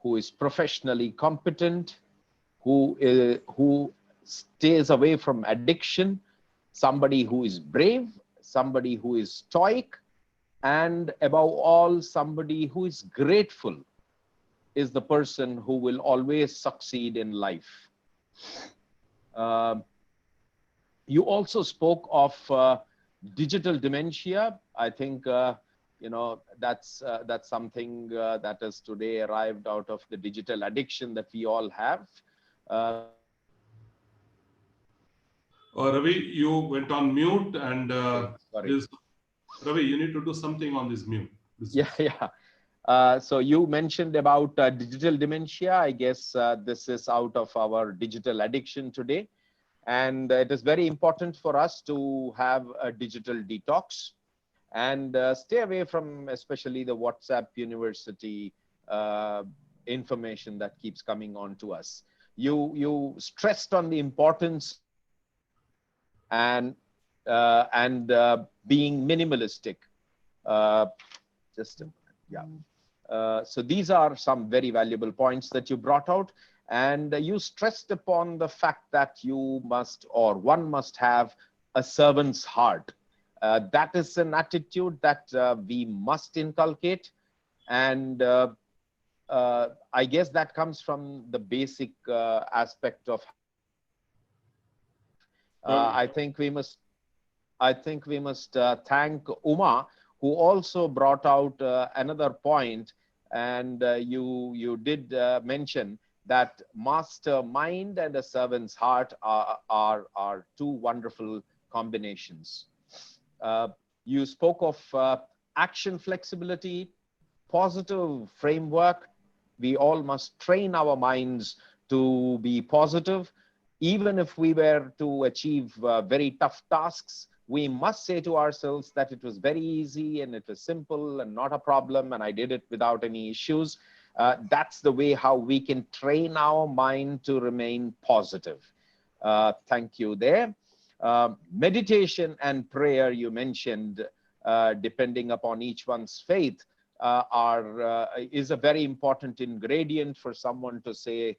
[SPEAKER 1] who is professionally competent, who stays away from addiction, somebody who is brave, somebody who is stoic, and above all, somebody who is grateful is the person who will always succeed in life. You also spoke of digital dementia. I think that's something that has today arrived out of the digital addiction that we all have.
[SPEAKER 2] Ravi, you went on mute, and
[SPEAKER 1] sorry.
[SPEAKER 2] Ravi, you need to do something on this mute.
[SPEAKER 1] So you mentioned about digital dementia. I guess this is out of our digital addiction today. And it is very important for us to have a digital detox and stay away from especially the WhatsApp University information that keeps coming on to us. You stressed on the importance and being minimalistic. So these are some very valuable points that you brought out, and you stressed upon the fact that you must, or one must have, a servant's heart. That is an attitude that we must inculcate, and I guess that comes from the basic aspect of. I think we must thank Uma, who also brought out another point, and you did mention that mastermind and a servant's heart are two wonderful combinations. You spoke of action flexibility, positive framework. We all must train our minds to be positive. Even if we were to achieve very tough tasks, we must say to ourselves that it was very easy and it was simple and not a problem, and I did it without any issues. That's the way how we can train our mind to remain positive. Thank you there. Meditation and prayer, you mentioned, depending upon each one's faith, is a very important ingredient for someone to stay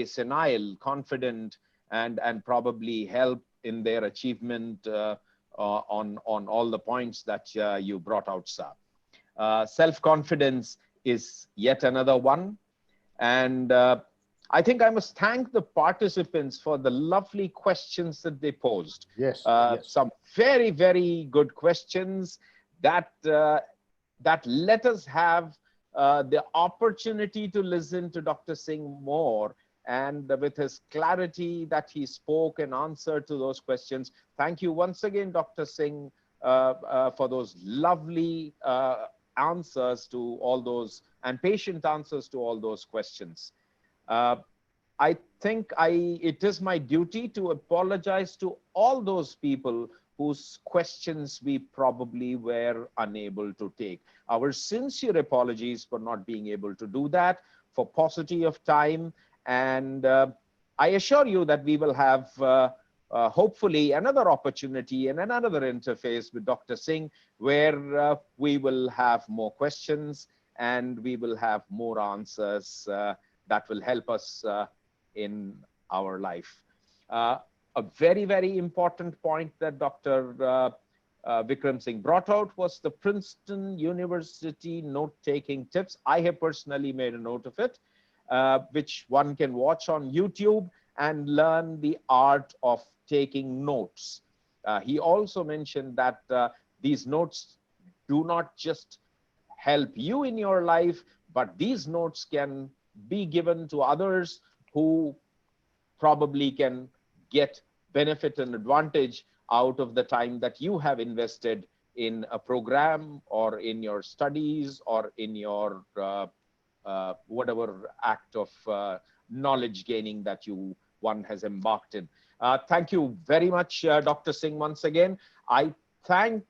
[SPEAKER 1] senile, confident, and probably help in their achievement on all the points that you brought out, sir. Self-confidence is yet another one. And I think I must thank the participants for the lovely questions that they posed.
[SPEAKER 3] Yes.
[SPEAKER 1] Some very, very good questions that let us have the opportunity to listen to Dr. Singh more, and with his clarity that he spoke and answered to those questions. Thank you once again, Dr. Singh, for those lovely answers to all those, and patient answers to all those questions. I think it is my duty to apologize to all those people whose questions we probably were unable to take. Our sincere apologies for not being able to do that, for paucity of time. And I assure you that we will have hopefully another opportunity and another interface with Dr. Singh, where we will have more questions and we will have more answers that will help us in our life. A very, very important point that Dr. Vikram Singh brought out was the Princeton University note-taking tips. I have personally made a note of it, which one can watch on YouTube and learn the art of taking notes. He also mentioned that these notes do not just help you in your life, but these notes can be given to others who probably can get benefit and advantage out of the time that you have invested in a program or in your studies or in your whatever act of knowledge gaining that one has embarked in. Thank you very much, Dr. Singh, once again. I thank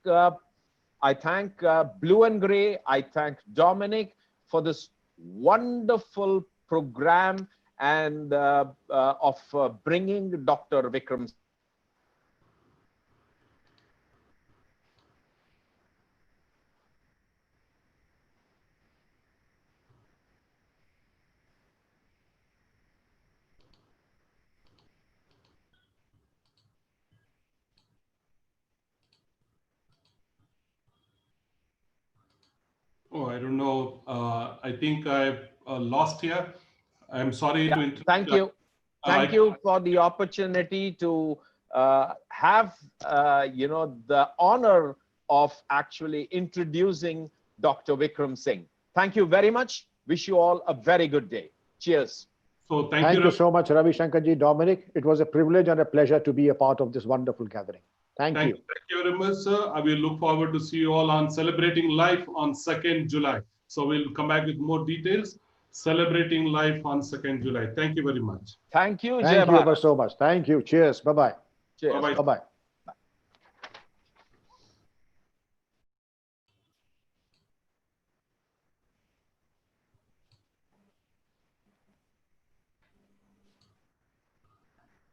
[SPEAKER 1] Blue and Gray. I thank Dominic for this wonderful program and of bringing Dr. Vikram.
[SPEAKER 2] Oh, I don't know. I think I lost here. I'm sorry to interrupt.
[SPEAKER 1] Thank you. Thank you for the opportunity to have, the honor of actually introducing Dr. Vikram Singh. Thank you very much. Wish you all a very good day. Cheers.
[SPEAKER 2] So
[SPEAKER 3] Thank you so much, Ravi Shankarji, Dominic. It was a privilege and a pleasure to be a part of this wonderful gathering. Thank you.
[SPEAKER 2] Thank you very much, sir. I will look forward to see you all on Celebrating Life on 2nd July. So we'll come back with more details. Celebrating Life on 2nd July. Thank you very much.
[SPEAKER 1] Thank you.
[SPEAKER 3] Thank you ever so much. Thank you. Cheers. Bye-bye.
[SPEAKER 1] Cheers.
[SPEAKER 2] Bye-bye.
[SPEAKER 3] Bye-bye.